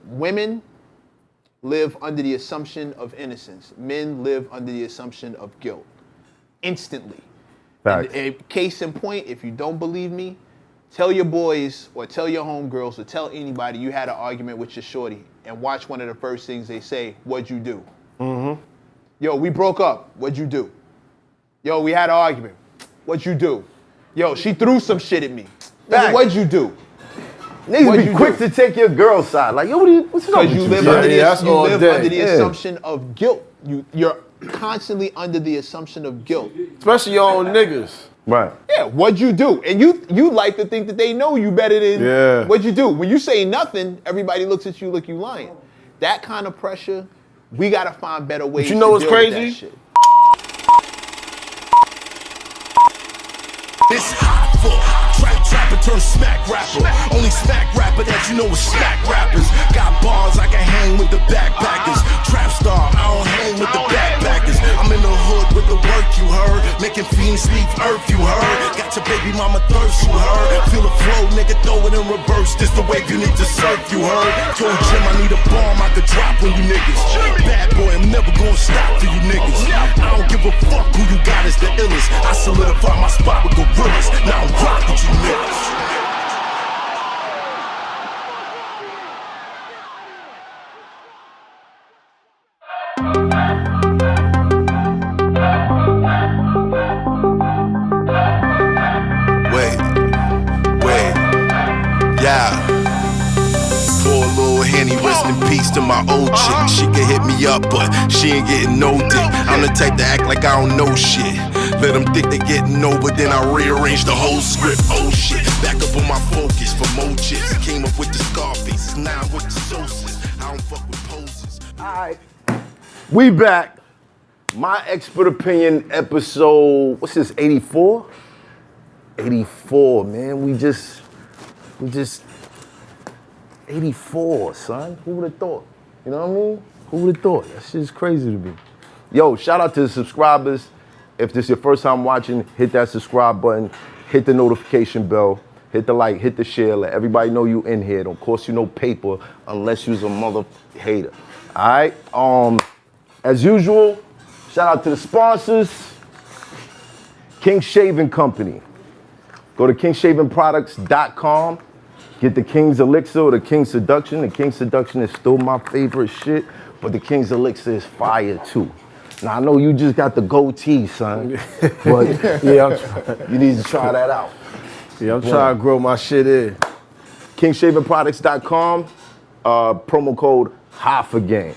women live under the assumption of innocence. Men live under the assumption of guilt. Instantly. And a case in point, if you don't believe me, tell your boys or tell your homegirls or tell anybody you had an argument with your shorty and watch one of the first things they say, what'd you do? Mm-hmm. Yo, we broke up. What'd you do? Yo, we had an argument. What'd you do? Yo, she threw some shit at me. What'd you do? Niggas be quick to take your girl's side. Like, yo, what's up with you? Because you live under the assumption of guilt. You're constantly under the assumption of guilt. Especially your own niggas. Right. Yeah, what'd you do? And you like to think that they know you better than what'd you do? When you say nothing, everybody looks at you like you lying. That kind of pressure, we gotta find better ways to deal with that shit. It's hot for trapper turn smack rapper. Only smack rapper that you know is smack rappers. Got bars I can hang with the backpackers. Trap star, I don't hang with the backpackers. I'm in the hood with the work you heard. Making fiends leave earth you heard. Got your baby mama thirst you heard. Feel the flow, nigga, throw it in reverse. This the wave you need to surf you heard. Told Jim I need a bomb I could drop on you niggas. Bad boy, I'm never gonna stop for you niggas. I don't give a fuck who you got is the illest. I solidify my spot with gorillas. Now I'm rock with you niggas. Rest in peace to my old chick. She can hit me up, but she ain't getting no dick. I'm the type to act like I don't know shit. Let them think they getting over, then I rearrange the whole script. Oh shit, back up on my focus for more chips. Came up with the Scarfaces, now with the sauces. I don't fuck with poses. Alright, we back. My expert opinion episode, what's this, 84? 84, man. We just 84, son. Who would have thought? You know what I mean? Who would have thought? That shit's crazy to me. Yo, shout out to the subscribers. If this is your first time watching, hit that subscribe button, hit the notification bell, hit the like, hit the share, let everybody know you in here. Don't cost you no paper unless you's a mother hater. All right? As usual, shout out to the sponsors. King Shaving Company. Go to kingshavingproducts.com. Get the King's Elixir or the King's Seduction. The King's Seduction is still my favorite shit, but the King's Elixir is fire too. Now I know you just got the goatee, son, but you need to try that out. Yeah, I'm trying to grow my shit in. Kingshavingproducts.com, promo code Hoffa Gang.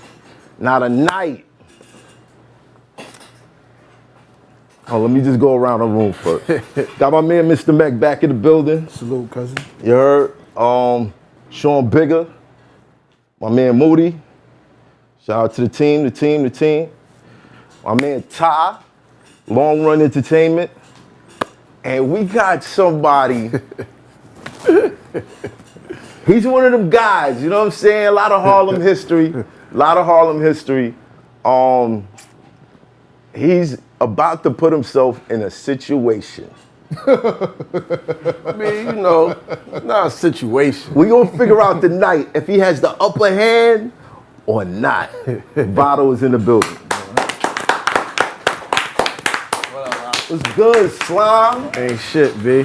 Now tonight, let me just go around the room first. Got my man Mr. Mac back in the building. Salute, cousin. You heard? Sean Bigger, my man Moody. Shout out to the team. My man Ty, Long Run Entertainment. And we got somebody, he's one of them guys, you know what I'm saying? A lot of Harlem history. He's about to put himself in a situation. I mean, you know, not a situation. We gonna figure out tonight if he has the upper hand or not. Vado is in the building. What's good, Slime? Ain't shit, B.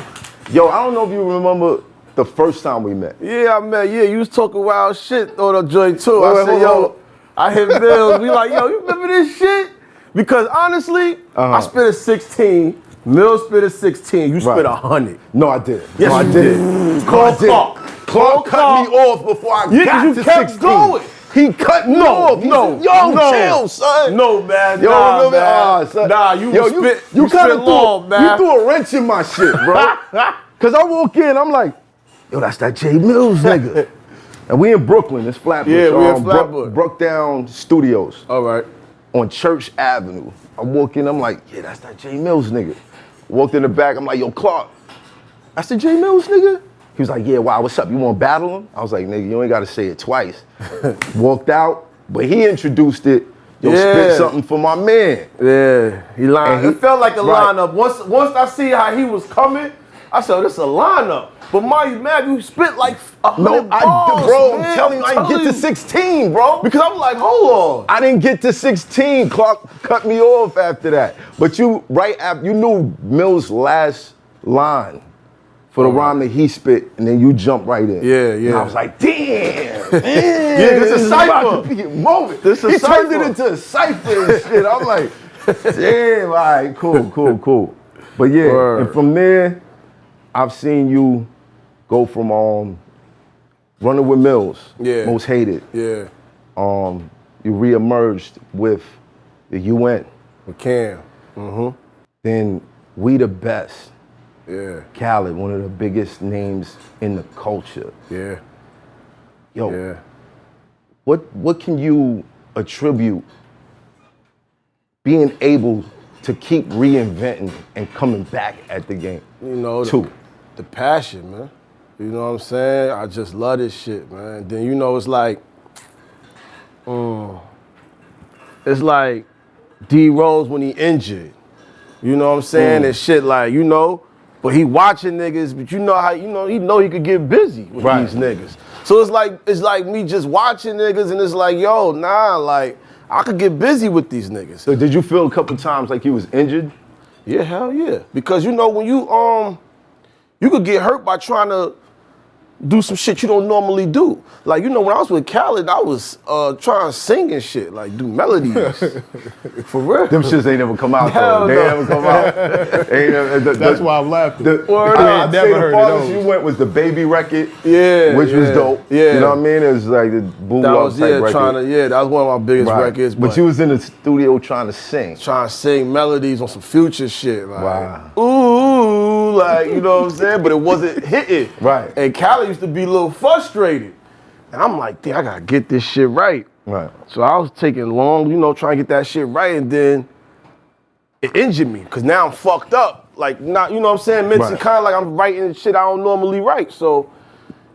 Yo, I don't know if you remember the first time we met. Yeah, I met. Yeah, you was talking wild shit on the joint too. I said, yo, I hit Millz. We like, yo, you remember this shit? Because honestly, I spit a 16. Millz spit a 16. You spit 100. No, I didn't. Yes, no, I did. Clark cut me off before I got to 16. Kept going. He cut me off. No, chill, son. No, man. Yo, nah, man. Son. Nah, you kind of long, man. You threw a wrench in my shit, bro. Because I walk in, I'm like, yo, that's that J Millz nigga. And we in Brooklyn. It's Flatbush. Yeah, we in Flatbush. Brookdown Studios. All right. On Church Avenue. I walk in, I'm like, yeah, that's that J Millz nigga. Walked in the back, I'm like, yo, Clark, that's the J Millz nigga? He was like, yeah, wow, what's up? You want to battle him? I was like, nigga, you ain't got to say it twice. Walked out, but he introduced it. Yo, spit something for my man. Yeah, he lined. It felt like a lineup. Once I see how he was coming, I said, this is a lineup. But mind you, man, you spit like 100 No, bars, bro, man. tell me I didn't get to 16, bro. Because I'm like, hold on. I didn't get to 16. Clark cut me off after that. But you, right after, you knew Millz' last line for the rhyme that he spit, and then you jumped right in. Yeah. And I was like, damn, man. this is about cypher. to be a moment. This is he turned cypher. it into a cypher and shit. I'm like, damn, all right, cool. But yeah, Word. and from there, I've seen you go from running with Millz, most hated. Yeah. You reemerged with the UN. With Cam. Mm-hmm. Then We the Best. Yeah. Khaled, one of the biggest names in the culture. Yeah. Yo, Yeah. what can you attribute being able to keep reinventing and coming back at the game? You know, the passion, man. You know what I'm saying? I just love this shit, man. Then, you know, it's like D Rose when he injured. You know what I'm saying? And shit like, you know, but he watching niggas, but you know how, you know he could get busy with these niggas. So it's like me just watching niggas and it's like, yo, nah, like, I could get busy with these niggas. So did you feel a couple times like you was injured? Yeah, hell yeah. Because you know, when you could get hurt by trying to do some shit you don't normally do. Like, you know, when I was with Khaled, I was trying to sing and shit, like do melodies. For real. Them shits ain't never come out Hell though. They no. never come out. That's why I'm laughing. I'd say never heard the of farthest those. you went was the Baby record, Yeah, which was dope. Yeah. You know what I mean? It was like the boom That up was, type record. that was one of my biggest Right. records. But you was in the studio trying to sing. trying to sing melodies on some Future shit. Like, Wow. ooh, like, you know what I'm saying? But it wasn't hitting. Right. And Khaled used to be a little frustrated. And I'm like, damn, I gotta get this shit right. Right. So I was taking long, you know, trying to get that shit right, and then it injured me, because now I'm fucked up. Like, not, you know what I'm saying? Mentally, Right. kind of like I'm writing shit I don't normally write. So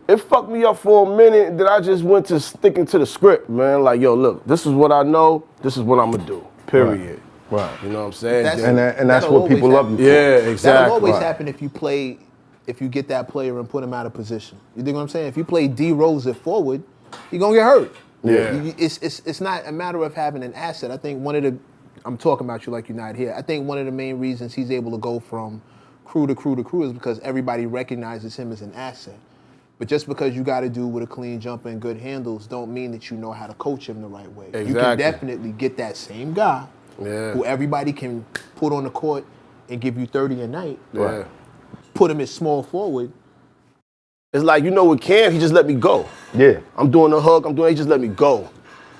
it fucked me up for a minute, then I just went to sticking to the script, man. Like, yo, look, this is what I know, this is what I'm gonna do, period. Right. You know what I'm saying? And that's That'll what people always love you for. Yeah, exactly. That'll always Right. happen if you get that player and put him out of position. You dig what I'm saying? If you play D Rose at forward, you're gonna get hurt. Yeah. It's not a matter of having an asset. I think I'm talking about you like you're not here. I think one of the main reasons he's able to go from crew to crew to crew is because everybody recognizes him as an asset. But just because you got to do with a clean jumper and good handles don't mean that you know how to coach him the right way. Exactly. You can definitely get that same guy who everybody can put on the court and give you 30 a night. Yeah. Put him as small forward. It's like, you know, with Cam, he just let me go. Yeah. I'm doing the hook, he just let me go.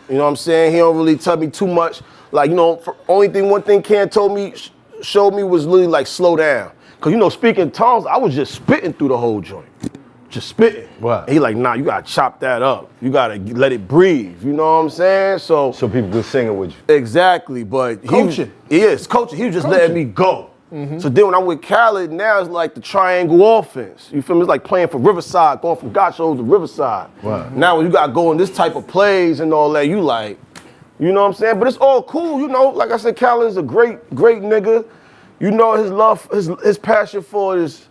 You know what I'm saying? He don't really tell me too much. Like, you know, one thing Cam showed me was really like slow down. Cause you know, speaking tongues, I was just spitting through the whole joint. Just spitting. Right. And he like, nah, you gotta chop that up. You gotta let it breathe. You know what I'm saying? So people can sing it with you. exactly, but Coaching. He was coaching. He was just letting me go. So then when I'm with Khaled, now it's like the triangle offense. You feel me? It's like playing for Riverside, going from Gauchos to Riverside. Right. Now when you got to go in this type of plays and all that, you like, you know what I'm saying? But it's all cool, you know. Like I said, Khaled is a great nigga. You know, his love, his passion for it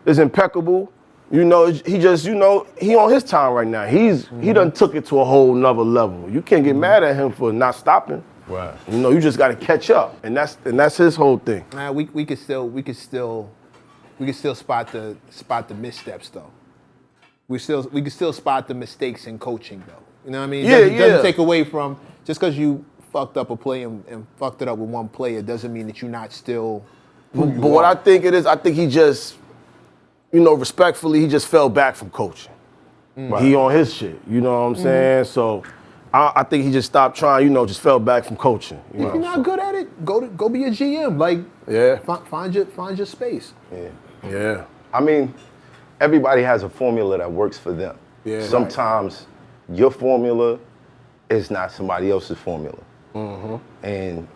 is impeccable. You know, he just, you know, he on his time right now. He done took it to a whole nother level. You can't get mad at him for not stopping. Right. You know, you just got to catch up, and that's his whole thing. Nah, we could still spot the missteps though. We can still spot the mistakes in coaching though. You know what I mean? It doesn't take away from just because you fucked up a play and fucked it up with one player doesn't mean that you're not still. But what I think it is, I think he just, you know, respectfully, he just fell back from coaching. Right. He on his shit, you know what I'm saying? So I think he just stopped trying, you know, just fell back from coaching. You If you're not good at it, go be a GM. Like, find your space. Yeah. I mean, everybody has a formula that works for them. Yeah. Sometimes your formula is not somebody else's formula. And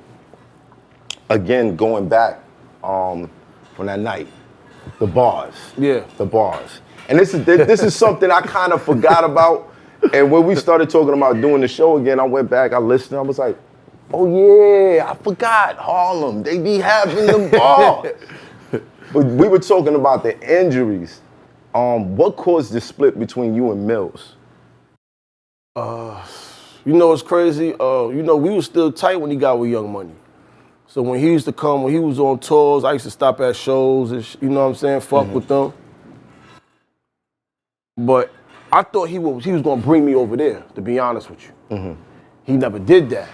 again, going back from that night, the bars. Yeah. The bars. And this is something I kind of forgot about. And when we started talking about doing the show again, I went back, I listened, I was like, oh yeah, I forgot Harlem. They be having them bars. But we were talking about the injuries. What caused the split between you and Millz? You know what's crazy? You know, we was still tight when he got with Young Money. So when he used to come, when he was on tours, I used to stop at shows and you know what I'm saying, fuck with them. But I thought he was gonna bring me over there, to be honest with you. He never did that.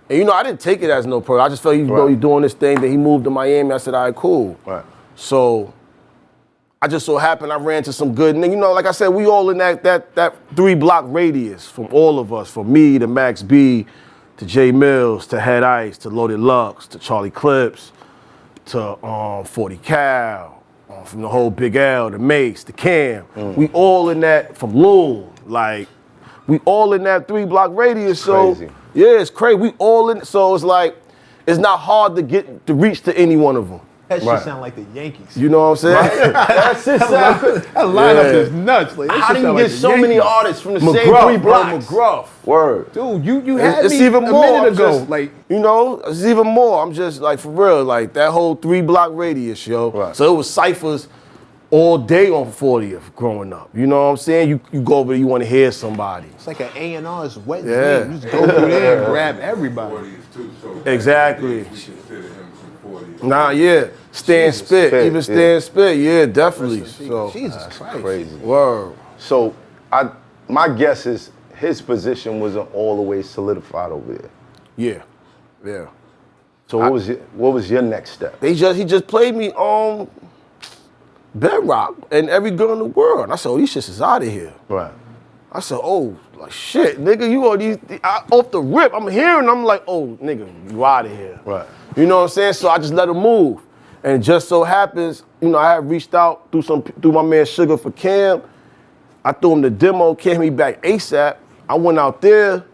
And you know, I didn't take it as no problem. I just felt he's doing this thing, that he moved to Miami. I said, all right, cool. Right. So I just so happened I ran to some good niggas. You know, like I said, we all in that 3-block radius from all of us, from me to Max B, to J Millz, to Head Ice, to Loaded Lux, to Charlie Clips, to 40 Cal, from the whole Big L, to Mace, to Cam. We all in that, from Loon, like, we all in that 3-block radius. So, crazy. Yeah, it's crazy. We all in, so it's like, it's not hard to reach to any one of them. That shit sound like the Yankees. You know what I'm saying? That's it. That lineup is nuts. Like, How do you get so many artists from the same 3 McGruff, blocks? McGruff. Word. Dude, you had It's me even a more. minute I'm ago. just- Like, you know, it's even more. I'm just like, for real, like that whole 3-block radius, yo. Right. So it was ciphers all day on 40th growing up. You know what I'm saying? You go over there, you want to hear somebody. it's like an A&R's wet Yeah. dream. You just go through there and grab everybody. Exactly. We consider him from 40. Nah, yeah. Stand spit. Spit, Even stand spit. Yeah, definitely. So, Jesus Christ. Crazy. word. So, my guess is his position wasn't all the way solidified over there. Yeah. Yeah. So what was your next step? He just played me on Bedrock and every girl in the world. And I said, oh, these shits is out of here. Right. I said, oh, like shit, nigga, you all these, off the rip, I'm hearing, I'm like, oh, nigga, you out of here. Right. You know what I'm saying? So I just let him move. And it just so happens, you know, I had reached out through my man Sugar for Cam. I threw him the demo, came me back ASAP. I went out there,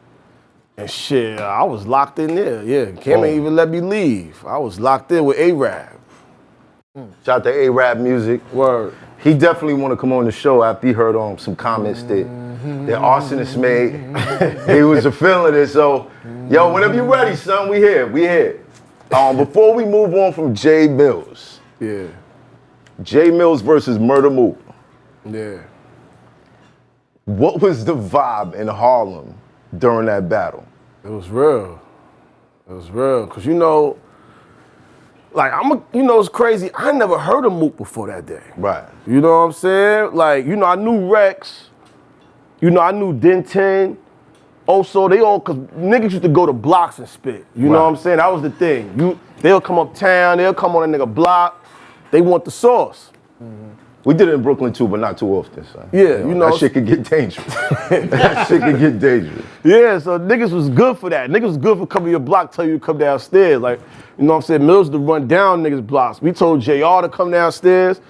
and shit, I was locked in there. Yeah, Cam ain't even let me leave. I was locked in with A-Rab. Shout out to A-Rap Music. Word. He definitely want to come on the show after he heard some comments that Arsonist made. He was a feeling it. So, yo, whenever you ready, son, we here. Before we move on from J Millz, Yeah. J Millz versus Murder Mook. Yeah. What was the vibe in Harlem during that battle? It was real. It was real. Cause you know, like you know, it's crazy. I never heard of Mook before that day. Right. You know what I'm saying? Like, you know, I knew Rex. You know, I knew Denton. Also, they all, cause niggas used to go to blocks and spit. You know what I'm saying? That was the thing. They'll come uptown, they'll come on a nigga block. They want the sauce. We did it in Brooklyn too, but not too often, son. Yeah, you know. That shit could get dangerous. That shit could get dangerous. Yeah, so niggas was good for that. Niggas was good for coming to your block, tell you to come downstairs. Like, you know what I'm saying? Millz to run down niggas' blocks. We told JR to come downstairs.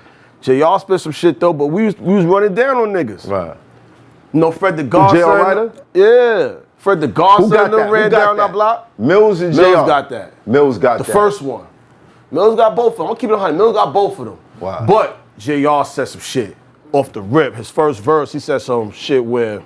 JR spit some shit though, but we was running down on niggas. Right. You know, Fred the Godson. JR Ryder? Yeah. Fred the Godson Who got that? ran Who got down that? our block. Millz and JR. Millz got that. Millz got The that. first one. Millz got both of them. I'm gonna keep it 100. Millz got both of them. Wow. But JR said some shit off the rip. His first verse, he said some shit where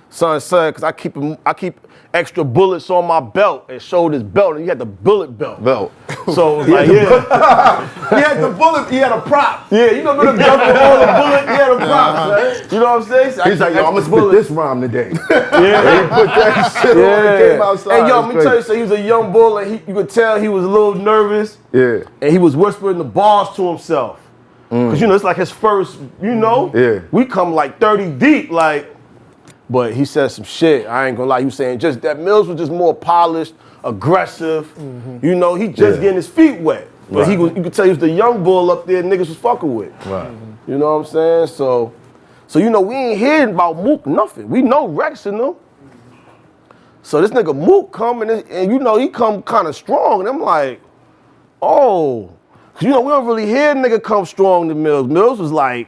son said, cause I keep extra bullets on my belt and showed his belt, and he had the bullet belt. So it was like, yeah. He had the bullet, he had a prop. Yeah, you know, the gun for all the bullet, he had a prop, man. You know what I'm saying? So He's like, yo, I'm gonna spit this rhyme today. Yeah. He put that shit on and came outside. And yo, It's let me tell you, so he was a young bull, and you could tell he was a little nervous. Yeah. And he was whispering the bars to himself. Cause you know, it's like his first, you know? Yeah. We come like 30 deep, like, but he said some shit. I ain't gonna lie, he was saying just that Millz was just more polished, aggressive. You know, he just getting his feet wet. But you could tell he was the young bull up there niggas was fucking with. Right. You know what I'm saying? So you know, we ain't hearing about Mook, nothing. We know Rex and them. So this nigga Mook come and you know, he come kind of strong. And I'm like, oh. You know, we don't really hear nigga come strong to Millz. Millz was like,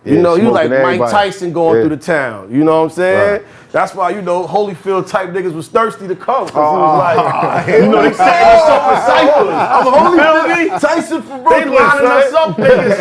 you know, he was like Mike Tyson going through the town. You know what I'm saying? Right. That's why, you know, Holyfield type niggas was thirsty to come. Cause he was like, you know, they setting us up for ciphers. I'm Holyfield, Tyson for Brooklyn. They lining us up, making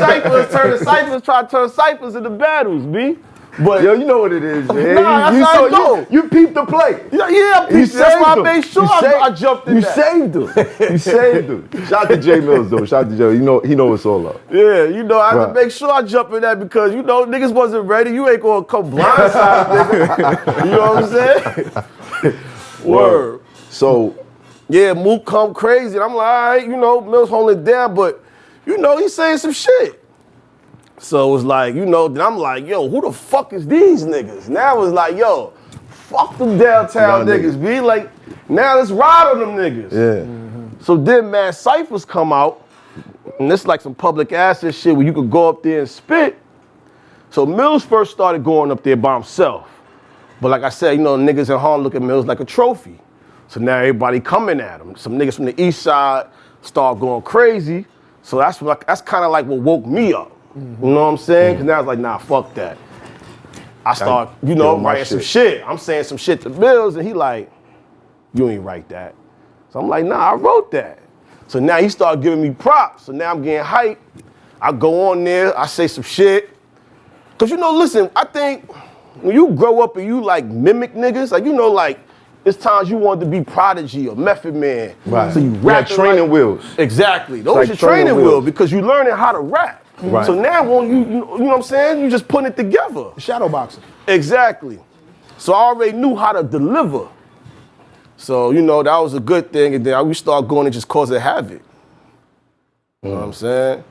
ciphers, trying to turn ciphers into battles, B. But yo, you know what it is, man. Nah, that's how it go. You peeped the play. Yeah, I peeped it. That's why I made sure I jumped in You that. saved him. You saved him. Shout out to J Millz though. Shout out to J. He know it's all up. Yeah, you know, I had to Right. make sure I jump in that because, you know, niggas wasn't ready. You ain't gonna come blindside, nigga. You know what I'm saying? Word. So, Yeah, Mook come crazy. And I'm like, all right, you know, Millz holding it down, but, you know, he's saying some shit. So it was like, you know, then I'm like, yo, who the fuck is these niggas? Now it's like, yo, fuck them downtown niggas, B. Like, now let's ride on them niggas. yeah. So then, man, ciphers come out, and this like some public access shit where you could go up there and spit. So Millz first started going up there by himself. But like I said, you know, niggas in Harlem look at Millz like a trophy. So now everybody coming at him. Some niggas from the east side start going crazy. So that's kind of like what woke me up. You know what I'm saying? Because now it's like, nah, fuck that. I start, you know, my writing some shit. I'm saying some shit to Millz, and he like, you ain't write that. So I'm like, nah, I wrote that. So now he started giving me props. So now I'm getting hyped. I go on there, I say some shit. Cause you know, listen, I think when you grow up and you like mimic niggas, like you know, like it's times you want to be Prodigy or Method Man. Right. So you Yeah, rap training wheels. Exactly. Those like your training training wheels. wheel because you learning how to rap. Right. So now when you know what I'm saying? You just putting it together. Shadow boxing. Exactly. So I already knew how to deliver. So, you know, that was a good thing. And then we started going and just causing havoc. You know what I'm saying?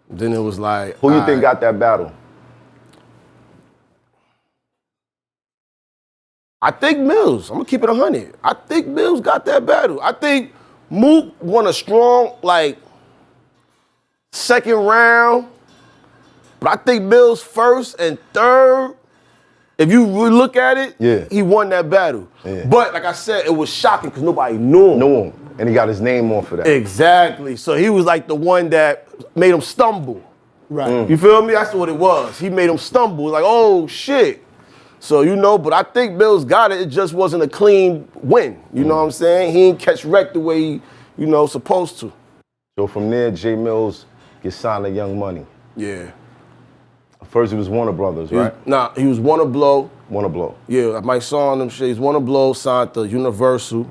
Then it was like, Who you all think right. got that battle? I think Millz. I'm gonna keep it 100. I think Millz got that battle. I think Mook won a strong, like, second round. But I think Millz first and third, if you really look at it, Yeah. he won that battle. Yeah. But like I said, it was shocking because nobody knew him. Know him. And he got his name on for that. Exactly. So he was like the one that made him stumble. Right. You feel me? That's what it was. He made him stumble. Like, oh shit. So, you know, but I think Millz got it. It just wasn't a clean win. You know what I'm saying? He ain't catch wreck the way he, you know, supposed to. So from there, J Millz gets signed to Young Money. Yeah. First, it was Warner Brothers, right? Nah, he was Wanna Blow. Wanna Blow. Yeah, I might saw on them shit. He's Wanna Blow, signed to Universal.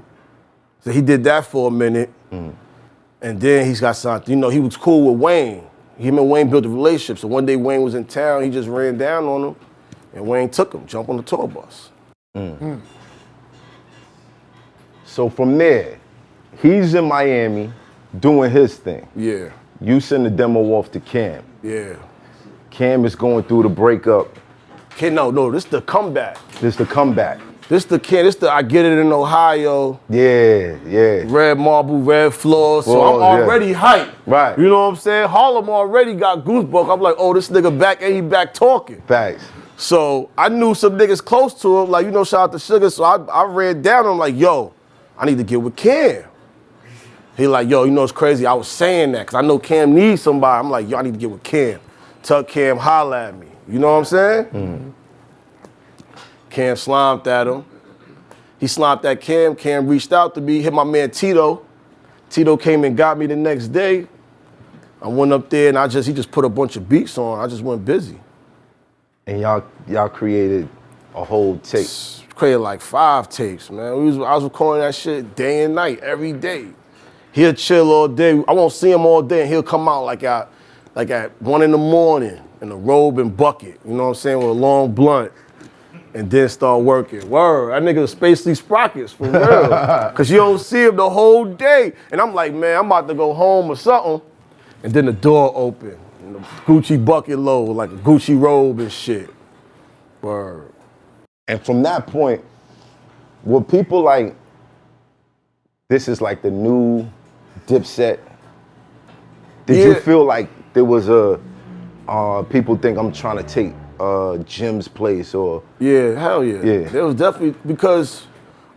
So he did that for a minute. And then he's got signed, you know, he was cool with Wayne. Him and Wayne built a relationship. So one day Wayne was in town, he just ran down on him. And Wayne took him, jumped on the tour bus. So from there, he's in Miami doing his thing. Yeah, You send the demo off to Cam. yeah. Cam is going through the breakup. Okay, no, this the comeback. This the comeback. This the I Get It in Ohio, Yeah. red marble, red floors. So Floors, I'm yeah. already hyped. Right. You know what I'm saying? Harlem already got goosebumps. I'm like, oh, this nigga back and he back talking. Facts. So I knew some niggas close to him, like, you know, shout out to Sugar. So I ran down on him like, yo, I need to get with Cam. He like, yo, you know it's crazy. I was saying that because I know Cam needs somebody. I'm like, yo, I need to get with Cam. Tell Cam, holla at me. You know what I'm saying? Cam slimed at him. He slimed at Cam. Cam reached out to me, hit my man Tito. Tito came and got me the next day. I went up there and he just put a bunch of beats on. I just went busy. And y'all created a whole tape. Created like 5 tapes, man. I was recording that shit day and night, every day. He'll chill all day. I won't see him all day, and he'll come out like at 1 in the morning in a robe and bucket. You know what I'm saying, with a long blunt, and then start working. Word, that nigga was Spacely Sprockets for real. Cause you don't see him the whole day, and I'm like, man, I'm about to go home or something, and then the door open, and the Gucci bucket low, like a Gucci robe and shit. Word. And from that point, were people like, this is like the new Dipset? Did you feel like there was people think I'm trying to take Jim's place or? Yeah, hell yeah. Yeah. There was definitely, because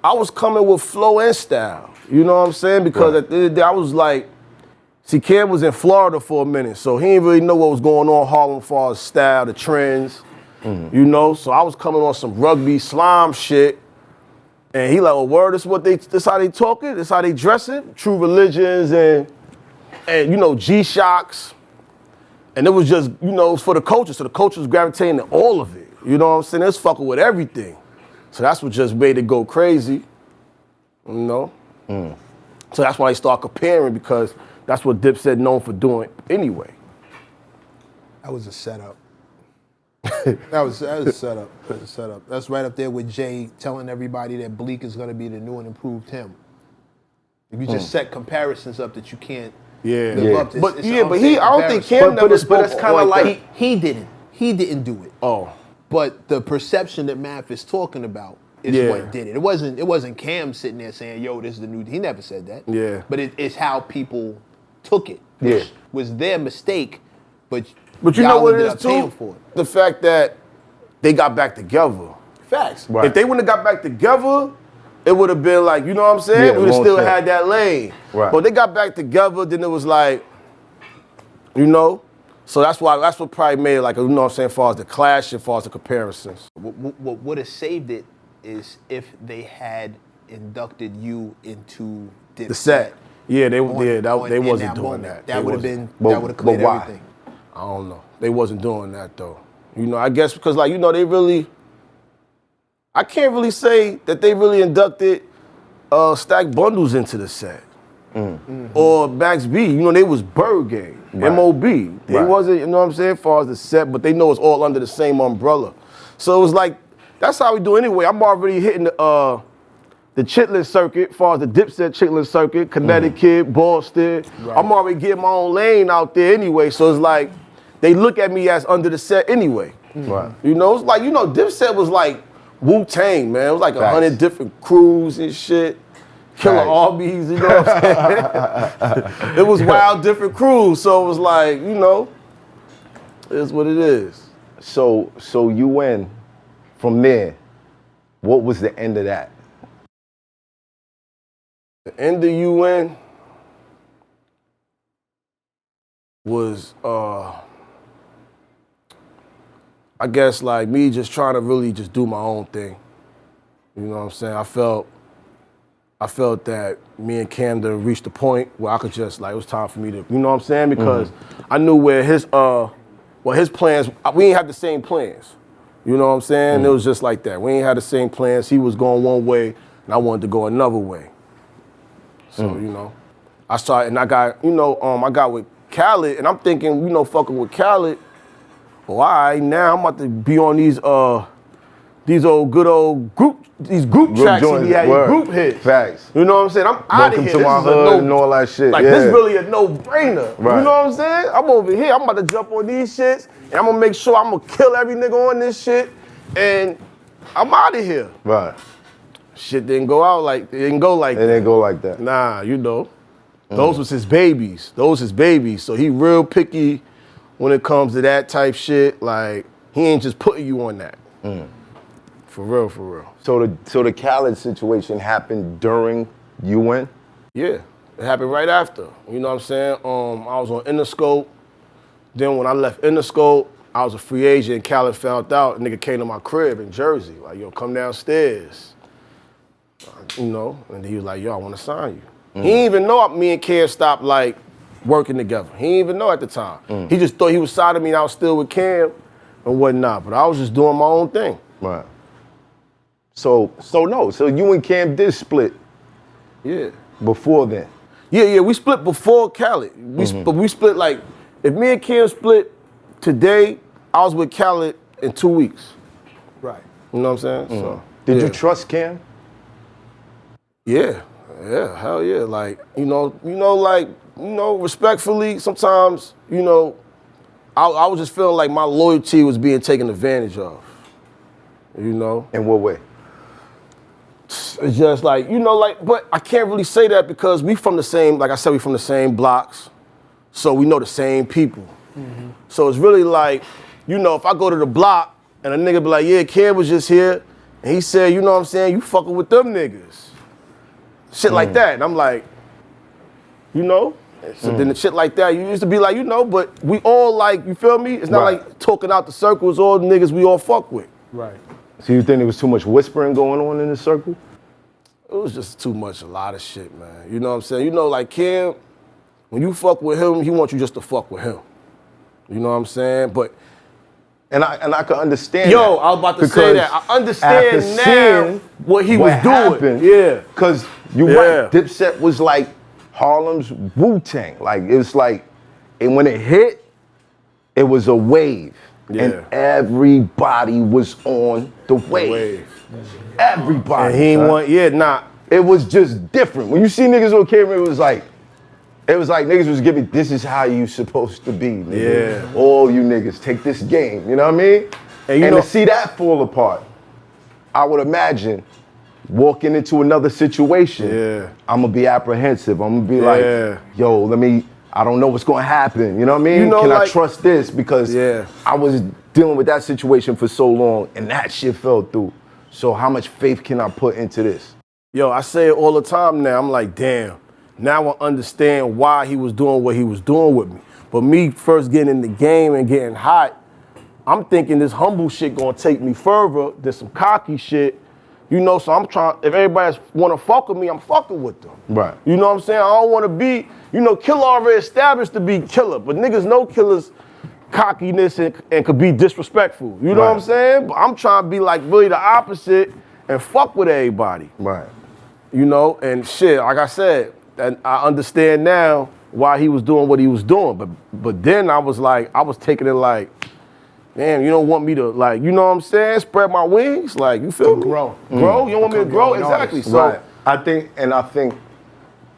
I was coming with flow and style. You know what I'm saying? Because at the end of the day, I was like, see, Cam was in Florida for a minute, so he didn't really know what was going on in Harlem as far as style, the trends. You know, so I was coming on some rugby slime shit, and he like, well, word, this how they talking, this how they dressing, True Religions and you know, G-Shocks, and it was just, you know, it was for the culture, so the culture was gravitating to all of it. You know what I'm saying? It's fucking with everything. So that's what just made it go crazy, you know? So that's why they start comparing, because that's what Dipset known for doing anyway. That was a setup. that was a setup. That was a setup. That's right up there with Jay telling everybody that Bleak is gonna be the new and improved him. If you just set comparisons up that you can't live up to. But I don't think Cam never spoke. But it's kind of like he didn't do it. Oh. But the perception that Math is talking about is what did it. It wasn't Cam sitting there saying, "Yo, this is the new." He never said that. Yeah. But it's how people took it. Which was their mistake. But you know what it ended is up paying too? for it. The fact that they got back together. Facts. Right. If they wouldn't have got back together, it would have been like, you know what I'm saying? Yeah, we would have still shit. had that lane. Right. But they got back together, then it was like, you know? So that's what probably made it like, you know what I'm saying, as far as the clash, as far as the comparisons. What would have saved it is if they had inducted you into Dipset. The set. Yeah, they in wasn't that doing moment. that. That would have wasn't. been, that would have cleared why? everything. I don't know. They wasn't doing that though. You know, I guess because like, you know, I can't really say that they really inducted Stack Bundles into the set. Or Max B, you know, they was Bird Gang, M.O.B. They wasn't, you know what I'm saying, as far as the set, but they know it's all under the same umbrella. So it was like, that's how we do anyway. I'm already hitting the Chitlin circuit, as far as the Dipset Chitlin circuit, Connecticut, Boston. Right. I'm already getting my own lane out there anyway, so it's like, they look at me as under the set anyway. Right. You know, it's like, you know, Dipset was like Wu-Tang, man. It was like 100 different crews and shit. Killer Arby's, you know what I'm saying? It was wild different crews, so it was like, you know, it is what it is. So you win from there. What was the end of that? The end of UN was, I guess, like me just trying to really just do my own thing. You know what I'm saying? I felt that me and Camden reached the point where I could just, like, it was time for me to, you know what I'm saying? Because I knew where his plans, we ain't have the same plans. You know what I'm saying? It was just like that. We ain't had the same plans. He was going one way, and I wanted to go another way. So, you know, I started, and I got, you know, I got with Khaled, and I'm thinking, you know, fucking with Khaled, well, all right, now I'm about to be on these good old group tracks and he had group hits. Facts. You know what I'm saying? I'm out of here. Welcome to my hood and all that shit. Like, this really a no-brainer. Right. You know what I'm saying? I'm over here. I'm about to jump on these shits, and I'm gonna make sure I'm gonna kill every nigga on this shit, and I'm out of here. Right. Shit didn't go out like, it didn't go like It didn't go like that. Nah, you know. Those was his babies. So he real picky when it comes to that type shit. Like, he ain't just putting you on that. For real, for real. So the Khaled situation happened during UN? Yeah, it happened right after. You know what I'm saying? I was on Interscope. Then when I left Interscope, I was a free agent. Khaled found out. A nigga came to my crib in Jersey. Like, yo, come downstairs. You know, and he was like, yo, I want to sign you. He didn't even know me and Cam stopped, like, working together. He didn't even know at the time. He just thought he was signing me and I was still with Cam and whatnot. But I was just doing my own thing. Right. So you and Cam did split. Yeah. Before then. Yeah, we split before Khaled. But we split, like, if me and Cam split today, I was with Khaled in 2 weeks. Right. You know what I'm saying? So, Did you trust Cam? Yeah, hell yeah. Like, respectfully, sometimes, you know, I was just feeling like my loyalty was being taken advantage of. You know? In what way? It's just like, you know, like, but I can't really say that because we from the same, like I said, we from the same blocks. So we know the same people. So it's really like, you know, if I go to the block and a nigga be like, yeah, Cam was just here, and he said, you know what I'm saying, you fucking with them niggas. Shit like that. And I'm like, you know? So then the shit like that, you used to be like, you know, but we all like, you feel me? It's not like talking out the circles, all the niggas we all fuck with. Right. So you think there was too much whispering going on in the circle? It was just too much, a lot of shit, man. You know what I'm saying? You know, like Cam, when you fuck with him, he wants you just to fuck with him. You know what I'm saying? But And I could understand Yo, that. I was about to say that. I understand after now seeing what he was doing. happened, Yeah. Because you're right, Dipset was like Harlem's Wu-Tang. Like, it was like, and when it hit, it was a wave. Yeah. And everybody was on the wave. Everybody. And he son. want, It was just different. When you see niggas on camera, it was like niggas was giving, this is how you supposed to be, nigga. Yeah. All you niggas, take this game, you know what I mean? And to see that fall apart, I would imagine walking into another situation, I'm gonna be apprehensive. I'm gonna be like, yo, I don't know what's gonna happen, you know what I mean? Can I trust this? Because I was dealing with that situation for so long and that shit fell through. So how much faith can I put into this? Yo, I say it all the time now. I'm like, damn, now I understand why he was doing what he was doing with me. But me first getting in the game and getting hot, I'm thinking this humble shit gonna take me further than some cocky shit. You know, so I'm trying, if everybody wanna fuck with me, I'm fucking with them. Right. You know what I'm saying? I don't wanna be, Killer already established to be killer, but niggas know killer's cockiness and could be disrespectful. You know what I'm saying? But I'm trying to be like really the opposite and fuck with everybody. Right. And shit, like I said, and I understand now why he was doing what he was doing. But then I was taking it like, damn, you don't want me to, like, you know what I'm saying? Spread my wings, like, you feel me? Grow. Grow? You don't want me to grow? Exactly. So Right. I think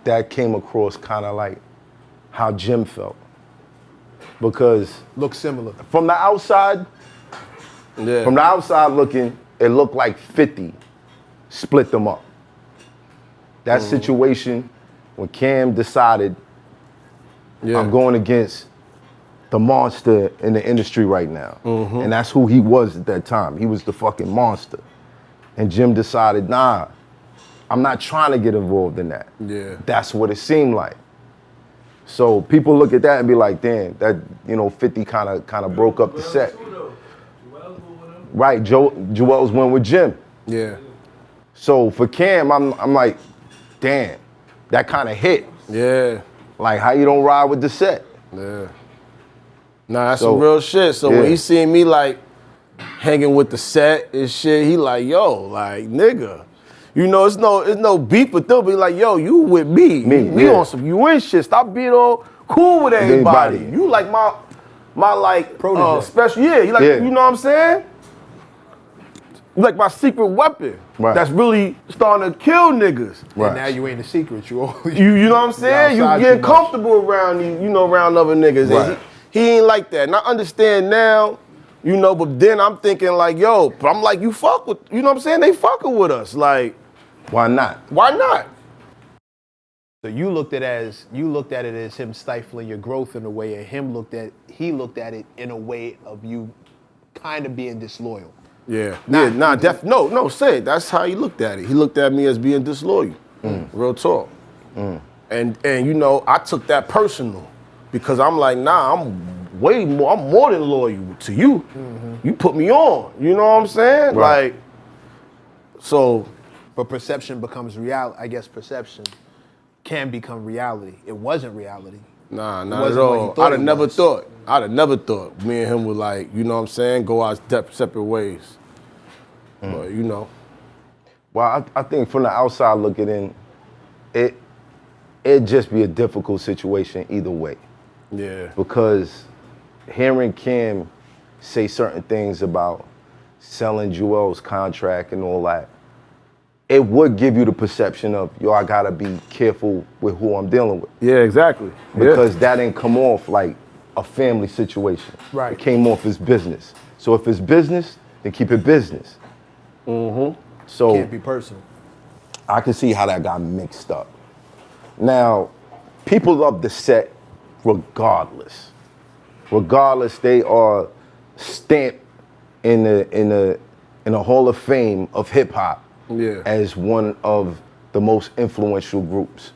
that came across kind of like how Jim felt. Because Looks similar. from the outside looking, it looked like 50 split them up. That situation, when Cam decided, I'm going against the monster in the industry right now. And that's who he was at that time. He was the fucking monster. And Jim decided, nah, I'm not trying to get involved in that. Yeah. That's what it seemed like. So people look at that and be like, damn, that, 50 kind of broke up the set. Right, Joel's went with Jim. yeah. So for Cam, I'm like, damn, that kind of hit. Yeah. Like, how you don't ride with the set? Yeah. Nah, that's some real shit. So when he seen me like hanging with the set and shit, he like, yo, like, nigga. It's no beef with them, but he like, yo, you with me. We on some you in shit. Stop being all cool with everybody. You like my like special, you like, you know what I'm saying? You like my secret weapon. Right. That's really starting to kill niggas. Right. And now you ain't a secret. You know what I'm saying? You get comfortable around these, around other niggas. Right. And he ain't like that. And I understand now, but then I'm thinking like, yo, but I'm like, you fuck with, you know what I'm saying? They fucking with us. Like, why not? why not? So you looked at it as him stifling your growth in a way, and he looked at it in a way of you kind of being disloyal. Yeah. No, say it. That's how he looked at it. He looked at me as being disloyal. Real talk. And I took that personal because I'm like, nah, I'm more than loyal to you. You put me on. You know what I'm saying? Right. Like, so. But perception becomes reality. I guess perception can become reality. It wasn't reality. Nah, not at all. I'd have never thought me and him would like, you know what I'm saying, go our separate ways. But Well, I think from the outside looking in, it'd just be a difficult situation either way. Yeah. Because hearing Cam say certain things about selling Joel's contract and all that, it would give you the perception of, yo, I gotta be careful with who I'm dealing with. Yeah, exactly. Because that didn't come off like a family situation. Right. It came off as business. So if it's business, then keep it business. So Can't be personal. I can see how that got mixed up. Now, people love the set regardless. Regardless, they are stamped in the Hall of Fame of hip hop as one of the most influential groups.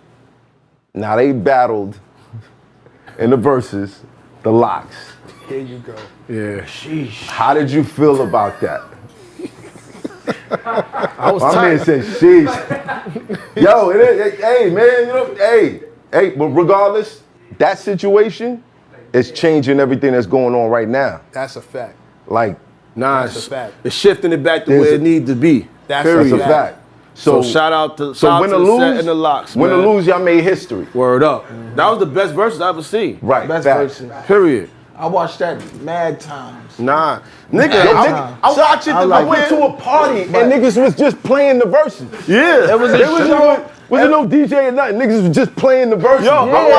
Now they battled in the Verzuz, the Locks. Here you go. Yeah. Sheesh. How did you feel about that? I was My man said, sheesh. Yo, hey man, but regardless, that situation is changing everything that's going on right now. That's a fact. Like, Nah, That's a fact. it's shifting it back to where it needs to be. That's that's a Yeah. fact. So shout out to so win the or set lose, and the locks, win or man. lose, y'all made history. Word up. That was the best verses I ever seen. Right, Best facts. verses. Period. I watched that mad times. Nah. Nigga, Yo, I watch it. I went to a party and niggas was just playing the verses. Yeah. There was no DJ or nothing. Niggas was just playing the verses. Yo, Bro,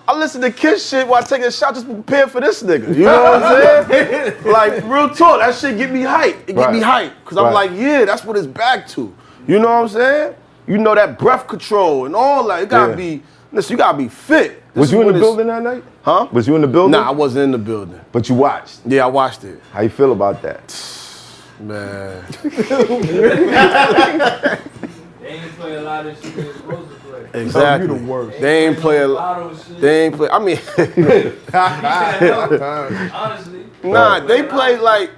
I listen to Kiss shit while taking a shot just prepared for this nigga. You know what I'm saying? Like, real talk, that shit get me hyped. It get me hyped. Cause I'm like, yeah, that's what it's back to. You know what I'm saying? You know that breath control and all that. It gotta be, listen, you gotta be fit. Was you in the building that night? Huh? Was you in the building? Nah, I wasn't in the building. But you watched. Yeah, I watched it. How you feel about that? Man. They ain't play a lot of shit they supposed to play. Exactly. You the worst. They ain't play a Vado shit. They ain't play. I mean, Honestly. nah, they played like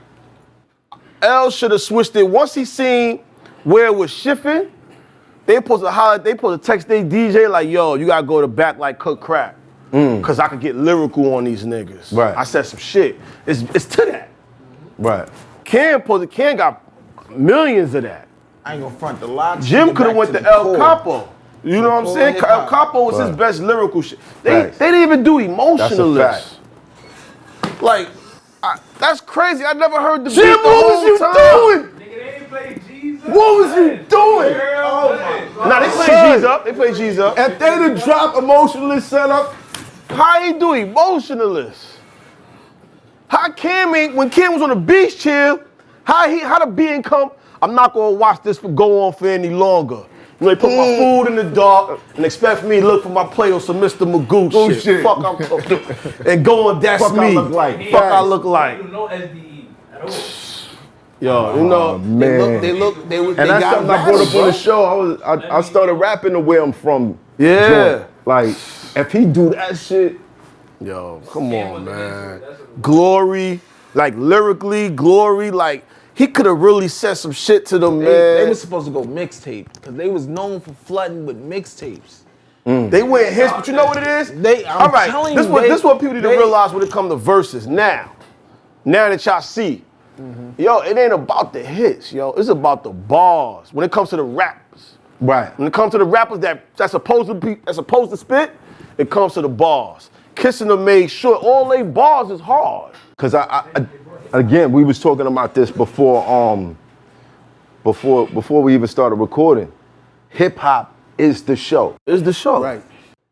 L should have switched it. Once he seen where it was shifting, they supposed to holler, they supposed to text their DJ like, yo, you gotta go to back like cook crap. Cause I could get lyrical on these niggas. Right. I said some shit. It's to that. Right. Cam got millions of that. I ain't gonna front the lot. Jim could have went to El Capo. You know what I'm saying? El Capo was his best lyrical shit. They didn't even do emotionalists. Like, that's crazy. I never heard the beat Jim, the whole what was time. you doing? Nigga, they ain't play Jesus. What was you doing? Nah, they play Son. G's up. They play G's up. If they done drop emotionless setup, How he do emotionalists? How Cam ain't, when Cam was on the beach chair, how the being come, I'm not gonna watch this go on for any longer. You know, they put my food in the dark and expect for me to look for my play on some Mr. Magoo shit. Fuck I'm talking. And go on, that's Fuck me. I look like. Fuck I look like. No SDE at all. Yo, you know, They and that's got something I brought up on the rappers, show. I started rapping the way I'm from. Yeah. Joint. Like, if he do that shit, yo, come on, man. Glory, like lyrically, glory, like he could have really said some shit to them, man. They was supposed to go mixtape because they was known for flooding with mixtapes. They went hits, but you know what it is? I'm All right, telling this you, what people need to realize when it comes to verses now. Now that y'all see, yo, it ain't about the hits, yo. It's about the bars. When it comes to the rappers, right. when it comes to the rappers that's supposed to spit, it comes to the bars. Kissing them made sure all they bars is hard. Cause I again, we was talking about this before we even started recording. Hip hop is the show. It's the show. Right.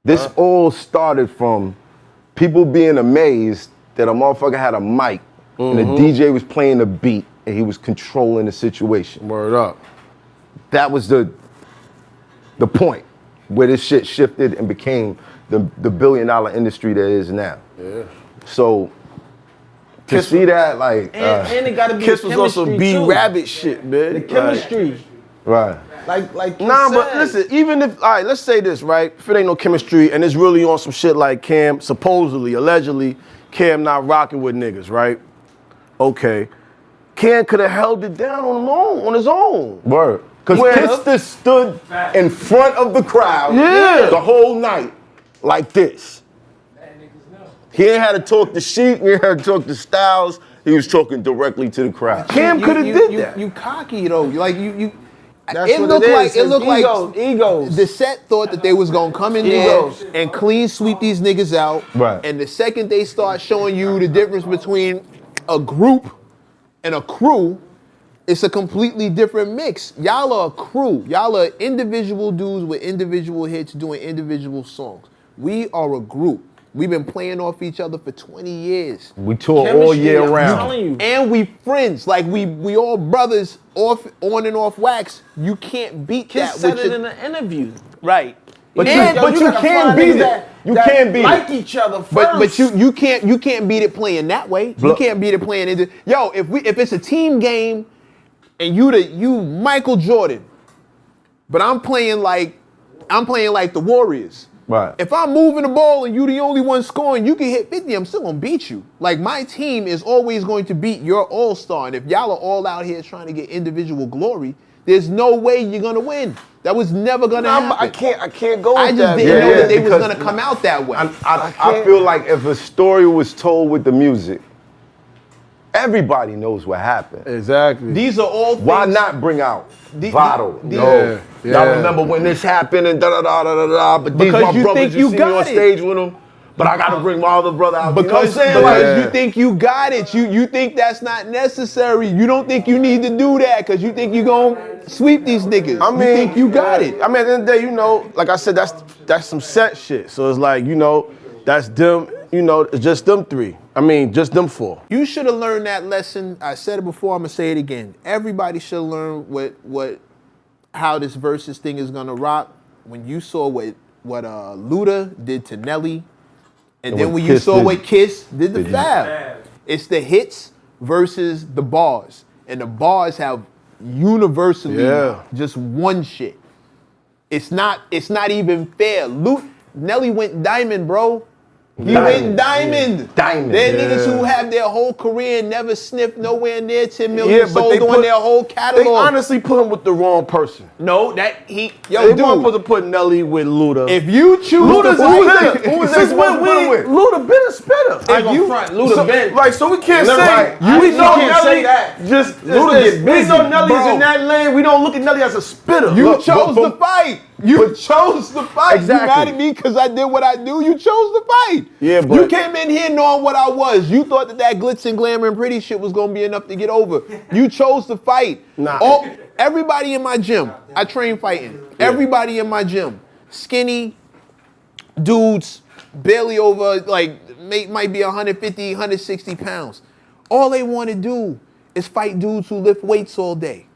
This all started from people being amazed that a motherfucker had a mic and the DJ was playing the beat and he was controlling the situation. Word up. That was the point where this shit shifted and became the billion-dollar industry that it is now. Yeah. So to see that, like, And it gotta be Kiss the was also chemistry, B too. Rabbit shit, man. The chemistry. right. Like Nah, Kiss but said. listen, even if, all right, let's say this, right? If it ain't no chemistry and it's really on some shit like Cam, supposedly, allegedly, Cam not rocking with niggas, right? Okay. Cam could have held it down on his own. Word. Because Where- Kiss just stood in front of the crowd the whole night like this. He ain't had to talk to Sheik, he ain't had to talk to Styles. He was talking directly to the crowd. Cam could have did that. You cocky though. Like you. That's it what looked it is. like it It's looked egos, like egos. The set thought that they was gonna come in Egos. there and clean sweep these niggas out. Right. And the second they start showing you the difference between a group and a crew, it's a completely different mix. Y'all are a crew. Y'all are individual dudes with individual hits doing individual songs. We are a group. We've been playing off each other for 20 years. We tour all Chemistry, year I'm round. telling you. And we friends. Like we all brothers on and off wax. You can't beat Kiss that said with it your, in the interview. right. But you And- can't beat it. You can't beat like it. each other first. But you can't beat it playing that way. You can't beat it playing into yo. If it's a team game, and you Michael Jordan, but I'm playing like the Warriors. Right. If I'm moving the ball and you the only one scoring, you can hit 50. I'm still gonna beat you. Like my team is always going to beat your all-star. And if y'all are all out here trying to get individual glory, there's no way you're gonna win. That was never gonna happen. I can't go with I just that. didn't know Yeah, that they was because gonna come out that way. I feel like if a story was told with the music, Everybody knows what happened. Exactly. These are all things. Why not bring out Vado? Yeah. Y'all remember when this happened and da-da-da-da-da-da, but these Because my you brothers, think you you see me got on it. stage with them, but I gotta bring my other brother out. Because, you know what I'm saying? because you think you got it. You think that's not necessary. You don't think you need to do that because you think you gonna sweep these niggas. I mean, you think you got it. I mean, at the end of the day, you know, like I said, that's some set shit. So it's like, you know, that's them, you know, it's just them three. I mean, just them four. You should have learned that lesson. I said it before, I'm gonna say it again. Everybody should learn how this Verzuz thing is gonna rock. When you saw what Luda did to Nelly, and then when you saw what Kiss did to Fab. It's the hits versus the bars. And the bars have universally just one shit. It's not even fair. Nelly went diamond, bro. He went diamond. Diamond. They're niggas who have their whole career and never sniffed nowhere near 10 million Yeah, but sold they on their whole catalog. They honestly put him with the wrong person. No, that he, yo, They dude. weren't supposed to put Nelly with Luda. If you choose Luda's to who fight, was they supposed to put him with? Luda been a spitter. I ain't gonna front. Luda been. Like, so we can't say, Right. we You know can't Nelly, say that. just, Luda get busy, we know Nelly's bro. in that lane, we don't look at Nelly as a spitter. You Look, chose but- to fight. You chose to fight. Exactly. You mad at me because I did what I do? You chose to fight. Yeah, but- you came in here knowing what I was. You thought that glitz and glamour and pretty shit was gonna be enough to get over. You chose to fight. Nah. Everybody in my gym, I train fighting. Everybody in my gym, skinny dudes, barely over, like, might be 150, 160 pounds. All they want to do is fight dudes who lift weights all day.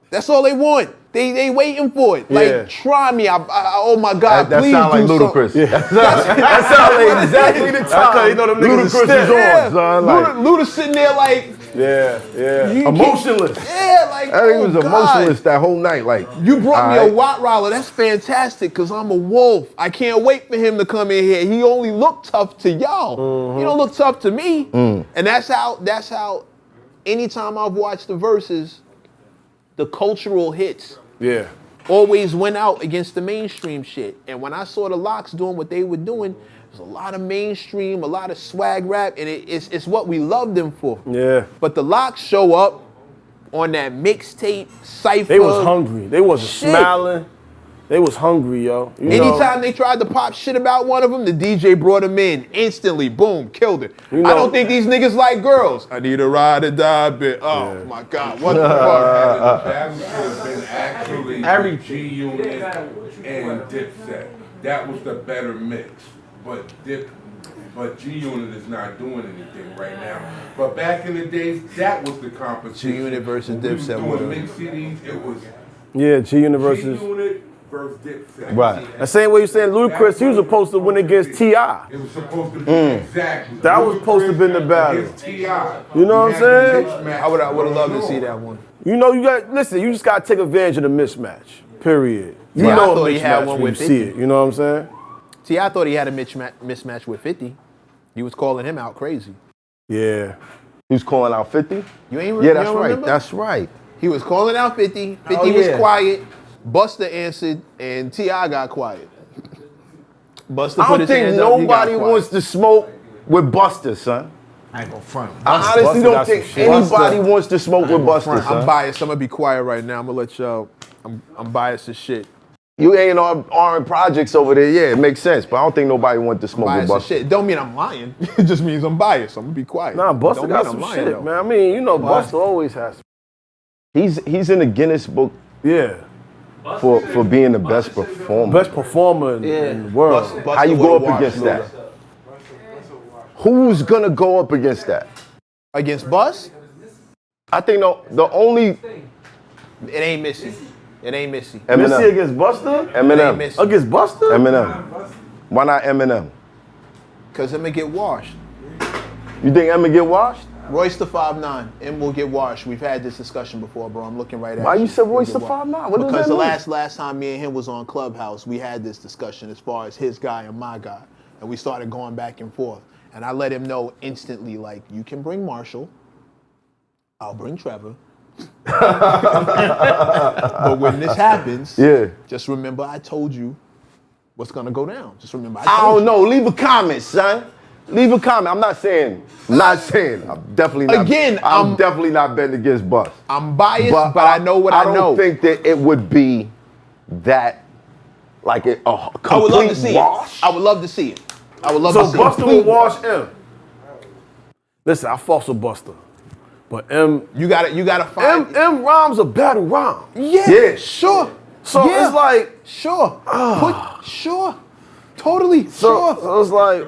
That's all they want. They waiting for it. Like, try me. Oh my God, That please sound like do Ludacris. something. That sound like exactly the time. how you know them niggas is Ludacris is stiff. on, son. Like, Luda sitting there like, you Emotionless. like, that nigga was God. emotionless that whole night. Like, You brought me a alright. Rottweiler. That's fantastic because I'm a wolf. I can't wait for him to come in here. He only looked tough to y'all. He don't look tough to me. And that's how anytime I've watched the Verzuz, the cultural hits always went out against the mainstream shit. And when I saw the Locks doing what they were doing, there's a lot of mainstream, a lot of swag rap, and it's what we love them for. Yeah. But the Locks show up on that mixtape cypher. They was hungry. They wasn't Shit. smiling. They was hungry, yo. You know? Anytime they tried to pop shit about one of them, the DJ brought them in instantly. Boom, killed it. You know- I don't think these niggas like girls. I need a ride or die bit. Oh my God, what the fuck? That should have been actually G-Unit and Dipset. That was the better mix. But G-Unit is not doing anything right now. But back in the days, that was the competition. G-Unit versus When we was Dipset doing would've- mixed CDs, it was Yeah, G-Universes. G-Unit versus Dipset. Right. The same way you saying Ludacris, he was supposed to win against T.I. It was supposed to be exactly. That was supposed to have been the battle. Against T.I. You know what I'm saying? I would have loved to see that one. You know, you just gotta take advantage of the mismatch. Period. You Yeah, I know thought a he had mismatch one when with you see 50. it. You know what I'm saying? See, I thought he had a mismatch with 50. He was calling him out crazy. Yeah. he was calling out 50? You ain't Yeah, you that's don't right. remember? That's right. He was calling out 50. 50 was quiet. Busta answered, and T.I. got quiet. Busta I put don't his think hands up, he got nobody quiet. wants to smoke with Busta, son. I ain't gonna front. I honestly Busta don't got some think shit. anybody wants to smoke with Busta, I'm son. biased. I'm gonna be quiet right now. I'm gonna let y'all. I'm biased as shit. You ain't on projects over there. Yeah, it makes sense. But I don't think nobody wants to smoke with Biased as Busta. shit. Don't mean I'm lying. It just means I'm biased. I'm gonna be quiet. Nah, Busta Don't got mean some I'm shit, lying, though. man. I mean, you know, Busta always has some. He's in the Guinness Book Yeah. for being the best performer. Best performer in the world. Busta How you go would've up watched against that? Luda. Who's gonna go up against that? Against Bus? I think the only It ain't Missy. It ain't Missy. Missy Eminem. against Busta? It ain't Eminem. Missy. Against Busta? Eminem. Why not Eminem? Cause I'm gonna get washed. You think Eminem get washed? Royce the 5'9", and will get washed. We've had this discussion before, bro. I'm looking right at Why you. you said He'll Royce get the washed. 5'9"? What does Because that the mean? last time me and him was on Clubhouse, we had this discussion as far as his guy and my guy, and we started going back and forth. And I let him know instantly, like, you can bring Marshall, I'll bring Trevor. But when this happens, just remember I told you what's gonna go down. Just remember I told don't you. know. Leave a comment, son. Leave a comment. I'm definitely not. Again, I'm definitely not betting against Bust. I'm biased, but I know what I know. I don't think that it would be that like a complete I would love to see wash. it. I would love to see it. I would love So to see Busta it. will wash M. Listen, I fought with Busta, but M. You gotta find M rhymes a battle rhyme. Yeah, sure. So it's like sure. Sure. Totally. Sure. So it's like.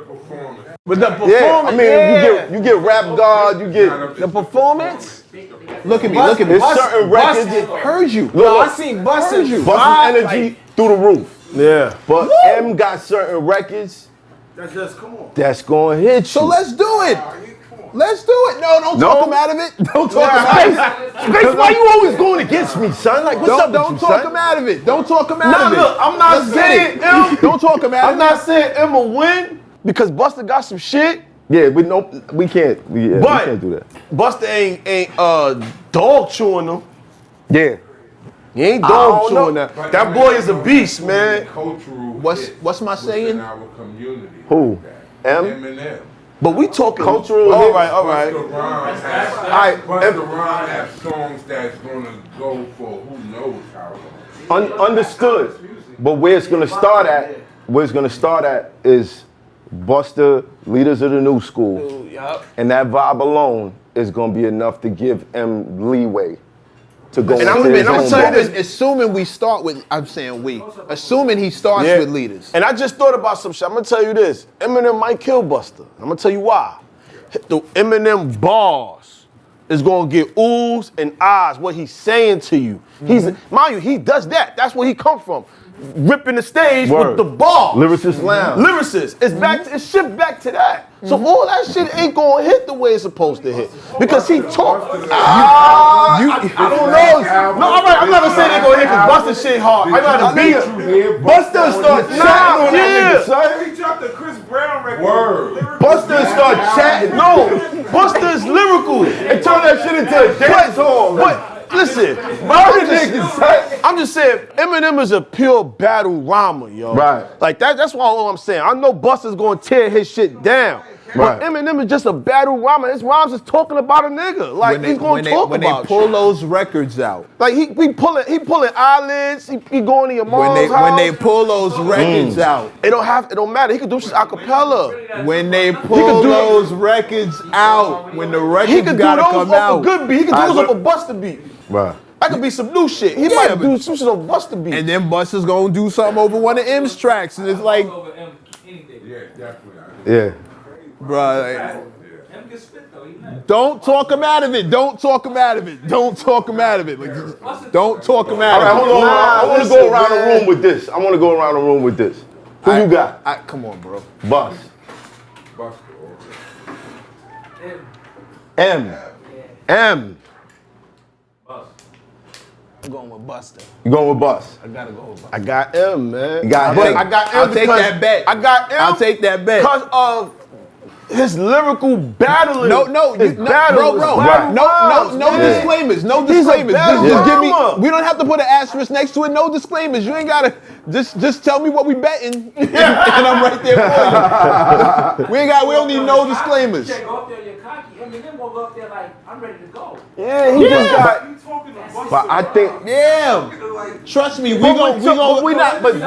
But the performance, Yeah, I mean, you get Rap God, you get the performance. Look at me. Look at me. there's certain records. Heard you. No, I seen Busta. Busta's energy through the roof. Yeah. But M got certain records That's just come on. that's gonna hit you. So let's do it. Let's do it. No, don't talk him out of it. Don't talk him out of it. Space, why you always going against me, son? Like, what's up Don't with you, talk son? him out of it. Don't talk him out Nah, of it. look, I'm not Let's get saying it. M. Don't talk him out of I'm it. not saying M will win because Busta got some shit. Yeah, we can't. We But can't do that. Busta ain't dog chewing them. Yeah. He ain't I dog don't chewing know. that. That boy is a beast, man. Cultural. What's my saying? In our community. Who? M? Eminem. But we talking Cultural All hits. right, all right. Busta Rhymes has, Alright, Busta Rhymes have songs that's gonna go for who knows how long. Understood. But where it's gonna start at is Busta, leaders of the new school, and that vibe alone is gonna be enough to give M leeway to go. And into I'm his gonna own tell you bag. this, assuming we start with, I'm saying we, assuming he starts with leaders. And I just thought about some shit. I'm gonna tell you this. Eminem might kill Busta. I'm gonna tell you why. The Eminem bars is gonna get oohs and ahs, what he's saying to you. He's, mind you, he does that. That's where he come from. Ripping the stage Word. with the bars. Lyricist lounge. Lyricist. It's back. It's shift back to that. So all that shit ain't gonna hit the way it's supposed to hit because he talk. I don't know. No, all right. I'm not gonna say they gonna hit because Busta shit hard. I gotta beat him. Busta start chatting on that nigga, son. He dropped the Chris Brown record. Word. Busta start chatting. No, Busta is lyrical. And turn that shit into a dance hall. But listen, I'm just saying, Eminem is a pure battle rhymer, yo. Right. Like that's why all I'm saying. I know Busta's gonna tear his shit down. Right. But Eminem is just a battle rhymer. His rhymes is talking about a nigga. Like he's gonna talk when about they pull shit. those records out. Like he pulling eyelids. He going to your mom's house. When they pull those records out. It don't matter. He can do shit a cappella. When they pull those records out. When the He records can do gotta those come off out. a good beat. He can do those off a Busta beat. Right. That could be some new shit. He might do some shit on Busta beat. And then Busta's gonna do something over one of M's tracks, and it's like, Over M, anything. Yeah, definitely. Yeah. bruh, M can spit though. He not. don't talk him out of it. Don't talk him out of it. Don't talk him out of it. Like, don't talk him out All right, of it. hold on. I want to listen, go around man. the room with this. Who you got? Come on, bro. Bus. Busta. M. M. I'm going with Busta. You going with Bus? I gotta go with Busta. I got M, man. You got But him. I got M I'll take because that bet. I got M. I'll take that bet. Because of his lyrical battling. No, his battle, bro. his battle No rhymes, man. disclaimers. No He's a disclaimers. battle Just give me. rhymer. We don't have to put an asterisk next to it. No disclaimers. You ain't gotta. Just tell me what we betting, and I'm right there for you. We don't need no disclaimers. You can't go up there, you're cocky. Eminem won't go up there like, I'm ready to go. Yeah, he just got. You talking to Busta? But I think. Yeah. Trust me. We not. But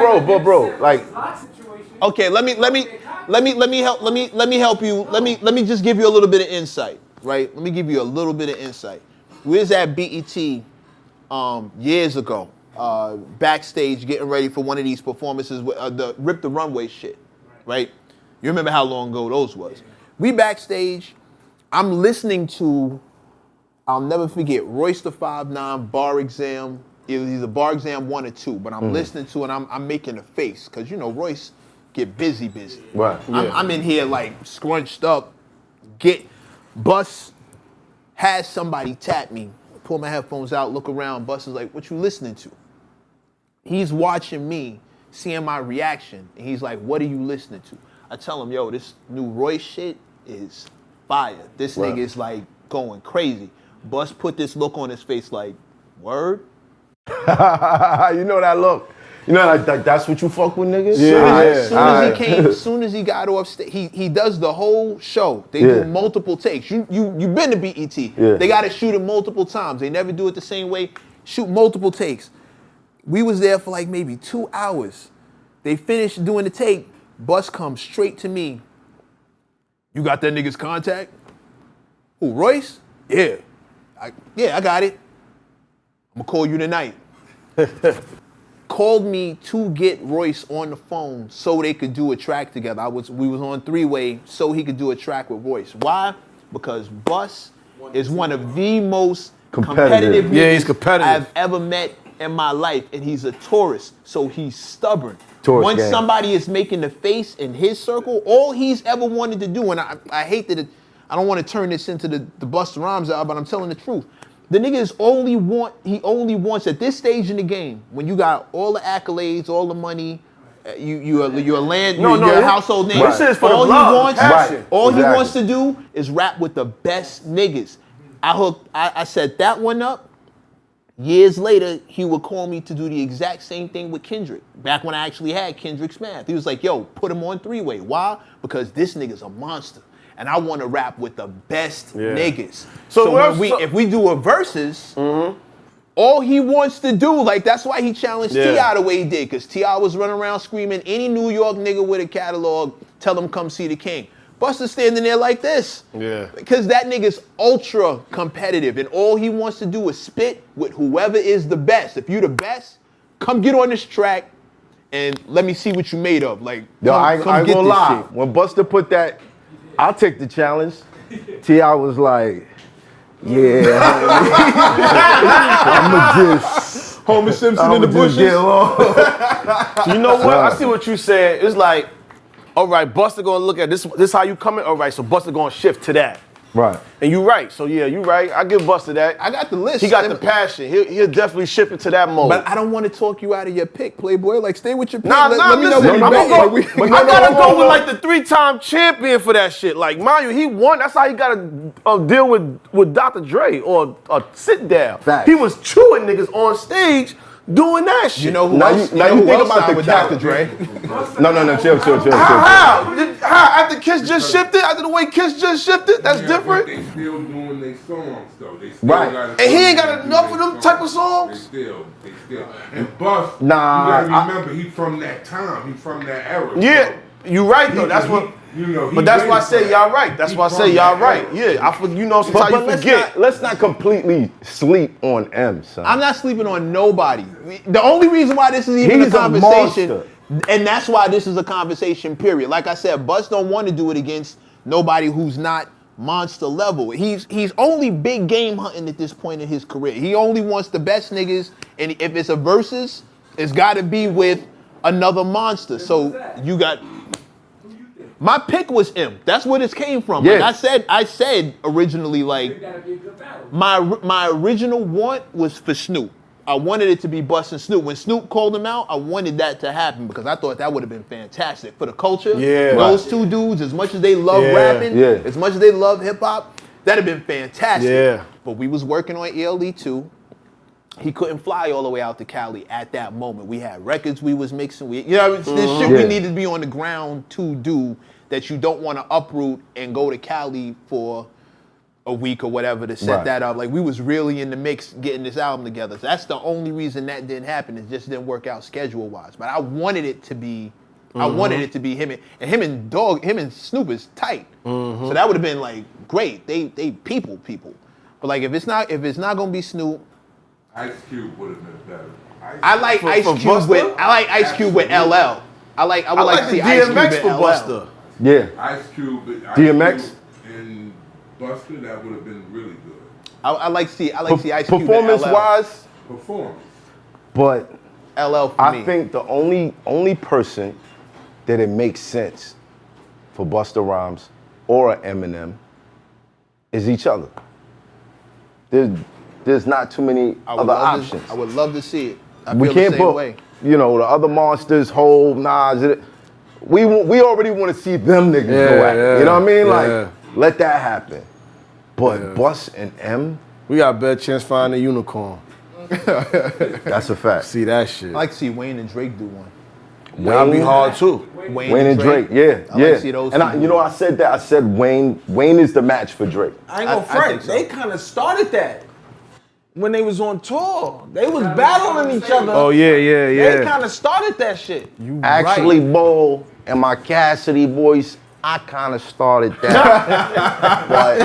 bro. Like. Lock situation. Okay, let me help you. Let me just give you a little bit of insight, right? Let me give you a little bit of insight. We was at BET years ago, backstage getting ready for one of these performances with the Rip the Runway shit, right? You remember how long ago those was? We backstage. I'm listening to, I'll never forget, Royce the 5'9", Bar Exam. He's a Bar Exam 1 or 2, but I'm listening to it and I'm making a face, because you know Royce get busy. Right. I'm in here like scrunched up. Bus has somebody tap me, pull my headphones out, look around. Bus is like, what you listening to? He's watching me, seeing my reaction, and he's like, what are you listening to? I tell him, yo, this new Royce shit is fire. This nigga is like going crazy. Bus put this look on his face like, word? You know that look. You know, like that's what you fuck with, niggas? Soon as he got off stage, he does the whole show. They do multiple takes. You been to BET. Yeah. They got to shoot it multiple times. They never do it the same way. Shoot multiple takes. We was there for like maybe 2 hours. They finished doing the take. Bus comes straight to me. You got that nigga's contact? Who, Royce? Yeah. I got it. I'm gonna call you tonight. Called me to get Royce on the phone so they could do a track together. We was on three-way so he could do a track with Royce. Why? Because Bus is one of the most competitive niggas I've ever met in my life, and he's a tourist, so he's stubborn. Once somebody is making the face in his circle, all he's ever wanted to do, and I hate that I don't want to turn this into the Busta Rhymes out, but I'm telling the truth. The nigga only wants at this stage in the game, when you got all the accolades, all the money, you're a household name. This is for the love, passion. All he wants to do is rap with the best niggas. I set that one up. Years later, he would call me to do the exact same thing with Kendrick. Back when I actually had Kendrick's math. He was like, yo, put him on three-way. Why? Because this nigga's a monster. And I want to rap with the best niggas. So if we do a versus, all he wants to do, like that's why he challenged T.I. the way he did. Because T.I. was running around screaming, any New York nigga with a catalog, tell him come see the king. Busta's standing there like this. Yeah. Because that nigga's ultra competitive and all he wants to do is spit with whoever is the best. If you the best, come get on this track and let me see what you made of. Like, I ain't gonna lie. Shit. When Busta put that, I'll take the challenge. T.I. was like, yeah. I'ma just Homer Simpson in the bushes. You know what? I see what you said. It's like, all right, Busta gonna look at this. This how you coming? All right, so Busta gonna shift to that. Right. And you right. So yeah, you right. I give Busta that. I got the list. He got the passion. He'll definitely shift into that mode. But I don't want to talk you out of your pick, Playboy. Like, stay with your pick. Let me know what you bet. I gotta go with like the 3-time champion for that shit. Like, mind you, he won. That's how he gotta deal with Dr. Dre or sit down. Facts. He was chewing niggas on stage doing that shit. You know who else? Now you think about the with Dr. Dre. No, chill. How? After Kiss just shifted? After the way Kiss just shifted? That's different? They still doing their songs, though. They still and he ain't got enough of them type of songs? They still. And Bust, you nah, gotta remember, he from that time. He from that era. Yeah, you right, though. That's what... But that's why I say y'all right. That's why I say y'all right. Yeah, sometimes you forget. Let's not completely sleep on M, son. I'm not sleeping on nobody. The only reason why this is even a conversation, and that's why this is a conversation, period. Like I said, Bus don't want to do it against nobody who's not monster level. He's only big game hunting at this point in his career. He only wants the best niggas, and if it's a versus, it's got to be with another monster. So you got... My pick was M. That's where this came from. Yeah. Like I said originally, like my original want was for Snoop. I wanted it to be Bust and Snoop. When Snoop called him out, I wanted that to happen because I thought that would have been fantastic for the culture. Yeah. Those two dudes, as much as they love rapping, as much as they love hip hop, that'd have been fantastic. Yeah. But we was working on ELE 2. He couldn't fly all the way out to Cali at that moment. We had records we was mixing. This shit we needed to be on the ground to do that you don't want to uproot and go to Cali for a week or whatever to set that up. Like, we was really in the mix getting this album together. So that's the only reason that didn't happen. It just didn't work out schedule-wise. But I wanted it to be, him and Snoop is tight. So that would have been like great. They people. But like if it's not gonna be Snoop, Ice Cube would have been better. I like Ice Cube with LL. I would like to see Ice Cube DMX with for LL. Busta. Yeah. Ice Cube DMX and Busta, that would have been really good. I like to see Ice Cube with LL. Performance-wise, but LL for me. I think the only person that it makes sense for Busta Rhymes or Eminem is each other. There's not too many other options. I would love to see it. We can't put, the other monsters, Hov, Nas. We already want to see them niggas go at it. You know what I mean? Like, let that happen. But Bus and M, we got a better chance finding a unicorn. That's a fact. See that shit. I like to see Wayne and Drake do one. That'd be hard too. Wayne and Drake, yeah. I like to see those and two you know, I said that. I said Wayne is the match for Drake. I ain't gonna I front. think so. They kind of started that when they was on tour. They was battling each other. Oh yeah. They kind of started that shit. Actually, Bo, and my Cassidy voice, I kind of started that. But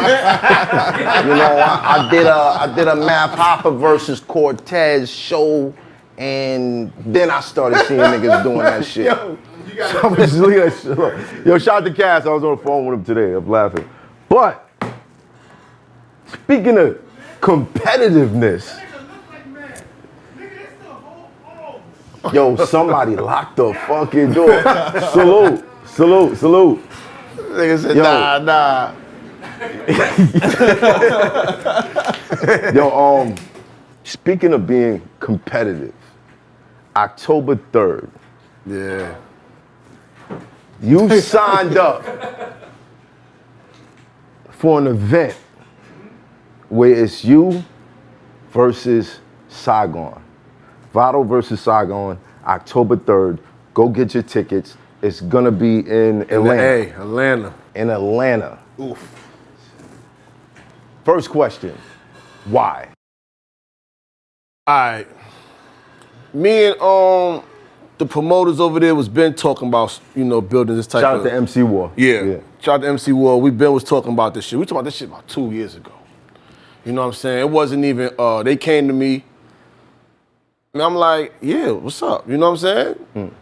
you know, I did a Math Hoffa versus Cortez show, and then I started seeing niggas doing that shit. So I'm just leaving that shit alone. Yo, shout out to Cass. I was on the phone with him today. I'm laughing. But speaking of competitiveness, yo, somebody locked the fucking door. Salute. Nigga said, Yo. nah. Yo, speaking of being competitive, October 3rd, Yeah. you signed up for an event where it's you versus Saigon. Vado versus Saigon, October 3rd. Go get your tickets. It's gonna be in Atlanta. Atlanta. In Atlanta. Oof. First question, why? All right. Me and the promoters over there was been talking about, you know, building this type Shout of. out to MC War. Yeah. Shout out to MC War. We been was talking about this shit. We talked about this shit about 2 years ago. You know what I'm saying? It wasn't even, they came to me, and I'm like, yeah, what's up? You know what I'm saying?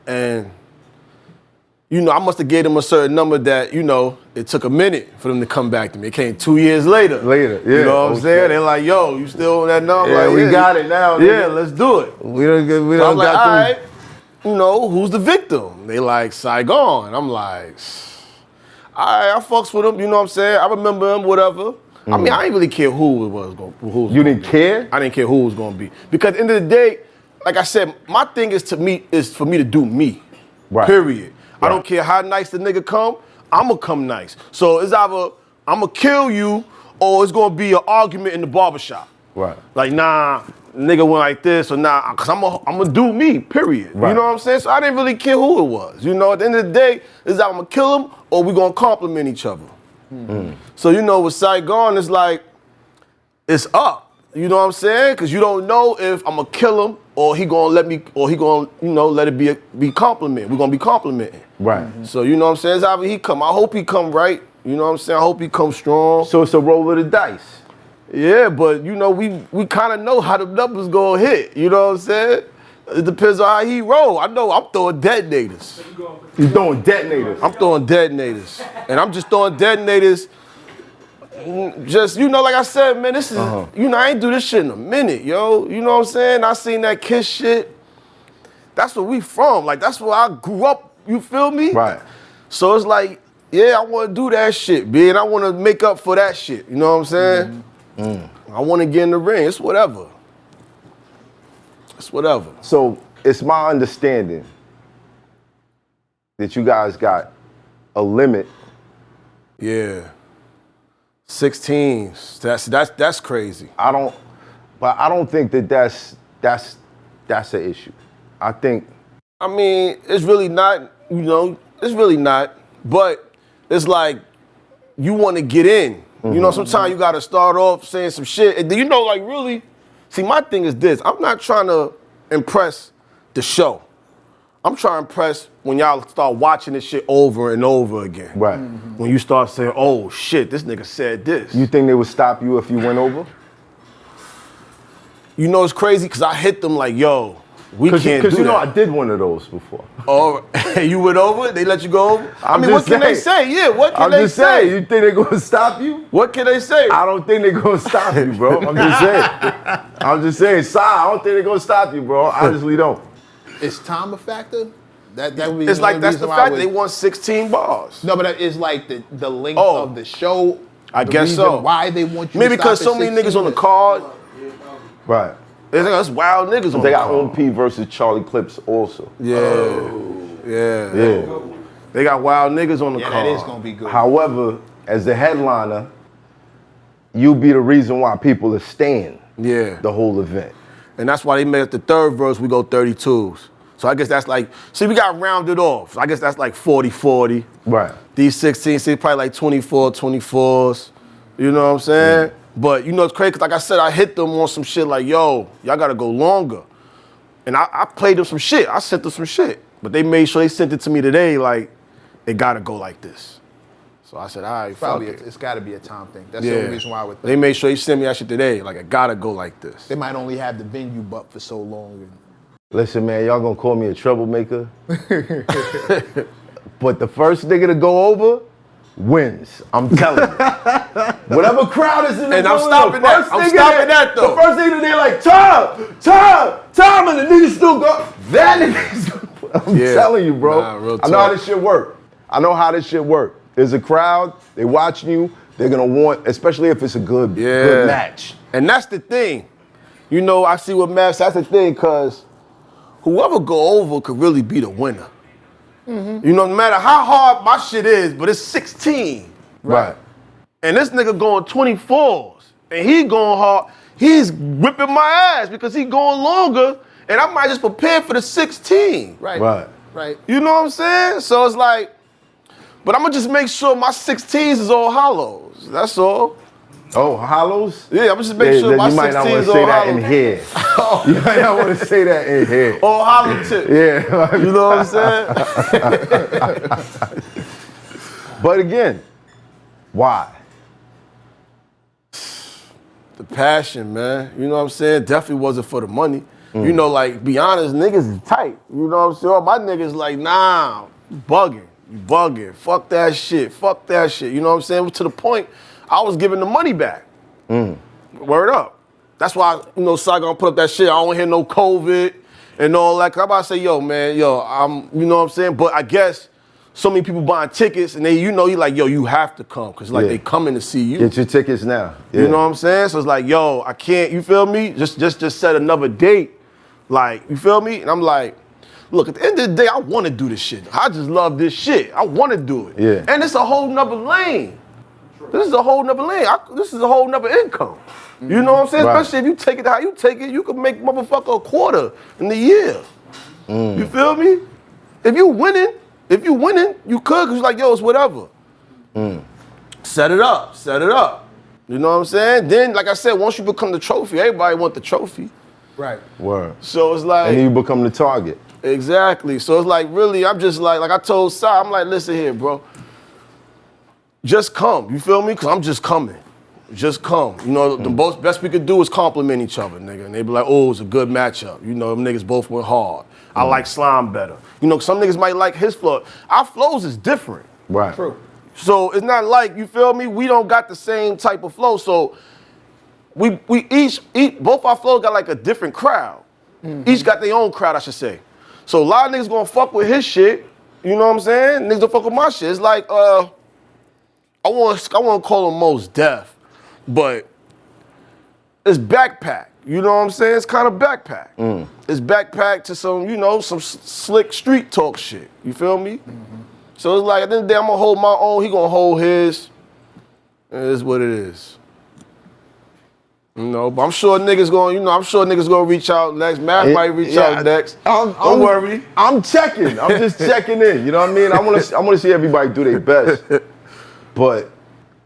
And, you know, I must have gave them a certain number that, you know, it took a minute for them to come back to me. It came 2 years later. Yeah. You know what I'm saying? They're like, yo, you still on that number? Yeah, Like, we got it now. Yeah, nigga. let's do it. We don't So I'm like, all got right, you know, who's the victim? They like, Saigon. I'm like, all right, I fucks with him, you know what I'm saying? I remember him, whatever. I mean, I ain't really care who it was. You didn't care? I didn't care who it was gonna be. Because at the end of the day, like I said, my thing is for me to do me. Right. Period. I Right. don't care how nice the nigga come, I'ma come nice. So it's either I'ma kill you or it's gonna be an argument in the barbershop. Right. Like, nah, nigga went like this or nah, cause I'ma do me, period. Right. You know what I'm saying? So I didn't really care who it was. You know, at the end of the day, it's either I'ma kill him or we gonna compliment each other. So, you know, with Saigon, it's like, it's up. You know what I'm saying? Cause you don't know if I'ma kill him or he gonna let me, or he gonna, you know, let it be compliment. We're gonna be complimenting. Right. So, you know what I'm saying? It's either he come. I hope he come right. You know what I'm saying? I hope he come strong. So it's a roll of the dice. Yeah, but you know, we kind of know how the numbers gonna hit. You know what I'm saying? It depends on how he roll. I know I'm throwing detonators. You throwing detonators. I'm throwing detonators. And I'm just throwing detonators. Just, you know, like I said, man, this is, you know, I ain't do this shit in a minute, yo. You know what I'm saying? I seen that Kiss shit. That's where we from. Like, that's where I grew up. You feel me? Right. So it's like, yeah, I want to do that shit, man. I want to make up for that shit. You know what I'm saying? I want to get in the ring. It's whatever. It's whatever. So it's my understanding that you guys got a limit. Yeah. 16s. That's crazy. I don't think that's an issue. I think. I mean, it's really not, you know, it's really not. But it's like you want to get in. You know, sometimes you got to start off saying some shit. And then, you know, like really, see, my thing is this. I'm not trying to impress the show. I'm trying to impress when y'all start watching this shit over and over again. Right. When you start saying, oh shit, this nigga said this. You think they would stop you if you went over? You know, it's crazy because I hit them like, yo, we can't do Because you know I that. did one of those before. Or you went over it? They let you go over? I I'm mean, what just can they saying. say? Yeah, what can I'm they just say? saying, you think they're gonna stop you? What can they say? I don't think they're gonna stop you, bro. I'm just saying. I'm just saying, Si, I don't think they're gonna stop you, bro. I honestly don't. Is time a factor? That would be It's the like only that's the reason why I fact would- they want 16 bars. No, but that is like the length Oh. of the show. I the guess reason so. Why they want you Maybe to stop because at so many 16 niggas on the is- card. Right. There's wild niggas on They the got card. OMP versus Charlie Clips also. Yeah. Yeah. They got wild niggas on the Yeah, card. that is gonna be good. However, as the headliner, you be the reason why people are staying. Yeah. the whole event. And that's why they made it the third verse, we go 32s. So I guess that's like, see, we got rounded off. So I guess that's like 40-40. Right. These 16, see, probably like 24s. You know what I'm saying? But you know it's crazy, because like I said, I hit them on some shit like, yo, y'all gotta go longer. And I played them some shit. I sent them some shit. But they made sure they sent it to me today, like, it gotta go like this. So I said, all right, fuck it. It's gotta be a time thing. That's the only reason why I would think. They made sure they sent me that shit today, like, it gotta go like this. They might only have the venue but for so long. Listen, man, y'all gonna call me a troublemaker. But the first nigga to go over wins. I'm telling you. Whatever crowd is in the And I'm building, stopping the that. first I'm nigga stopping that, though. The first nigga they're like, time, and the nigga still go. That nigga's I'm telling you, bro. Nah, real I know how talk. this shit work. There's a crowd, they watching you, they're gonna want, especially if it's a good match. And that's the thing. You know, I see what Max, that's the thing, because whoever go over could really be the winner. You know, no matter how hard my shit is, but it's 16. Right. And this nigga going 24s, and he going hard, he's whipping my ass because he going longer, and I might just prepare for the 16. Right. You know what I'm saying? So it's like, but I'm gonna just make sure my 16s is all hollows. That's all. Oh, hollows? Yeah, I'm gonna just make sure my 16s you might not want is to say all that hollows. in here. You might not want to say that in here. All hollow tips. Yeah. You know what I'm saying? But again, why? The passion, man. You know what I'm saying? Definitely wasn't for the money. You know, like, be honest, niggas is tight. You know what I'm saying? All my niggas like, nah, you bugging. Fuck that shit. You know what I'm saying? To the point, I was giving the money back. Word up. That's why, you know, Saigon put up that shit. I don't hear no COVID and all that. I'm about to say, yo, man, you know what I'm saying? But I guess so many people buying tickets and they, you know, you like, yo, you have to come. Cause like they coming to see you. Get your tickets now. Yeah. You know what I'm saying? So it's like, yo, I can't, you feel me? Just set another date. Like, you feel me? And I'm like, look, at the end of the day, I want to do this shit. I just love this shit. I want to do it. Yeah. And it's a whole nother lane. This is a whole nother lane. This is a whole nother income. You know what I'm saying? Right. Especially if you take it how you take it, you can make motherfucker a quarter in the year. You feel me? If you winning, you could, cause you're like, yo, it's whatever. Set it up. You know what I'm saying? Then, like I said, once you become the trophy, everybody want the trophy. Right. Word. So it's like, And then you become the target. exactly. So it's like, really, I'm just like I told Si, I'm like, listen here, bro. Just come, you feel me? Cause I'm just coming. Just come. You know, the best we could do is compliment each other, nigga. And they be like, oh, it's a good matchup. You know, them niggas both went hard. I like Slime better. You know, some niggas might like his flow. Our flows is different. Right. True. So it's not like, you feel me? We don't got the same type of flow. So we each both our flows got like a different crowd. Each got their own crowd, I should say. So a lot of niggas gonna fuck with his shit. You know what I'm saying? Niggas don't fuck with my shit. It's like, I want to call him Most Def, but it's backpack. You know what I'm saying? It's kind of backpack. It's backpack to some, you know, some slick street talk shit. You feel me? So it's like, at the end of the day, I'm gonna hold my own. He gonna hold his. And it is what it is. You know, but I'm sure niggas gonna reach out next. Matt might reach out next. Don't worry. I'm checking. I'm just checking in. You know what I mean? I want to see everybody do their best. But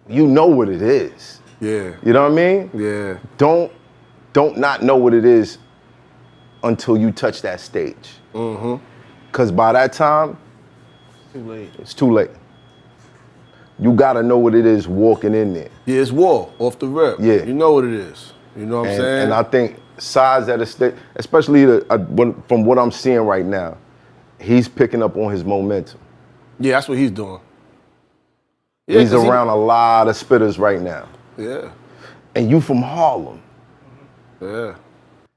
you know what it is. Yeah. You know what I mean? Yeah. Don't not know what it is until you touch that stage. Because by that time, it's too late. You gotta know what it is walking in there. Yeah, it's war off the rip. Yeah. You know what it is. You know what I'm saying? And I think size at a stage, especially from what I'm seeing right now, he's picking up on his momentum. Yeah, that's what he's doing. Yeah, He's around a lot of spitters right now. Yeah. And you from Harlem. Yeah.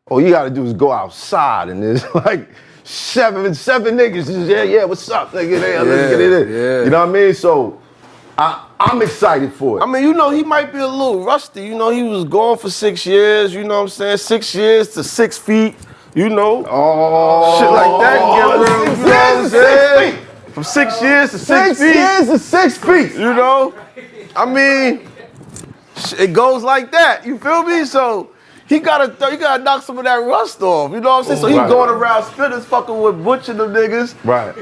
All you gotta do is go outside and there's like seven niggas just, yeah, what's up, nigga? Let's get it in. Yeah. You know what I mean? So I'm excited for it. I mean, you know, he might be a little rusty. You know, he was gone for 6 years, you know what I'm saying? 6 years to 6 feet, you know? Oh, Shit like that. Get real, you know what I'm saying? From 6 years to 6 feet. 6 years to 6 feet. You know? I mean, it goes like that. You feel me? So he gotta knock some of that rust off. You know what I'm saying? So he going around spitters fucking with Butch and them niggas. Right.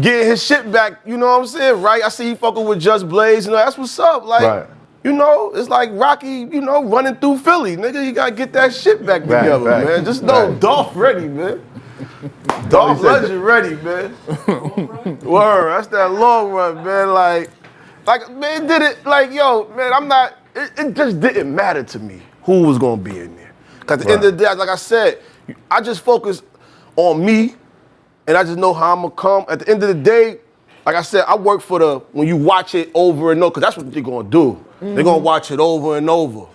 Getting his shit back, you know what I'm saying? Right? I see he fucking with Just Blaze, you know, that's what's up. Like, you know, it's like Rocky, you know, running through Philly. Nigga, you gotta get that shit back together, man. Just know Dolph ready, man. Dolph Legend ready, man. Word, that's that long run, man. Like, man, did it, like, yo, man, I'm not, it just didn't matter to me who was gonna be in there. Cause at the end of the day, like I said, I just focus on me, and I just know how I'm gonna come. At the end of the day, like I said, I work for when you watch it over and over, because that's what they're gonna do. They're gonna watch it over and over.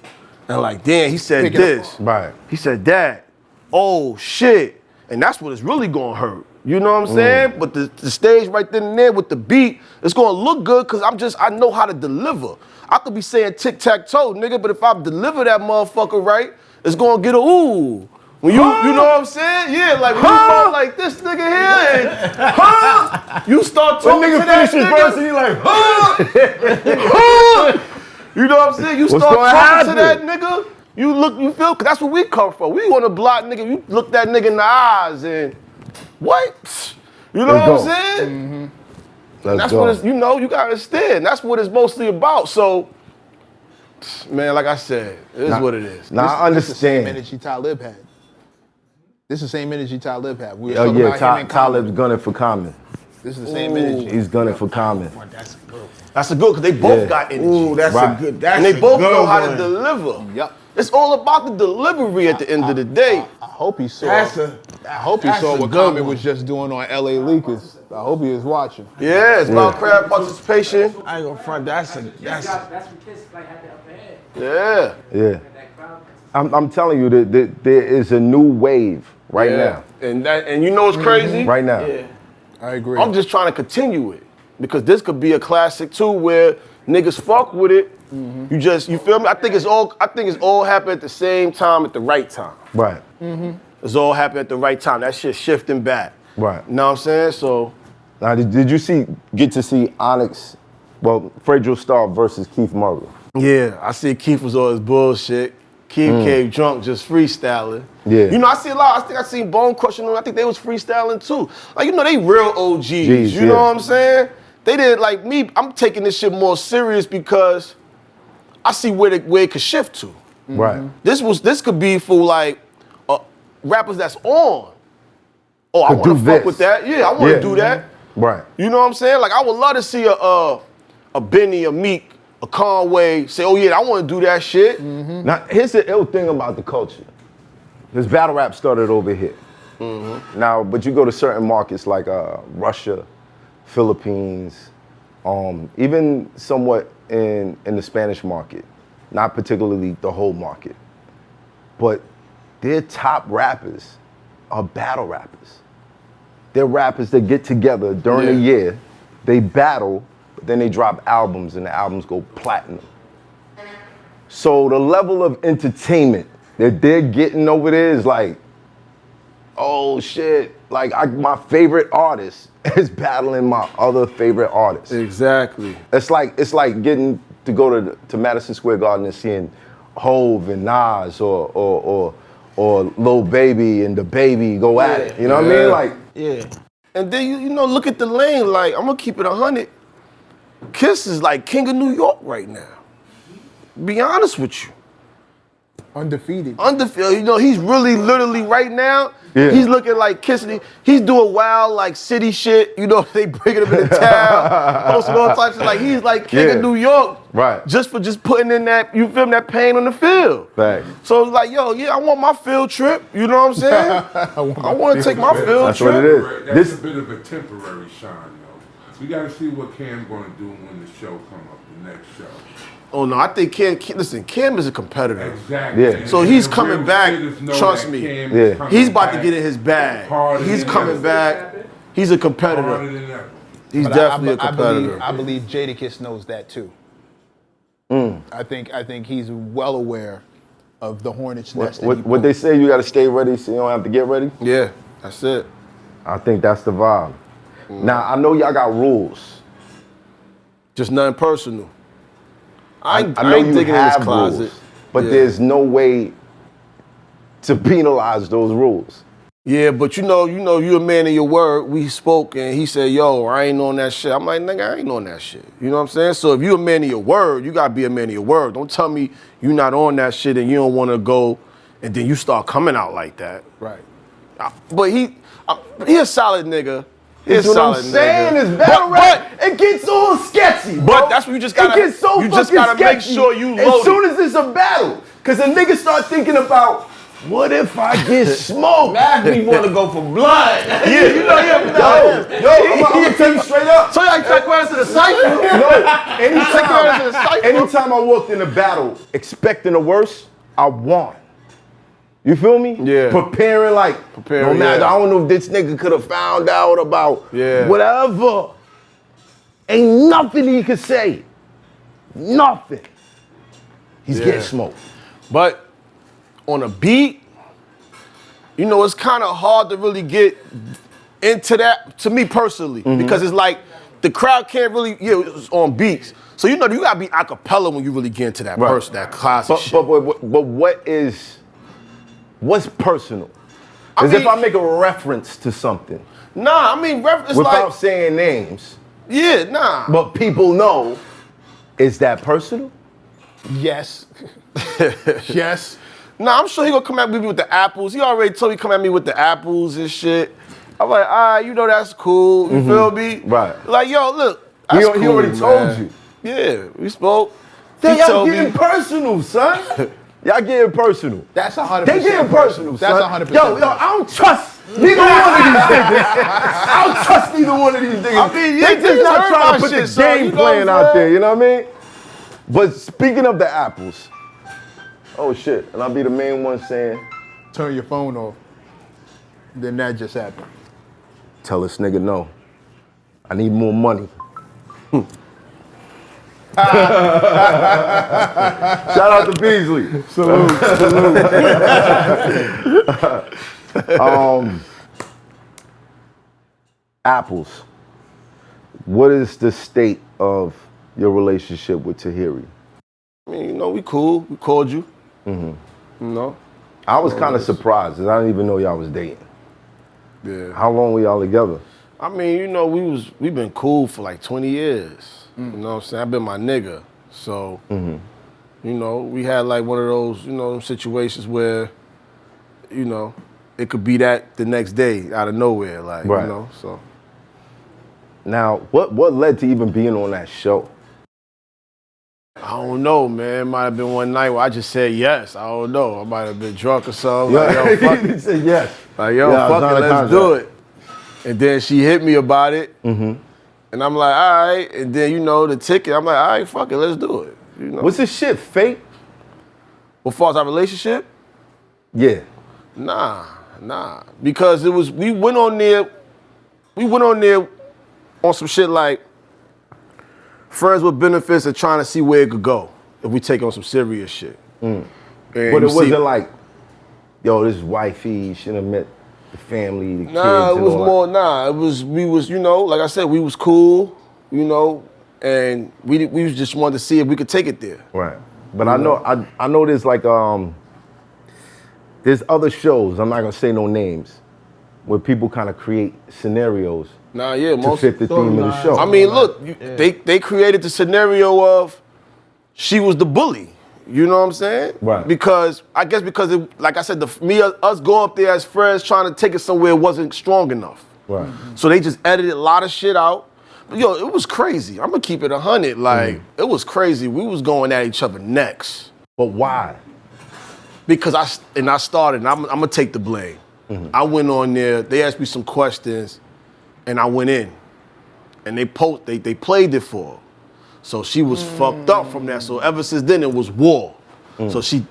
And like, damn, he said this. Right. He said that. Oh, shit. And that's what it's really gonna hurt. You know what I'm saying? But the stage right then and there with the beat, it's gonna look good because I know how to deliver. I could be saying tic-tac-toe, nigga, but if I deliver that motherfucker right, it's gonna get a ooh. When you know what I'm saying? Yeah, like when you start like this nigga here and you start talking to that nigga. And you like, You know what I'm saying? You start talking to that nigga, you feel, cause that's where we come from. We on the block, nigga, you look that nigga in the eyes and what? You know what I'm saying? That's what it's, you know, you gotta understand. That's what it's mostly about. So, man, like I said, it is what it is. Now I understand. This is the same energy Talib had. This is the same energy Talib had. We were Oh talking yeah, about him in Talib's gunning for Common. This is the same energy. He's gunning for Common. That's a good one. That's a good, because they both got energy. Ooh, that's a good, that's and they a both good know how one. to deliver. Yep. It's all about the delivery at the end of the day. I hope he saw. That's I hope he that's saw a what good Common one. was just doing on LA Leakers. I hope he was watching. Yeah, it's about crowd participation. I ain't gonna front. That's That's what Kiss like had the upper hand. Yeah. Yeah. That crowd. I'm telling you that there is a new wave right now. And you know what's crazy? Right now. Yeah. I agree. I'm just trying to continue it. Because this could be a classic too where niggas fuck with it. You feel me? I think it's all happened at the same time at the right time. Right. It's all happened at the right time. That shit shifting back. Right. You know what I'm saying? So Now, did you get to see Onyx, Fredro Starr versus Keith Murray? yeah, I see Keith was all his bullshit. Keith came drunk just freestyling. Yeah. You know, I see a lot. I think I seen Bone Crushing them. I think they was freestyling too. Like, you know, they real OGs. You know what I'm saying? They did like me. I'm taking this shit more serious because I see where it could shift to. Right. This could be for like rappers that's on. Oh, I Could want to do fuck this. with that. Yeah, I want to do that. Right. You know what I'm saying? Like, I would love to see a Benny, a Meek, a Conway say, oh yeah, I want to do that shit. Now, here's the ill thing about the culture. This battle rap started over here. Now, but you go to certain markets like Russia, Philippines, even somewhat in the Spanish market, not particularly the whole market, but their top rappers are battle rappers. They're rappers that get together during the year, they battle, but then they drop albums and the albums go platinum. So the level of entertainment that they're getting over there is like, oh shit, like my favorite artist is battling my other favorite artist. Exactly. It's like getting to go to Madison Square Garden and seeing Hove and Nas or Lil Baby and the Baby go at it. You know what I mean? Like, And then you know, look at the lane. Like, I'm gonna keep it 100. Kiss is like king of New York right now. Be honest with you. Undefeated. You know, he's really literally right now. He's looking like kissing. He's doing wild like city shit. You know, they bringing him in the town, posting all types of like he's like king of New York. Right. Just for putting in that, you feel me, that pain on the field. Facts. So like, yo, I want my field trip. You know what I'm saying? I want to take my field That's trip. what it is. That's a bit of a temporary shine, though. We got to see what Cam's going to do when the show come up, the next show. Oh no, I think Cam is a competitor. Exactly. Yeah. So he's coming back. Trust me. He's about to get in his bag. He's coming back. He's a competitor. He's definitely a competitor. I believe Jadakiss knows that too. I think he's well aware of the hornet's nest. What they say, you got to stay ready so you don't have to get ready? Yeah, that's it. I think that's the vibe. Now, I know y'all got rules. Just nothing personal. I know ain't you digging in have his closet. rules, but there's no way to penalize those rules. Yeah, but you know, you a man of your word. We spoke and he said, yo, I ain't on that shit. I'm like, nigga, I ain't on that shit. You know what I'm saying? So if you a man of your word, you gotta be a man of your word. Don't tell me you not on that shit and you don't wanna go and then you start coming out like that. Right. But he a solid nigga. That's what I'm saying is battle rap. It gets all sketchy, bro. But that's what you just gotta. It gets so you just fucking gotta sketchy make sure you load as soon as it's a battle, because the niggas start thinking about what if I get smoked. Mad me want to go for blood. Yeah, you know, I'm gonna tell you straight up. So y'all take us to the cypher. No, anytime I walked in a battle expecting the worst, I won. You feel me? Yeah. Preparing, no matter, yeah. I don't know if this nigga could have found out about Yeah. whatever. Ain't nothing he could say. Nothing. He's getting smoked. But on a beat, you know, it's kind of hard to really get into that, to me personally, because it's like the crowd can't really, it's on beats. So you know, you gotta be a cappella when you really get into that person, that classic shit. But what's personal? Because if I make a reference to something, Nah, I mean, it's without like, saying names, yeah, nah. but people know, is that personal? Yes. Yes. Nah, I'm sure he gonna come at me with the apples. He already told me come at me with the apples and shit. I'm like, all right, you know that's cool. You feel me? Right. Like, yo, look. He That's cool, already told man. you. Yeah, we spoke. Then He y'all told getting me. personal, son. Y'all getting personal. That's 100%. They getting personal, That's son. 100%. Yo, I don't trust neither one of these niggas. I don't trust neither one of these niggas. I mean, they yeah, just niggas not heard trying my to put shit, the son, game you know plan what I'm out there, saying? you know what I mean? But speaking of the apples, oh shit, and I'll be the main one saying, Turn your phone off. Then that just happened. tell this nigga no. I need more money. Shout out to Beasley. Salute. Apples. What is the state of your relationship with Tahiri? I mean, you know, we cool. We called you. You know? I was kind of surprised because I didn't even know y'all was dating. Yeah. How long were y'all together? I mean, you know, we've been cool for like 20 years. You know what I'm saying? I've been my nigga. So, you know, we had like one of those, you know, situations where, you know, it could be that the next day out of nowhere, like, Right. you know, so. Now, what led to even being on that show? I don't know, man. It might have been one night where I just said yes. I don't know. I might have been drunk or something. Like, yo, fuck He it. said yes. Like, yo, Yeah, fuck sign it, a let's contract. do it. And then she hit me about it. And I'm like, all right. And then, you know, the ticket, I'm like, all right, fuck it, let's do it. You know? Was this shit fake? As far as our relationship? Yeah. Nah. Because we went on there on some shit like friends with benefits and trying to see where it could go if we take on some serious shit. And But you it wasn't see- like, yo, this is wifey, should have met the family, the kids. Nah, it and was all more, we was, you know, like I said, we was cool, you know, and we just wanted to see if we could take it there. that. Right. But I know there's like, there's other shows, I'm not gonna say no names, where people kind of create scenarios Nah, yeah, to fit the theme of the show. I mean, look, they created the scenario of she was the bully. You know what I'm saying? Right. Because I guess like I said, us going up there as friends trying to take it somewhere wasn't strong enough. Right. So they just edited a lot of shit out. But yo, it was crazy. I'm gonna keep it 100. Like it was crazy. We was going at each other necks. But why? Because I started. And I'm gonna take the blame. I went on there. They asked me some questions, and I went in, and they played it for her. So she was fucked up from that. So ever since then, it was war. So she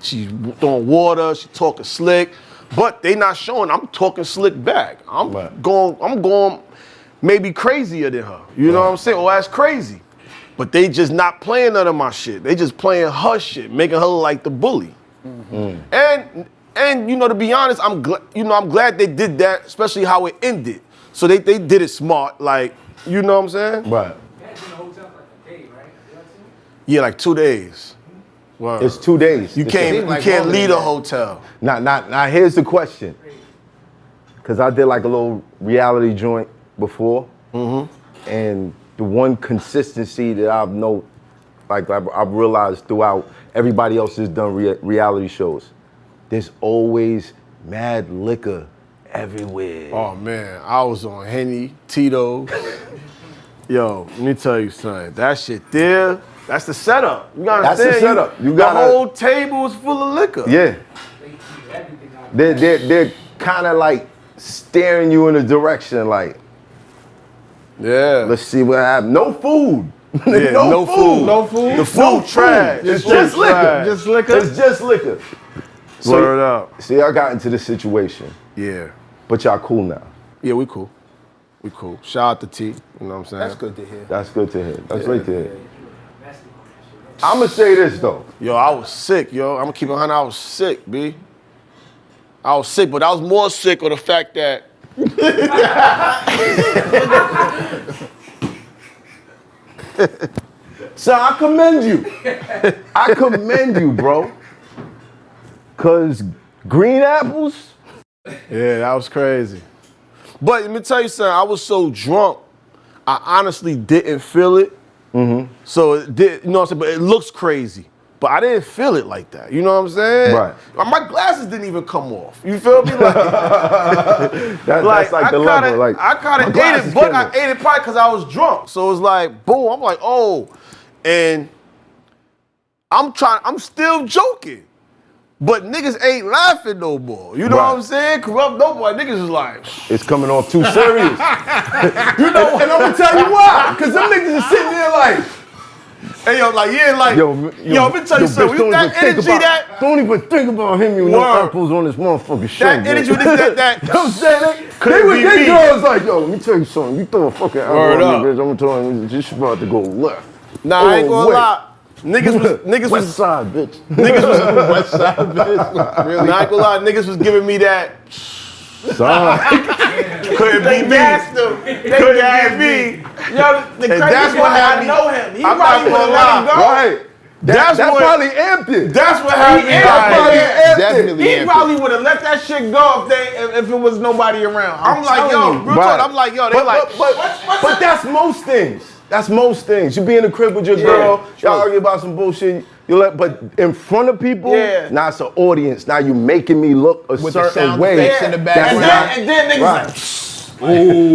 throwing water. She talking slick, but they not showing. I'm talking slick back. I'm going maybe crazier than her. You know what I'm saying? Or as crazy. But they just not playing none of my shit. They just playing her shit, making her look like the bully. And you know, to be honest, I'm glad they did that, especially how it ended. So they did it smart, like, you know what I'm saying? Right. You guys in the hotel for like a day, right? Yeah, like 2 days. Word. It's 2 days. You can't leave the hotel. Now, here's the question. Because I did like a little reality joint before. Mm-hmm. And the one consistency that I've realized throughout everybody else has done reality shows, there's always mad liquor everywhere. Oh man, I was on Henny, Tito. Yo, let me tell you something. That shit there, that's the setup. You gotta understand. That's the setup. The whole table is full of liquor. Yeah. They're kind of like staring you in a direction like, yeah. Let's see what happens. No food. Yeah, no food. No food? The food trash. It's just liquor. Just liquor? It's just liquor. Word up. See, I got into this situation. Yeah. But y'all cool now. Yeah, we cool. We cool. Shout out to T. You know what I'm saying? That's good to hear. That's good to hear. That's great to hear. I'm going to say this, though. Yo, I was sick, yo. I'm going to keep it 100. I was sick, B. I was sick, but I was more sick of the fact that So I commend you. I commend you, bro. Because green apples? Yeah, that was crazy. But let me tell you something. I was so drunk, I honestly didn't feel it. Mm-hmm. So it did, you know what I'm saying? But it looks crazy. But I didn't feel it like that. You know what I'm saying? Right. My glasses didn't even come off. You feel me? Like, that's like the level. Like, I kind of ate it, but I ate it probably because I was drunk. So it was like, boom. I'm like, oh. And I'm still joking. But niggas ain't laughing no more. You know what I'm saying? Corrupt no more. Niggas is like, it's coming off too serious. You know, and I'm gonna tell you why. Because them niggas are sitting there like, hey, yo, like, yeah, like, yo, let me tell you something. That energy don't even think about him, you know, apples on this motherfucking show. That energy, you know what I'm saying? They girls like, yo, let me tell you something. You throw a fucking apple on me, bitch, I'm gonna tell you, this about to go left. Nah, I ain't gonna lie. Niggas West was side, bitch. Niggas was West side, bitch. Really? Nah, I ain't gonna lie. Niggas was giving me that. Son. Couldn't be me. Couldn't be me. Yo, the crazy that's what happened. I know him. He I'm probably not would gonna have let him go. Right. That probably amped it. That's what happened. Definitely He amped probably would have let that shit go if it was nobody around. I'm like, telling yo, you. real talk, I'm like, yo, they But that's most things. That's most things. You be in the crib with your girl, y'all argue about some bullshit. But in front of people, now it's an audience. Now you making me look a with certain the sound way. effects in the background. And then niggas like,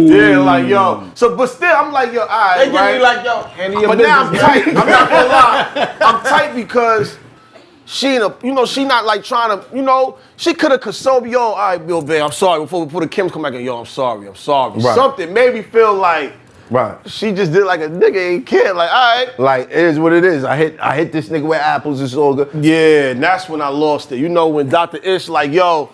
yeah, like, yo. So, but still, I'm like, yo, all right, they give me like, yo, handle your but business. now I'm tight. I'm not gonna lie. I'm tight because she not like trying to, she could have consoled me, yo, all right, Bill, babe, I'm sorry. Before the Kims come back and, yo, I'm sorry. Right. Something made me feel like, right. She just did like a nigga ain't care. Like, all right. Like, it is what it is. I hit this nigga with apples, it's all good. Yeah, and that's when I lost it. You know, when Dr. Ish like, yo,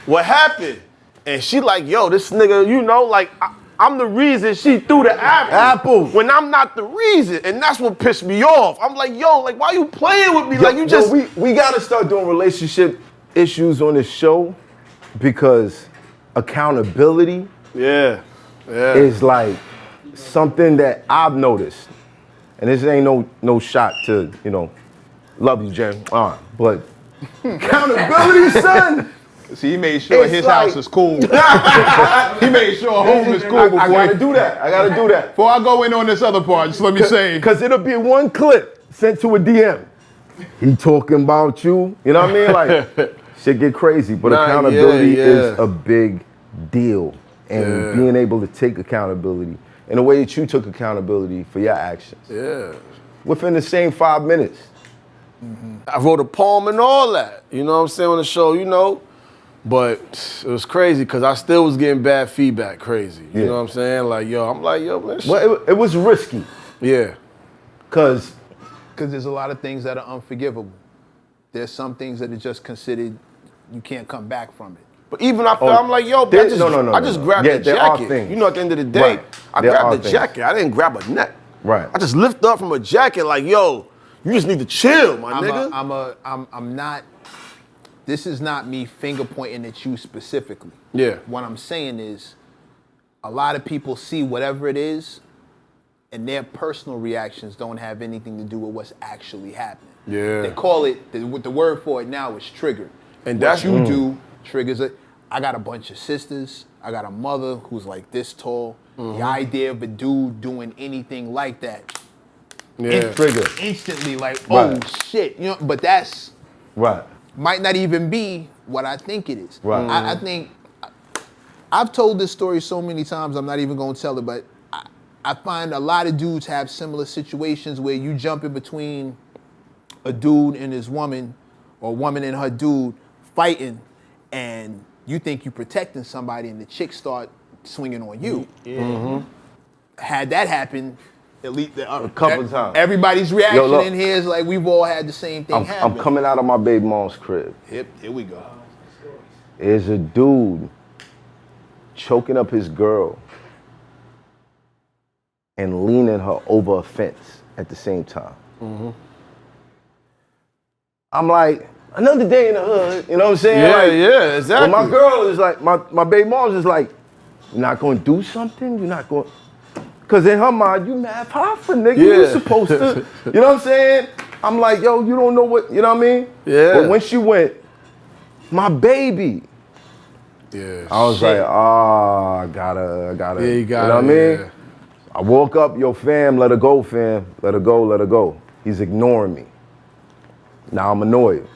what happened? And she like, yo, this nigga, like, I'm the reason she threw the apple. When I'm not the reason. And that's what pissed me off. I'm like, yo, like, why you playing with me? Like, you just... we gotta start doing relationship issues on this show because accountability is like something that I've noticed. And this ain't no shot to, love you, Jen. But accountability, son. See, he made sure his house is cool. He made sure home is cool. I gotta do that. Before I go in on this other part, just let me say. Because it'll be one clip sent to a DM. He talking about you. You know what I mean? Like, shit get crazy. But accountability is a big deal. And being able to take accountability in a way that you took accountability for your actions. Yeah. Within the same 5 minutes. Mm-hmm. I wrote a poem and all that. You know what I'm saying, on the show, But it was crazy because I still was getting bad feedback, crazy. You know what I'm saying? Like, I'm like, yo, man. Well, it was risky. Yeah. Because there's a lot of things that are unforgivable. There's some things that are just considered, you can't come back from it. But even after, I'm like, yo, I just grabbed the jacket. At the end of the day, I grabbed the jacket. I didn't grab a neck. Right. I just lifted up from a jacket like, yo, you just need to chill, my nigga. I'm not, this is not me finger pointing at you specifically. Yeah. What I'm saying is, a lot of people see whatever it is and their personal reactions don't have anything to do with what's actually happening. Yeah. They call it, the word for it now is triggered. And what that's you do triggers it. I got a bunch of sisters. I got a mother who's like this tall. The idea of a dude doing anything like that, Trigger. instantly like, oh shit, you know. But that's Right. might not even be what I think it is. Right. I think I've told this story so many times. I'm not even gonna tell it, but I find a lot of dudes have similar situations where you jump in between a dude and his woman, or a woman and her dude fighting, and you think you protecting somebody, and the chick start swinging on you. Had that happen, at least a couple times. Everybody's reaction Yo, look. in here is like we've all had the same thing happen. I'm coming out of my baby mom's crib. Here we go. There's a dude choking up his girl and leaning her over a fence at the same time. I'm like, another day in the hood, you know what I'm saying? Yeah, like, yeah, exactly. But my girl is like, my baby mom's is like, you're not gonna do something? You're not going, cause in her mind, you mad Hoffa, nigga. You supposed to, you know what I'm saying? I'm like, yo, you don't know what, you know what I mean? Yeah. But when she went, my baby, Yeah. I was like, I gotta. Yeah, you got know what I mean? Yeah. I woke up, yo, fam, let her go, fam. Let her go, let her go. He's ignoring me. Now I'm annoyed.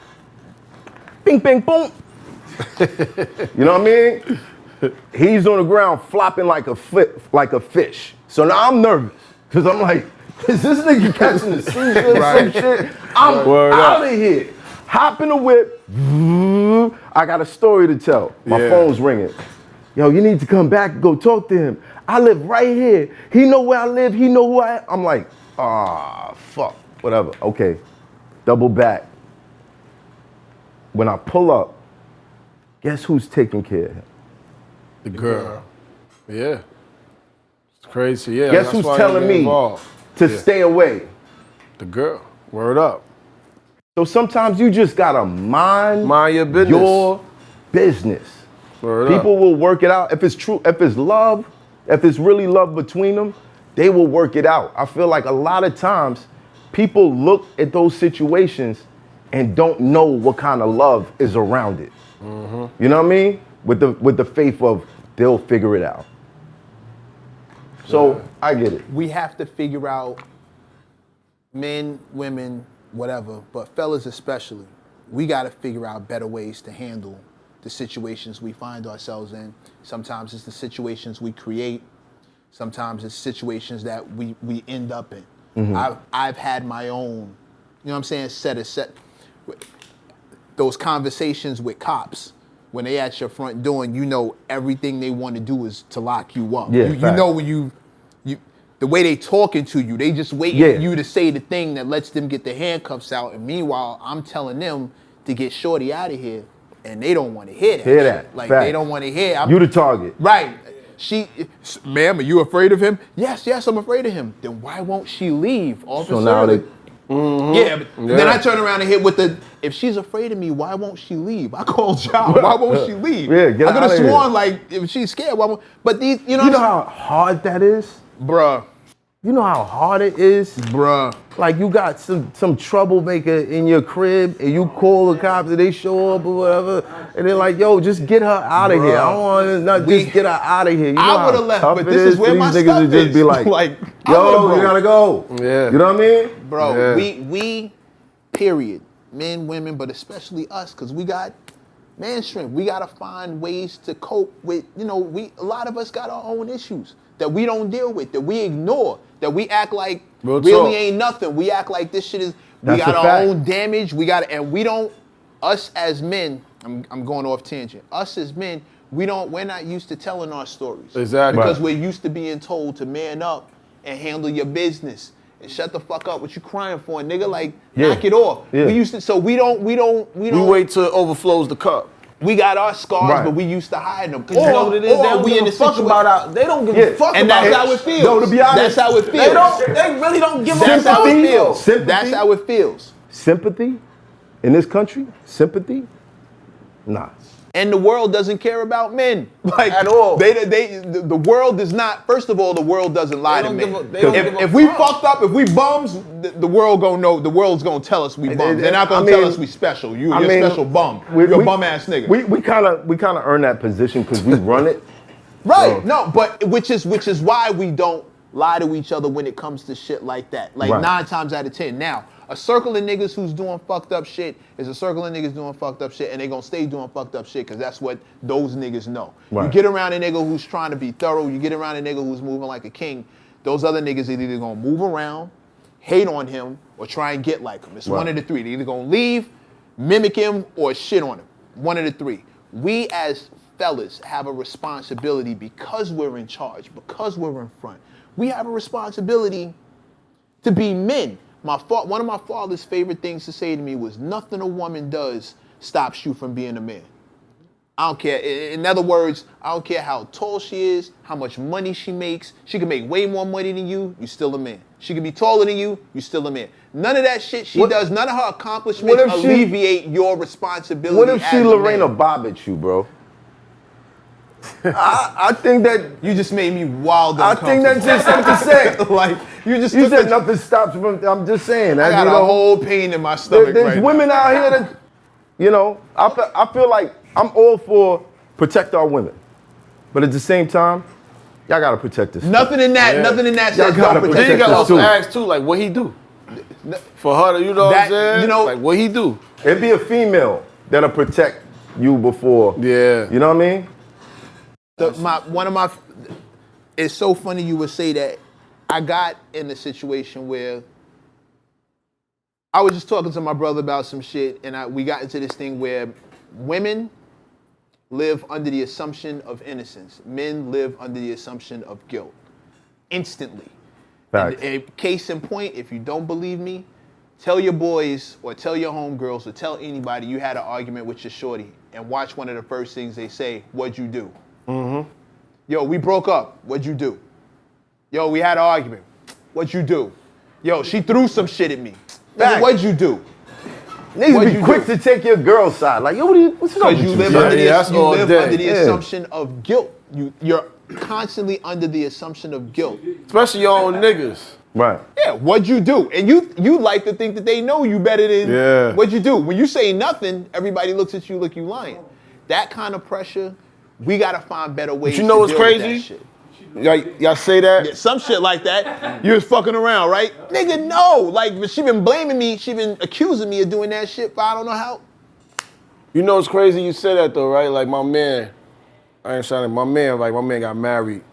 Bing, bing, boom. You know what I mean? He's on the ground flopping like a fish. So now I'm nervous, because I'm like, is this nigga catching the seizure or some shit? I'm out of here. Hop in the whip. I got a story to tell. My phone's ringing. Yo, you need to come back and go talk to him. I live right here. He know where I live. He know who I am. I'm like, fuck, whatever. Okay, double back. When I pull up, guess who's taking care of him? The girl. Yeah. It's crazy. Yeah. Guess that's who's why telling you me involved. to stay away? The girl. Word up. So sometimes you just gotta mind your business. your business. Word People up. will work it out. If it's true, if it's love, if it's really love between them, they will work it out. I feel like a lot of times people look at those situations and don't know what kind of love is around it. You know what I mean? With the faith of they'll figure it out. So I get it. We have to figure out, men, women, whatever, but fellas especially, we got to figure out better ways to handle the situations we find ourselves in. Sometimes it's the situations we create. Sometimes it's situations that we end up in. I've had my own, you know what I'm saying, set. Those conversations with cops, when they at your front door and you know everything they want to do is to lock you up. Yeah, you know when you the way they talking to you, they just waiting for you to say the thing that lets them get the handcuffs out. And meanwhile, I'm telling them to get shorty out of here, and they don't want to hear that. Hear that. Like Fact. they don't want to hear. You the target. Right. Ma'am, are you afraid of him? Yes, I'm afraid of him. Then why won't she leave, officer? So now they. Yeah, but then I turn around and hit with the, if she's afraid of me, why won't she leave? I called y'all. Why won't she leave? Yeah, get I could out have of here. sworn like if she's scared, why won't? But these, you know You know how hard that is? bruh. You know how hard it is? Bruh. Like you got some troublemaker in your crib and you call the cops and they show up or whatever and they're like, yo, just get her out of here. I don't want to just get her out of here. You know I would have left, tough but it this is where for my these stuff niggas to just be is. like, Like, I yo, would've you gotta go. Yeah. You know what I mean? Bro, Yeah. we period, men, women, but especially us, because we got man strength. We gotta find ways to cope with, a lot of us got our own issues that we don't deal with, that we ignore, that we act like Real really talk. ain't nothing. We act like this shit is, we That's got a our fact. own damage, and we don't, us as men, I'm going off tangent, us as men, we're not used to telling our stories. Exactly. Because we're used to being told to man up and handle your business. And shut the fuck up. What you crying for, nigga? Like, knock it off. Yeah. We used to, so we don't. We wait till it overflows the cup. We got our scars, Right. but we used to hide them. You know what it is? They don't give a fuck about our. They don't give a fuck and about that's how it feels. No, to be honest, that's how it feels. They don't. They really don't give a That's fuck. how it feels. Sympathy. That's how it feels. Sympathy in this country, sympathy, nah. And the world doesn't care about men. Like, at all. The world does not, first of all, the world doesn't lie to men. If we fucked up, if we bums, the world gonna know, the world's gonna tell us we bums. They're not gonna tell us we special. You're a special bum. You're a bum ass nigga. We kind of earn that position because we run it. Right, no, but which is why we don't lie to each other when it comes to shit like that. Like 9 times out of 10. Now, a circle of niggas who's doing fucked up shit is a circle of niggas doing fucked up shit, and they gonna stay doing fucked up shit because that's what those niggas know. Right. You get around a nigga who's trying to be thorough, you get around a nigga who's moving like a king, those other niggas are either gonna move around, hate on him, or try and get like him. It's one of the three. They're either gonna leave, mimic him, or shit on him. One of the three. We as fellas have a responsibility because we're in charge, because we're in front. We have a responsibility to be men. One of my father's favorite things to say to me was, nothing a woman does stops you from being a man. I don't care. In other words, I don't care how tall she is, how much money she makes. She can make way more money than you, you're still a man. She can be taller than you, you're still a man. None of that shit she does, none of her accomplishments alleviate your responsibility. What if she Lorena Bobbitt you, bro? I think that you just made me wild. I think that's just something to say. Like you said nothing stops from. I'm just saying. I got a whole pain in my stomach. There's women out here that, I feel like I'm all for protect our women, but at the same time, y'all gotta protect us. Nothing in that. Nothing in that says don't protect us. Then you gotta also ask too, like what he do for her. You know what I'm saying? Like what he do. It'd be a female that'll protect you before. Yeah. You know what I mean? It's so funny you would say that. I got in a situation where I was just talking to my brother about some shit, and we got into this thing where women live under the assumption of innocence. Men live under the assumption of guilt. Instantly. And a case in point, if you don't believe me, tell your boys or tell your homegirls or tell anybody you had an argument with your shorty and watch one of the first things they say, what'd you do? Mm-hmm. Yo, we broke up. What'd you do? Yo, we had an argument. What'd you do? Yo, she threw some shit at me. What'd you do? Niggas be quick to take your girl's side. Like, yo, what's up with you? Because you live under the assumption of guilt. You're constantly under the assumption of guilt. Especially your own niggas. Right. Yeah, what'd you do? And you like to think that they know you better than what'd you do. When you say nothing, everybody looks at you like you lying. That kind of pressure, we gotta find better ways. But you know what's deal with crazy? that shit. Y'all say that? Yeah, some shit like that. You was fucking around, right? Nigga, no. Like, she been blaming me. She been accusing me of doing that shit, but I don't know how. You know what's crazy? You say that though, right? Like my man got married,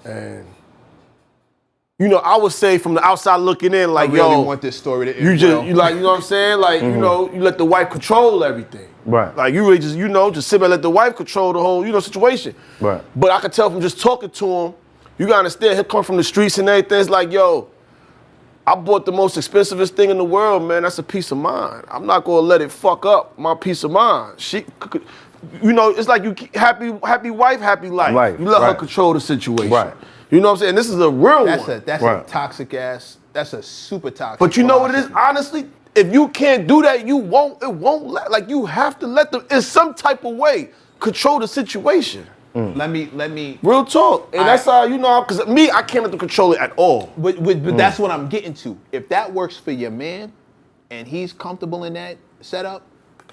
and I would say from the outside looking in, like, I really want this story to end you know what I'm saying? Like, you let the wife control everything. Right. Like you really just sit back and let the wife control the whole, situation. Right. But I could tell from just talking to him, you gotta understand, he'll come from the streets and everything. It's like, yo, I bought the most expensivest thing in the world, man. That's a peace of mind. I'm not gonna let it fuck up my peace of mind. It's like you happy wife, happy life. Right. You let her control the situation. Right. You know what I'm saying? This is a real one. That's a toxic ass. That's a super toxic. But you know what it is? Honestly, if you can't do that, it won't like you have to let them in some type of way control the situation. Let me real talk. And that's how because I can't let them control it at all. But that's what I'm getting to. If that works for your man and he's comfortable in that setup,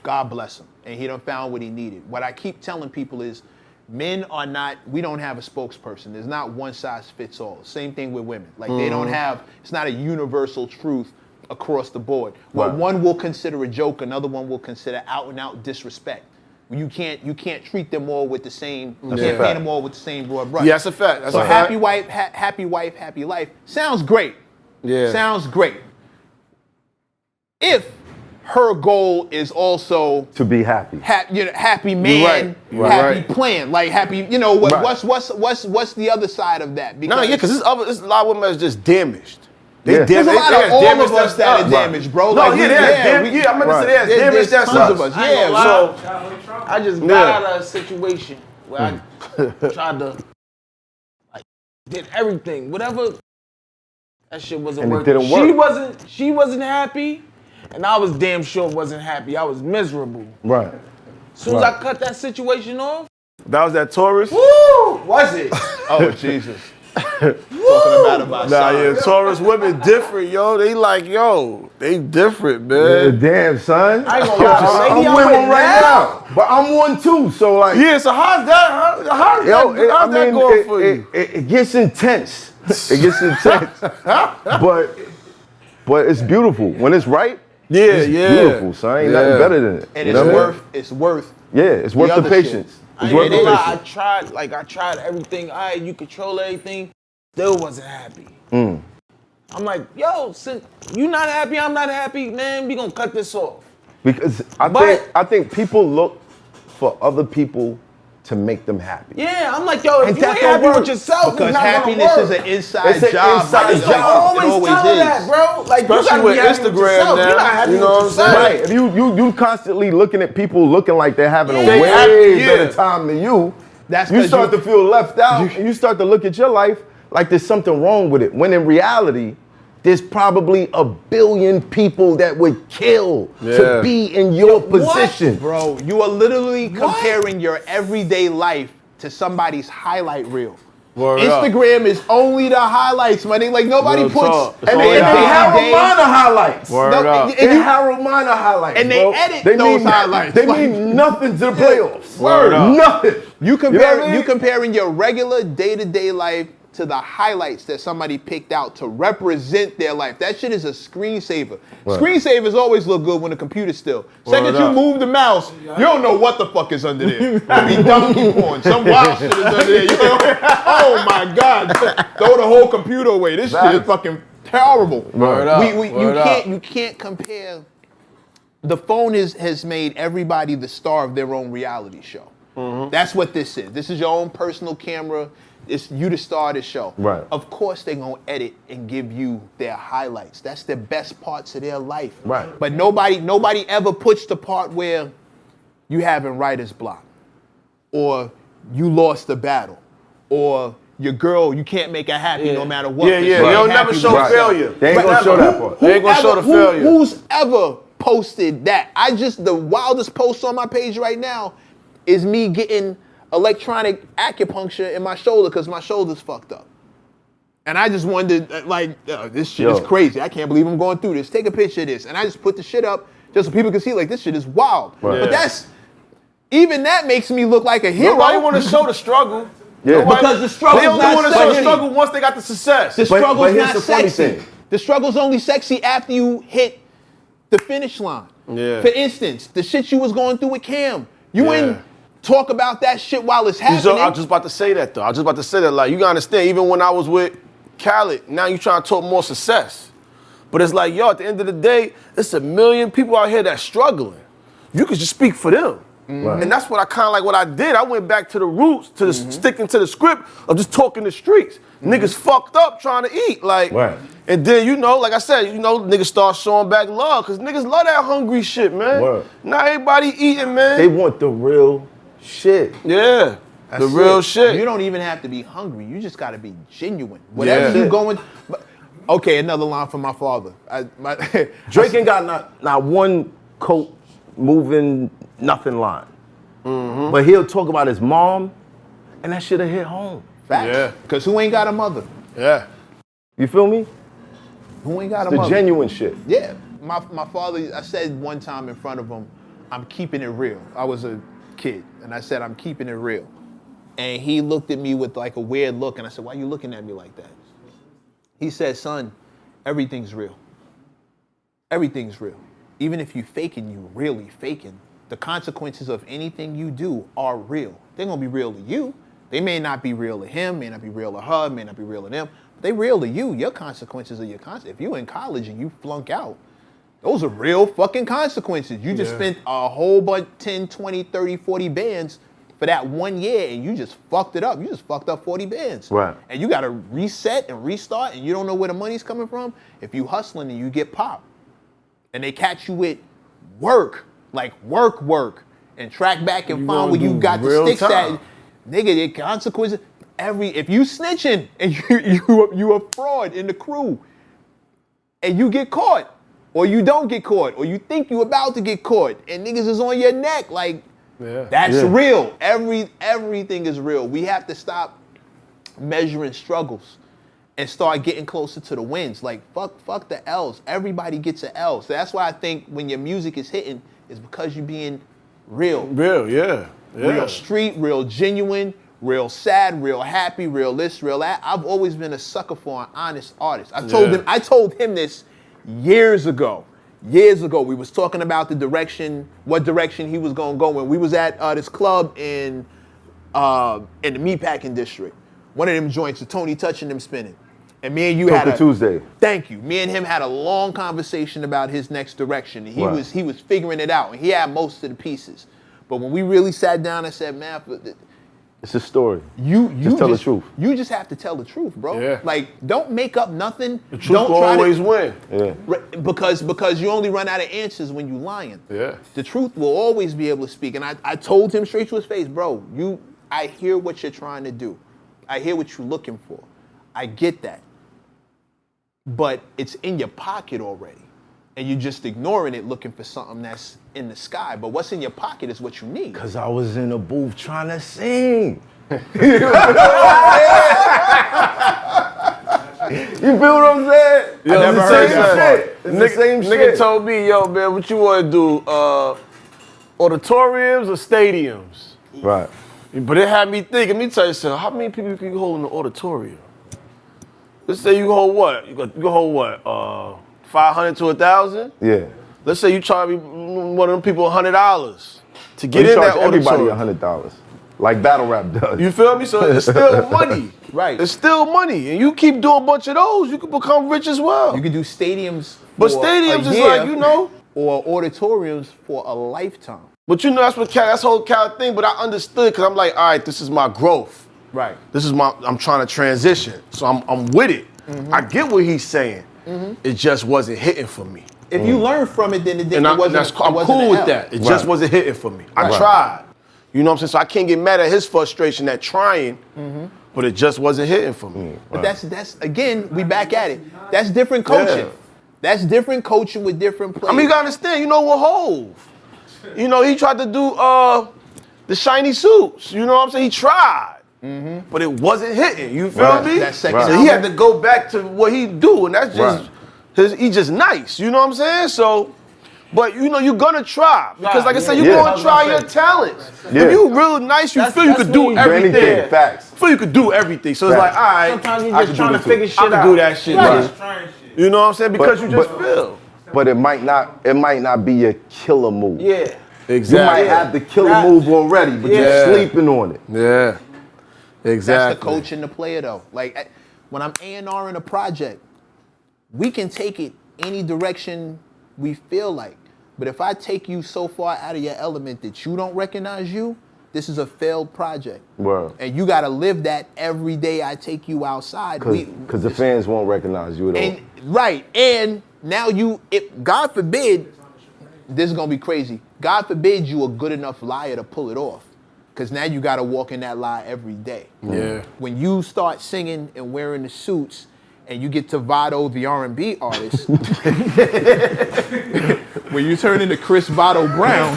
God bless him. And he done found what he needed. What I keep telling people is we don't have a spokesperson. There's not one size fits all. Same thing with women. Like they don't have, it's not a universal truth across the board. What one will consider a joke, another one will consider out and out disrespect. You can't treat them all with the same, you can't paint them all with the same broad brush. Yeah, that's a fact. So happy wife, happy life sounds great. Yeah. Sounds great. If her goal is also to be happy. Happy man, happy plan, like happy. What's the other side of that? Because there's a lot of women that's just damaged. There's a lot of all of us that are damaged, bro. No, I'm gonna say there's damaged. That's tons of us. Yeah, so I just got out of a situation where I tried to did everything, whatever. That shit wasn't working. It didn't work. She wasn't happy. And I was damn sure wasn't happy. I was miserable. Right. As soon as I cut that situation off, That was that Taurus? woo, was it? Oh, Jesus. Talking about Nah, yeah, signs. Taurus women different, yo. They like, yo, they different, man. Damn, son. I ain't gonna lie, I'm Sadie, with I'm one with right now. now. But I'm one too, so like. Yeah, so how's that? How's that going for you? It gets intense. It gets intense. but it's beautiful. When it's right, it's beautiful, son. Ain't nothing better than it. And You know what I mean? it's worth. Yeah, it's worth the other shit. patience. I It's worth ain't the gonna lie, patience. I tried everything. All right, you control everything. Still wasn't happy. I'm like, yo, since you not happy, I'm not happy, man. We gonna cut this off. Because But- I think people look for other people to make them happy. Yeah, I'm like, yo, if And you that ain't don't happy work. with yourself, Because it's not happiness gonna is work. an inside It's an job. inside Like, job. it always always tell her is. that, bro. Like, Especially you gotta with be happy with Instagram yourself. now, You're not happy you know with what I'm yourself. saying? Right. If you constantly looking at people looking like they're having a Yeah. way Yeah. better time than you, That's you 'cause start to feel left out and you start to look at your life like there's something wrong with it. When in reality, there's probably a billion people that would kill to be in your position. Bro, you are literally comparing your everyday life to somebody's highlight reel. Word up. Instagram is only the highlights, man. Like nobody Real puts talk. It's And only they the Harold day-to-day- Miner highlights. Word No, up. and They're you- Harold Miner highlights, And they bro. edit those highlights. They Like- mean nothing to the playoffs. Word up. Nothing. You know what I mean? you comparing your regular day-to-day life to the highlights that somebody picked out to represent their life. That shit is a screensaver. Screensavers always look good when the computer's still. Second you up. move the mouse, you don't know what the fuck is under there. Could be donkey porn. Some wild shit is under there. You know? Oh my God. Throw the whole computer away. This shit is fucking terrible. Word up. Word up. You can't compare. The phone has made everybody the star of their own reality show. That's what this is. This is your own personal camera. It's you the star of the show. Right. Of course they're gonna edit and give you their highlights. That's the best parts of their life. Right. But nobody ever puts the part where you having writer's block, or you lost the battle, or your girl, you can't make her happy no matter what. Yeah, yeah. She ain't They'll happy never with show herself. failure. They ain't gonna show that part. They ain't gonna show the failure. Who's ever posted that? The wildest post on my page right now is me getting electronic acupuncture in my shoulder because my shoulder's fucked up. And I just wondered, this shit is crazy. I can't believe I'm going through this. Take a picture of this. And I just put the shit up just so people can see, like, this shit is wild. Right. But even that makes me look like a hero. Nobody want to show the struggle. Yeah. Nobody- Because the struggle's They only not want to show the sexy. struggle once they got the success. The But struggle's here's not the funny sexy. thing. The struggle's only sexy after you hit the finish line. Yeah. For instance, the shit you was going through with Cam. You Yeah. ain't talk about that shit while it's happening. So I was just about to say that though. I was just about to say that. Like, you gotta understand, even when I was with Khaled, now you trying to talk more success. But it's like, yo, at the end of the day, it's a million people out here that's struggling. You could just speak for them. Right. And that's what I kind of like what I did. I went back to the roots, to the sticking to the script of just talking the streets. Niggas fucked up trying to eat. Like, Right. and then, like I said, niggas start showing back love, because niggas love that hungry shit, man. Word. Not everybody eating, man. They want the real shit. Yeah. The real shit. You don't even have to be hungry. You just got to be genuine. Whatever Yeah. you going. Okay, another line from my father. Drake ain't got not one coat moving nothing line. But he'll talk about his mom, and that shit'll hit home. Facts. Yeah. Because who ain't got a mother? Yeah. You feel me? Who ain't got a The mother? genuine shit. Yeah, my father, I said one time in front of him, I'm keeping it real. I was a kid, and I said, I'm keeping it real. And he looked at me with like a weird look, and I said, why are you looking at me like that? He said, son, everything's real. Everything's real. Even if you faking, you really faking. The consequences of anything you do are real. They're gonna be real to you. They may not be real to him, may not be real to her, may not be real to them. But they real to you. Your consequences are your consequences. If you in college and you flunk out, those are real fucking consequences. You just spent a whole bunch, 10, 20, 30, 40 bands for that 1 year, and you just fucked it up. You just fucked up 40 bands. Right. And you gotta reset and restart, and you don't know where the money's coming from. If you hustling and you get popped, and they catch you with work, like work, and track back and find where you got the real sticks time. at. Nigga, the consequences, if you snitching and you a fraud in the crew, and you get caught, or you don't get caught, or you think you about to get caught, and niggas is on your neck, like, Yeah. That's real. Everything is real. We have to stop measuring struggles and start getting closer to the wins. Like, fuck the L's. Everybody gets an L. So that's why I think when your music is hitting, it's because you're being real. Real, yeah. Real street, real genuine, real sad, real happy, real this, real that. I've always been a sucker for an honest artist. I told him this years ago. Years ago, we was talking about what direction he was gonna go in. We was at this club in the meatpacking district. One of them joints, the Tony touching them spinning. And me and you had a Tuesday. Thank you. Me and him had a long conversation about his next direction. He was figuring it out, and he had most of the pieces. But when we really sat down, I said, man, it's a story. You just tell the truth. You just have to tell the truth, bro. Yeah. Like, don't make up nothing. The truth will always win. Yeah. Because you only run out of answers when you lying. Yeah. The truth will always be able to speak. And I told him straight to his face, bro, I hear what you're trying to do. I hear what you're looking for. I get that. But it's in your pocket already. And you're just ignoring it, looking for something that's in the sky. But what's in your pocket is what you need. Because I was in a booth trying to sing. You feel what I'm saying? Yo, I never heard that. It's the same shit. Nigga told me, yo, man, what you want to do? Auditoriums or stadiums? Right. But it had me thinking, let me tell you something, how many people can you hold in the auditorium? Let's say you hold what? You can hold what? 500 to 1,000? Yeah. Let's say you charge me one of them people $100 to get you in that charge everybody auditorium. $100, like battle rap does. You feel me? So it's still money. Right. It's still money. And you keep doing a bunch of those, you can become rich as well. You can do stadiums But for stadiums a is year, like, you know. or auditoriums for a lifetime. But you know, that's the whole Khaled thing. But I understood because I'm like, all right, this is my growth. Right. I'm trying to transition. So I'm with it. Mm-hmm. I get what he's saying. It just wasn't hitting for me. If you learn from it, then I'm cool with L. that. It just wasn't hitting for me. I tried. You know what I'm saying? So I can't get mad at his frustration at trying, but it just wasn't hitting for me. But that's again, we back at it. That's different coaching. Yeah. That's different coaching with different players. I mean, you gotta understand, you know what Hov. You know, he tried to do the shiny suits. You know what I'm saying? He tried. But it wasn't hitting. You feel me? That second So he had to go back to what he do, and that's just he's just nice. You know what I'm saying? So, but you know you're gonna try because, like I said, you're gonna try your talents. Yeah. If you real nice, you feel you could do everything. Anything, facts. You feel you could do everything. So it's like, all right, Sometimes you're just trying to figure shit I out. can do that shit. Right. Man. You know what I'm saying? Because you just feel. But it might not be your killer move. Yeah. You might have the killer move already, but you're sleeping on it. Yeah. Exactly. That's the coach and the player, though. Like, when I'm A&R in a project, we can take it any direction we feel like. But if I take you so far out of your element that you don't recognize you, this is a failed project. Word. And you got to live that every day I take you outside. Because the fans won't recognize you at all. Right. And now God forbid, this is going to be crazy. God forbid you a good enough liar to pull it off. Because now you got to walk in that lie every day. Yeah. When you start singing and wearing the suits and you get to Vado, the R&B artist, when you turn into Chris Vado Brown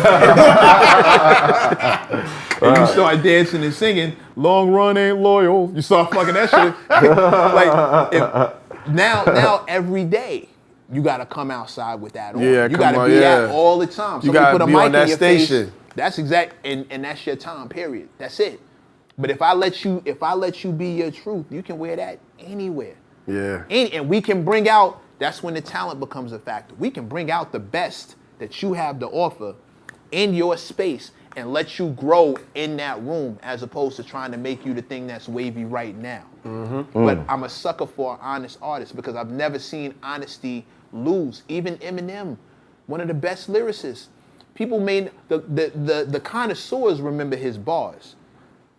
and you start dancing and singing, long run ain't loyal, you start fucking that shit. Now every day, you got to come outside with that on. Yeah, you got to be at all the time. You got to be on that station. Face, that's exact, and that's your time. Period. That's it. But if I let you be your truth, you can wear that anywhere. Yeah. And we can bring out. That's when the talent becomes a factor. We can bring out the best that you have to offer in your space and let you grow in that room, as opposed to trying to make you the thing that's wavy right now. But I'm a sucker for an honest artist because I've never seen honesty lose. Even Eminem, one of the best lyricists. People the connoisseurs remember his bars,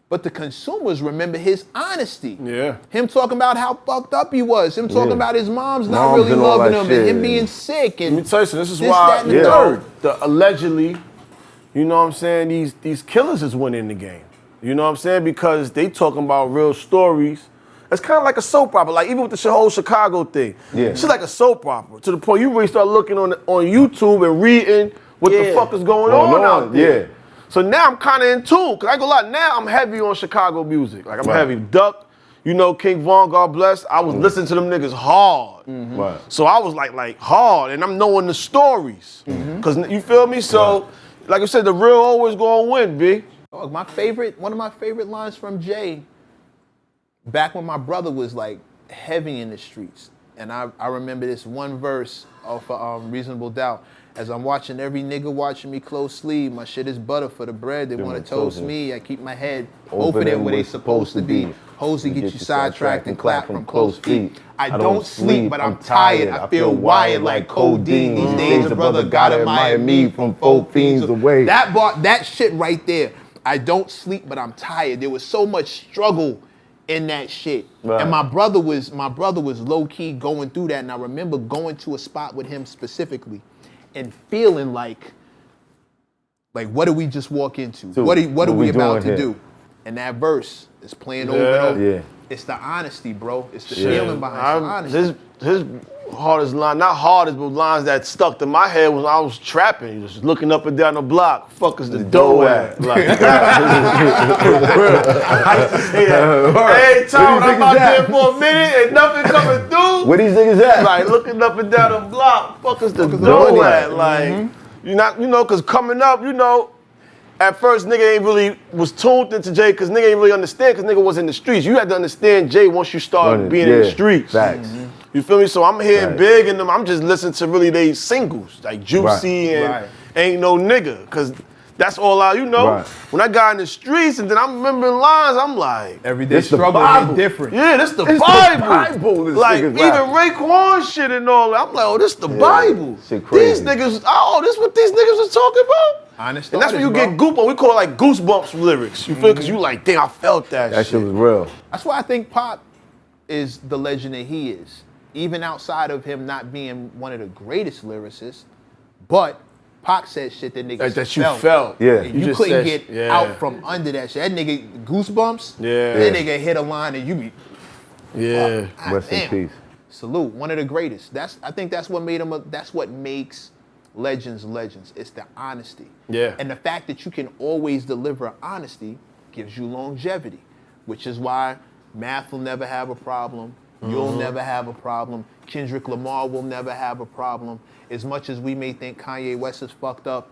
but the consumers remember his honesty. Yeah. Him talking about how fucked up he was. Him talking about his mom's not really loving him and him being sick. And let me tell you something. This is this, why that, and the third. the allegedly, you know what I'm saying, these killers is winning the game. You know what I'm saying? Because they talking about real stories. It's kind of like a soap opera. Like even with the whole Chicago thing. Yeah. It's like a soap opera to the point you really start looking on YouTube and reading what the fuck is going on out there. Yeah. So now I'm kind of in tune, because I ain't gonna lie, now I'm heavy on Chicago music. Like, I'm heavy. Duck, you know, King Von, God bless, I was listening to them niggas hard. Right. So I was like hard, and I'm knowing the stories. Because, you feel me? So, like I said, the real always gonna win, B. Oh, one of my favorite lines from Jay, back when my brother was like heavy in the streets, and I remember this one verse off of Reasonable Doubt. As I'm watching every nigga watching me closely, my shit is butter for the bread. They want to toast me. I keep my head open and where they supposed to be. Hoes to get you sidetracked and clap from close feet. I don't sleep, but I'm tired. I feel wired like codeine. These days, a brother gotta admire me from 4 fiends away. That shit right there. I don't sleep, but I'm tired. There was so much struggle in that shit. Right. And my brother was low key going through that. And I remember going to a spot with him specifically and feeling like what did we just walk into? So, what are we about to here? do? And that verse is playing over and over. Yeah. It's the honesty, bro. It's the feeling behind the honesty. His hardest line, not hardest, but lines that stuck to my head was I was trapping, just looking up and down the block. Fuck is the dough at? Like, I used to say that. Hey, Tom, I'm out there for a minute and nothing coming through. Where these niggas at? Like, looking up and down the block. Fuck is the dough at? Like, you know, because coming up, you know, at first, nigga ain't really was tuned into Jay because nigga ain't really understand because nigga was in the streets. You had to understand Jay once you start being in the streets. Facts. You feel me? So I'm hearing Big and them. I'm just listening to really they singles like Juicy and Ain't No Nigga because that's all I, you know. Right. When I got in the streets and then I'm remembering lines, I'm like, everyday struggle is different. Yeah, this the Bible. Like even Raekwon shit and all that. I'm like, oh, this the Bible. Shit crazy. These niggas, oh, this what these niggas was talking about. Honest and that's when you get goop on. We call it like goosebumps lyrics. You feel? Because you like, damn, I felt that shit. That shit was real. That's why I think Pop is the legend that he is. Even outside of him not being one of the greatest lyricists, but Pac said shit that niggas that you felt. Yeah. And you couldn't get out from under that shit. That nigga, goosebumps, that nigga hit a line and you be, Rest in peace. Salute, one of the greatest. I think that's what made him, that's what makes legends legends. It's the honesty. Yeah. And the fact that you can always deliver honesty gives you longevity, which is why Math will never have a problem. You'll never have a problem. Kendrick Lamar will never have a problem. As much as we may think Kanye West is fucked up,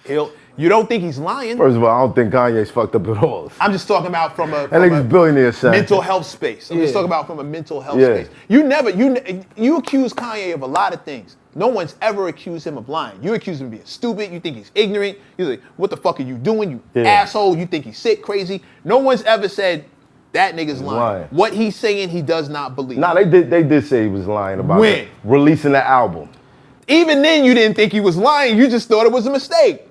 you don't think he's lying. First of all, I don't think Kanye's fucked up at all. I'm just talking about from a billionaire son. mental health space. I'm just talking about from a mental health space. You accuse Kanye of a lot of things. No one's ever accused him of lying. You accuse him of being stupid. You think he's ignorant. You're like, what the fuck are you doing, you asshole? You think he's sick, crazy. No one's ever said, that nigga's lying. What he's saying, he does not believe. Nah, they did say he was lying about releasing the album. Even then, you didn't think he was lying. You just thought it was a mistake.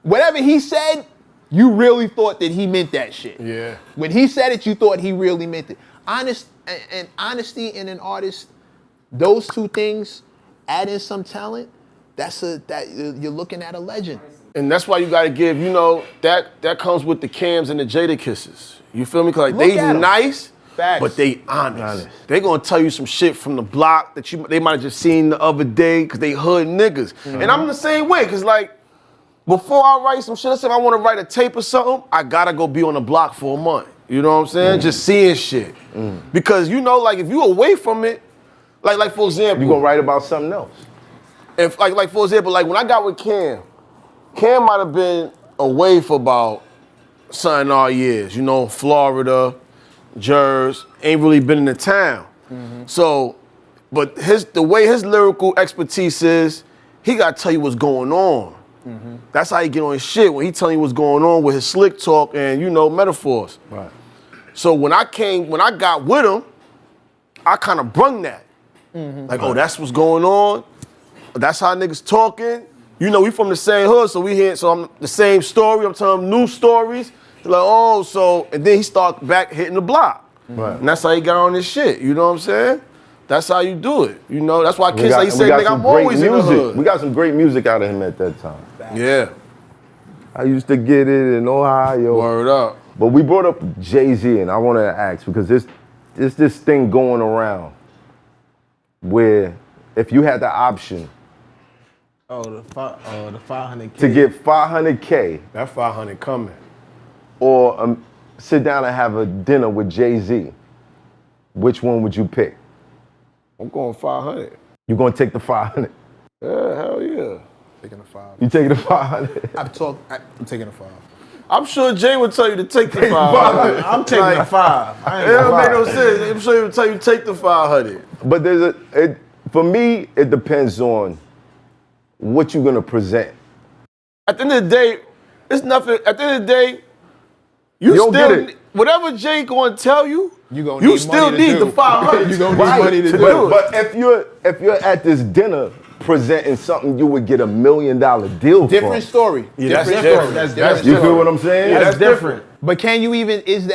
Whatever he said, you really thought that he meant that shit. Yeah. When he said it, you thought he really meant it. Honesty in an artist, those two things, add in some talent, you're looking at a legend. And that's why you gotta give, you know, that comes with the Cams and the Jada kisses. You feel me? Cause like they nice, but they honest. They gonna tell you some shit from the block that they might have just seen the other day because they hood niggas. And I'm the same way, cause like, before I write some shit, I said if I wanna write a tape or something, I gotta go be on the block for a month. You know what I'm saying? Just seeing shit. Because you know, like if you away from it, like for example. You gonna write about something else. If like for example, like when I got with Cam might have been away for about something odd years, you know, Florida, Jersey, ain't really been in the town. So, but the way his lyrical expertise is, he gotta tell you what's going on. That's how he get on his shit, when he telling you what's going on with his slick talk and, you know, metaphors. Right. So when I got with him, I kind of brung that. Like, oh, that's what's going on. That's how niggas talking. You know, we from the same hood, so I'm the same story. I'm telling him new stories. He's like, oh, so, and then he start back hitting the block. Right. And that's how he got on this shit. You know what I'm saying? That's how you do it. You know, that's why kids like say, nigga, I'm always in the hood. We got some great music out of him at that time. Yeah. I used to get it in Ohio. Word up. But we brought up Jay-Z, and I want to ask, because there's this thing going around where if you had the option the 500K. to get 500K That 500 coming. or sit down and have a dinner with Jay-Z, which one would you pick? I'm going 500. You gonna take the 500? Yeah, hell yeah. Taking a 5. You taking the 500? I'm taking a 5. I'm sure Jay would tell you to take the 500. I'm taking the 5. I ain't It gonna don't lie. make no sense. I'm sure he would tell you to take the 500. But for me, it depends on what you're gonna present. At the end of the day, it's nothing. At the end of the day, you don't still get it. whatever Jay gonna tell you, You you still need the 500. You gonna need money to do it. But if you're at this dinner presenting something you would get $1 million deal Different for. story. that's Different different. story. That's Different You story. feel what I'm saying? Yeah, that's different. But can you even, is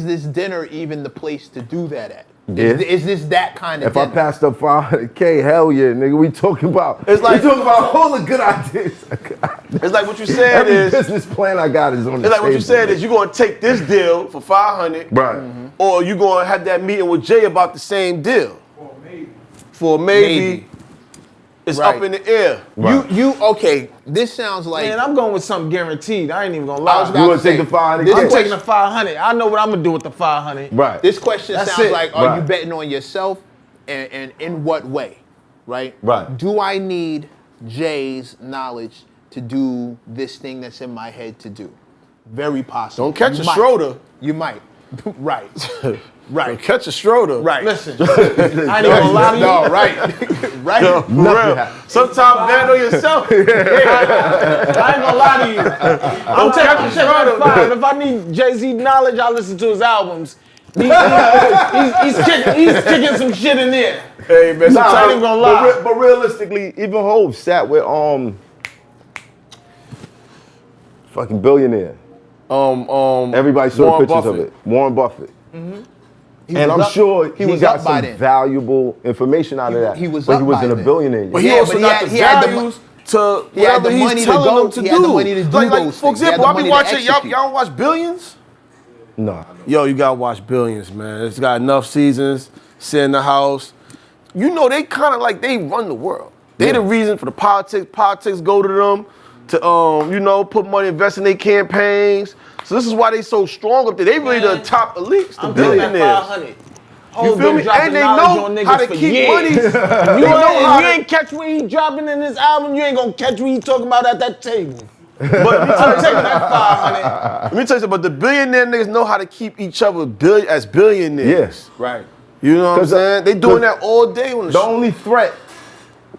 this dinner even the place to do that at? Yeah. Is this that kind of If I dinner? passed up 500K, hell yeah, nigga, we talking about. It's like- we talking about all the good ideas. It's like what you said Every is. business plan I got is on the It's like what you table, said man. is you gonna take this deal for 500, Right. or you gonna have that meeting with Jay about the same deal. For maybe. It's Right. up in the air. Right. Okay, this sounds like, Man, I'm going with something guaranteed. I ain't even gonna I was lie. about You want to to take say, the 500K? this I'm question- taking the 500. I know what I'm gonna do with the 500. Right. This question That's sounds it. like, are you Right. betting on yourself and in what way, right? Right. Do I need Jay's knowledge to do this thing that's in my head to do? Very possible. Don't catch You a might. Schroeder. You might. Right. Right. Catch a Schroeder. Right. Listen, I ain't even gonna lie to you. No, right. Right. For real. Sometimes bet on yourself. I ain't gonna lie to you. I'm taking that 5. If I need Jay-Z knowledge, I listen to his albums. He's kicking some shit in there. Hey man, I ain't sometimes even gonna lie. But realistically, even Hov sat with fucking billionaire. Everybody saw Warren pictures Buffett. of it. Warren Buffett. He And was I'm up- sure he he was got up by some then. valuable information out of that. he was but up he by wasn't a then. billionaire. But yet. he Yeah, also but he got had- the he had the values to he had whatever the he's money to telling go- them to he do. had the money to do like, those for things. He had example, the I be money to watching, execute. y'all watch Billions? No. Yo, you gotta watch Billions, man. It's got enough seasons, sit in the house. You know, they kind of like, they run the world. They the reason for the politics. Politics go to them to, put money, invest in their campaigns. So this is why they so strong up there. They really the Man, top elites, the I'm taking that billionaires. 500. You feel me? And they know how to keep money. You ain't catch what he dropping in his album. You ain't gonna catch what he talking about at that table. But I'm taking that 500. let me tell you something, but the billionaire niggas know how to keep each other as billionaires. Yes. Right. You know what I'm 'Cause, saying? They doing that all day on the The show. only threat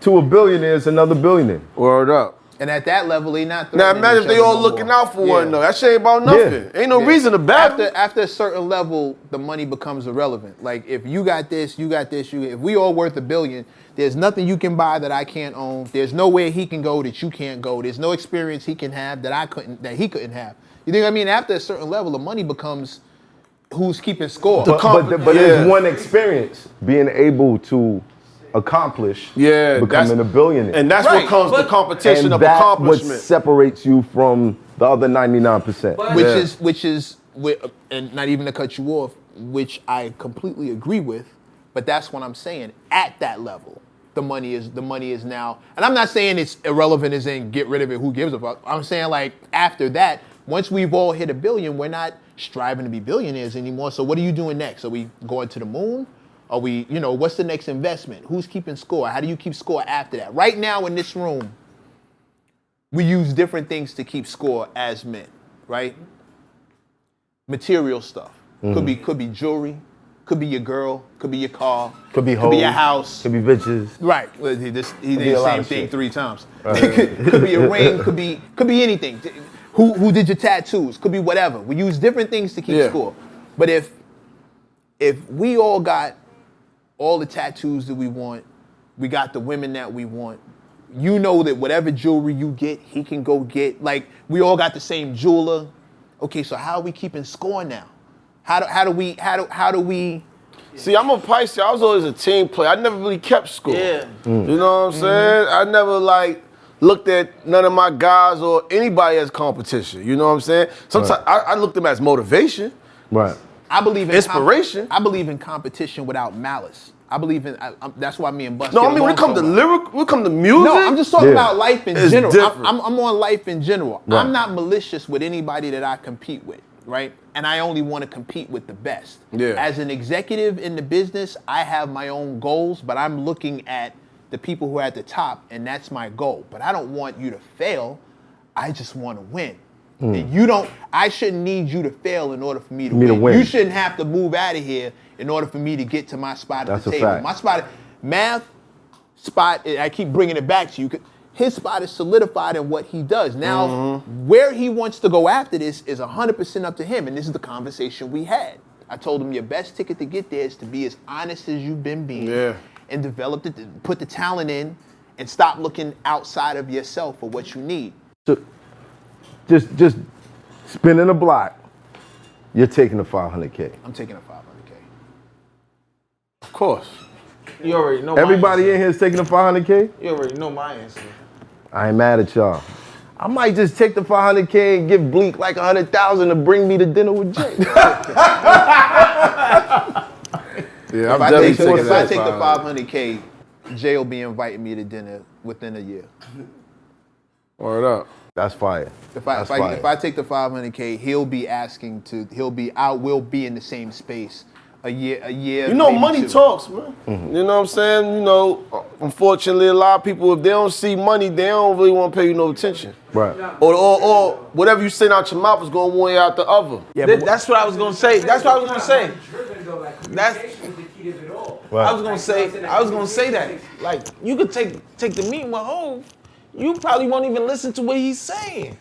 to a billionaire is another billionaire. Word up. And at that level, they not. Now threatening imagine each if they other all no looking more. out for one Yeah. another. That shit ain't about nothing. Ain't no Yeah. reason to battle. After a certain level, the money becomes irrelevant. Like if you got this, you got this. If we all worth $1 billion, there's nothing you can buy that I can't own. There's nowhere he can go that you can't go. There's no experience he can have that he couldn't have. You think what I mean? After a certain level, the money becomes who's keeping score. But there's one experience being able to accomplish becoming a billionaire. And that's Right, what comes the but- competition and of that's what accomplishment. separates you from the other 99%. which is, and not even to cut you off, which I completely agree with, but that's what I'm saying. At that level, the money is now, and I'm not saying it's irrelevant as in get rid of it, who gives a fuck. I'm saying like after that, once we've all hit $1 billion, we're not striving to be billionaires anymore. So what are you doing next? Are we going to the moon? Are we, what's the next investment? Who's keeping score? How do you keep score after that? Right now in this room, we use different things to keep score as men, right? Material stuff. Could be jewelry, could be your girl, could be your car, Could be your hoes, house. Could be bitches. Right. Well, he did be the a lot same of thing shit. 3 times. Could be a ring, could be anything. Who did your tattoos? Could be whatever. We use different things to keep score. But if we all got all the tattoos that we want, we got the women that we want, you know that whatever jewelry you get, he can go get. Like we all got the same jeweler. Okay, so how are we keeping score now? How do we? See, I'm a Pisces. I was always a team player. I never really kept score. Yeah. You know what I'm saying? I never looked at none of my guys or anybody as competition. You know what I'm saying? Sometimes I looked at them as motivation. Right. I believe in inspiration. I believe in competition without malice. I believe in. That's why me and Busta. No, I mean when it comes to lyric, when it comes to music. No, I'm just talking about life in general. Different. I'm on life in general. Right. I'm not malicious with anybody that I compete with, right? And I only want to compete with the best. Yeah. As an executive in the business, I have my own goals, but I'm looking at the people who are at the top, and that's my goal. But I don't want you to fail. I just want to win. And I shouldn't need you to fail in order for me to win. You shouldn't have to move out of here in order for me to get to my spot at the table. Fact. My spot, math spot, I keep bringing it back to you. His spot is solidified in what he does. Now, where he wants to go after this is 100% up to him, and this is the conversation we had. I told him your best ticket to get there is to be as honest as you've been being and develop it, put the talent in, and stop looking outside of yourself for what you need. So, just spinning a block, you're taking the 500K. I'm taking a 500K. Of course. You already know. Everybody in here is taking the 500K? You already know my answer. I ain't mad at y'all. I might just take the 500K and give Bleak like 100,000 to bring me to dinner with Jay. Yeah, If I take the 500K, Jay will be inviting me to dinner within a year. Word up. That's fire. If I take the 500K, we'll be in the same space a year. You know, maybe money 2. talks, man. You know what I'm saying? You know, unfortunately, a lot of people, if they don't see money, they don't really want to pay you no attention. Right. Or whatever you send out your mouth is going one way out the other. Yeah, That's what I was gonna say. That's what I was gonna say. That's. Right. I was gonna say that. Like, you could take the meeting with Hov. You probably won't even listen to what he's saying.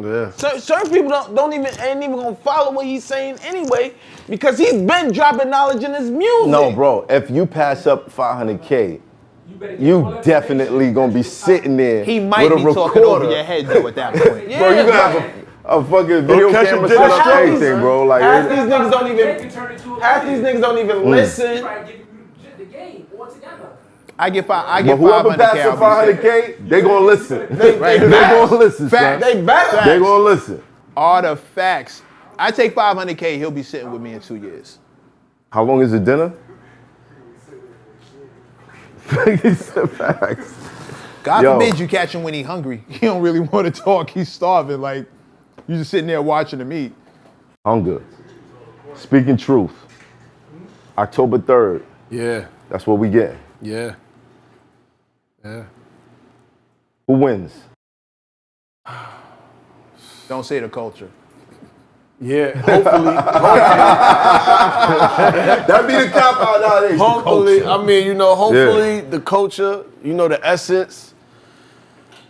Yeah. Certain people ain't even gonna follow what he's saying anyway, because he's been dropping knowledge in his music. No, bro, if you pass up 500K, you definitely gonna be sitting there He might with a be talking recorder. over your head though at that point. Yeah, Bro, you gonna have a fucking video catch camera a set digital up camera, everything, bro. Like, half these niggas don't even listen. I get but 500K. whoever passes up 500K, they gonna listen. They gonna listen, son. They back. They gonna listen. All the facts. I take 500K, he'll be sitting with me in 2 years. How long is the dinner? He said facts. God Yo. forbid you catch him when he's hungry. He don't really want to talk. He's starving. Like, you just sitting there watching him eat. Hunger. Speaking truth. October 3rd. Yeah. That's what we get. Yeah. Yeah. Who wins? Don't say the culture. Yeah. Hopefully. That'd be the cop out nowadays. Hopefully, I mean, you know, hopefully the culture, you know, the essence,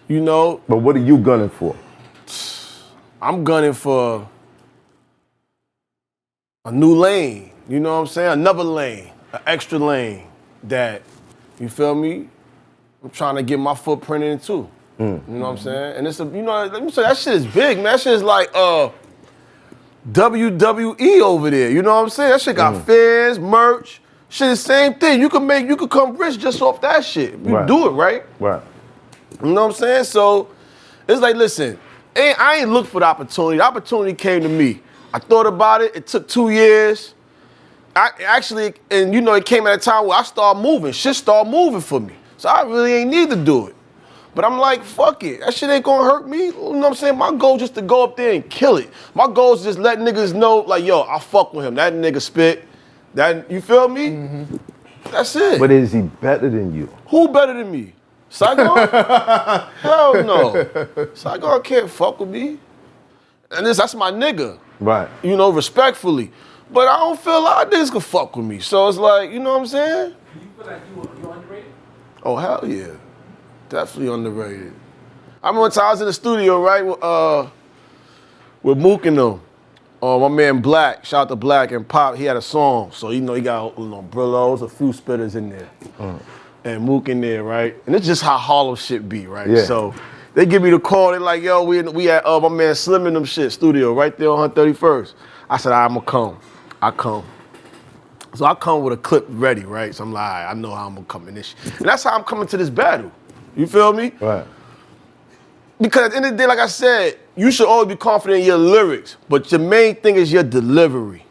you know. But what are you gunning for? I'm gunning for a new lane, you know what I'm saying? Another lane, an extra lane that, you feel me? I'm trying to get my footprint in too. You know what I'm saying? And it's you know, let me say that shit is big, man. That shit is like WWE over there. You know what I'm saying? That shit got fans, merch. Shit, the same thing. You could come rich just off that shit. You do it, right? Right. You know what I'm saying? So it's like, listen, I ain't looked for the opportunity. The opportunity came to me. I thought about it. It took 2 years. I actually, and you know, it came at a time where I started moving. Shit started moving for me. So I really ain't need to do it. But I'm like, fuck it. That shit ain't gonna hurt me. You know what I'm saying? My goal is just to go up there and kill it. My goal is just let niggas know, like, yo, I fuck with him. That nigga spit. That, you feel me? Mm-hmm. That's it. But is he better than you? Who better than me? Saigon? Hell no. Saigon can't fuck with me. And that's my nigga. Right. You know, respectfully. But I don't feel a lot of niggas can fuck with me. So it's like, you know what I'm saying? Do you feel like you're underrated? Oh, hell yeah. Definitely underrated. I remember one time I was in the studio, right, with Mook and them. My man Black, shout out to Black and Pop, he had a song. So, you know, he got, Brillos, a few spitters in there. And Mook in there, right? And it's just how Harlem shit be, right? Yeah. So they give me the call, they like, yo, we at my man Slim in them shit studio right there on 131st. I said, I'm gonna come. I come. So I come with a clip ready, right? So I'm like, I know how I'm gonna come in this shit. And that's how I'm coming to this battle. You feel me? Right. Because at the end of the day, like I said, you should always be confident in your lyrics, but your main thing is your delivery.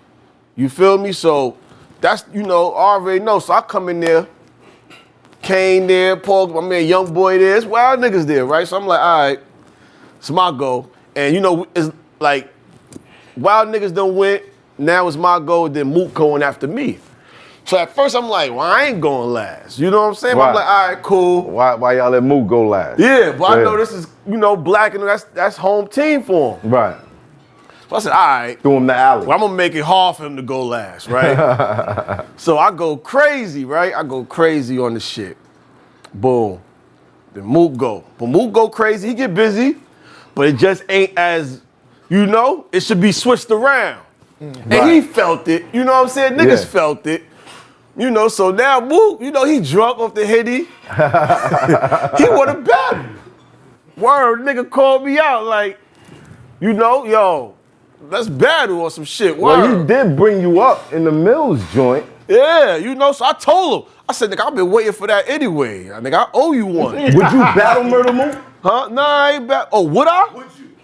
You feel me? So that's, I already know. So I come in there, Kane there, Paul, my man Young Boy there. It's wild niggas there, right? So I'm like, all right, it's my go. And it's like, wild niggas done went, now it's my go, then Mook going after me. So at first I'm like, well, I ain't going last. You know what I'm saying? Right. I'm like, all right, cool. Why y'all let Mook go last? Yeah, but I know this is, black and that's home team for him. Right. So I said, all right. Threw him the alley. Well, I'm gonna make it hard for him to go last, right? So I go crazy, right? I go crazy on the shit. Boom. Then Mook go. But Mook go crazy, he get busy, but it just ain't as, it should be switched around. And he felt it, you know what I'm saying? Niggas felt it. So now Mook, he drunk off the Hitty. He want to battle. Word, nigga called me out like, yo, let's battle or some shit. Word. Well, he did bring you up in the Millz joint. Yeah, so I told him. I said, nigga, I've been waiting for that anyway. Nigga, I owe you one. Would you battle Murder Mook? Huh? Nah, I ain't battle. Oh, would I? Would you?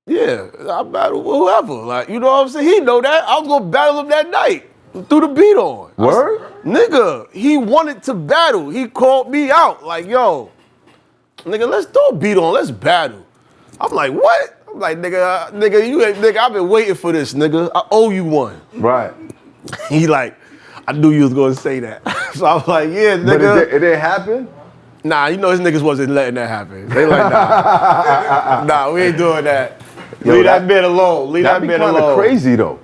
Yeah, I battle whoever. Like, you know what I'm saying? He know that. I was gonna battle him that night. Threw the beat on. Word? Nigga, he wanted to battle. He called me out. Like, yo, nigga, let's throw a beat on. Let's battle. I'm like, what? I'm like, nigga, I've been waiting for this, nigga. I owe you one. Right. He like, I knew you was gonna say that. So I was like, yeah, nigga. But it didn't happen? Nah, his niggas wasn't letting that happen. They like, nah. Nah, we ain't doing that. Leave that man alone. Leave that man alone. That'd be kind of crazy, though.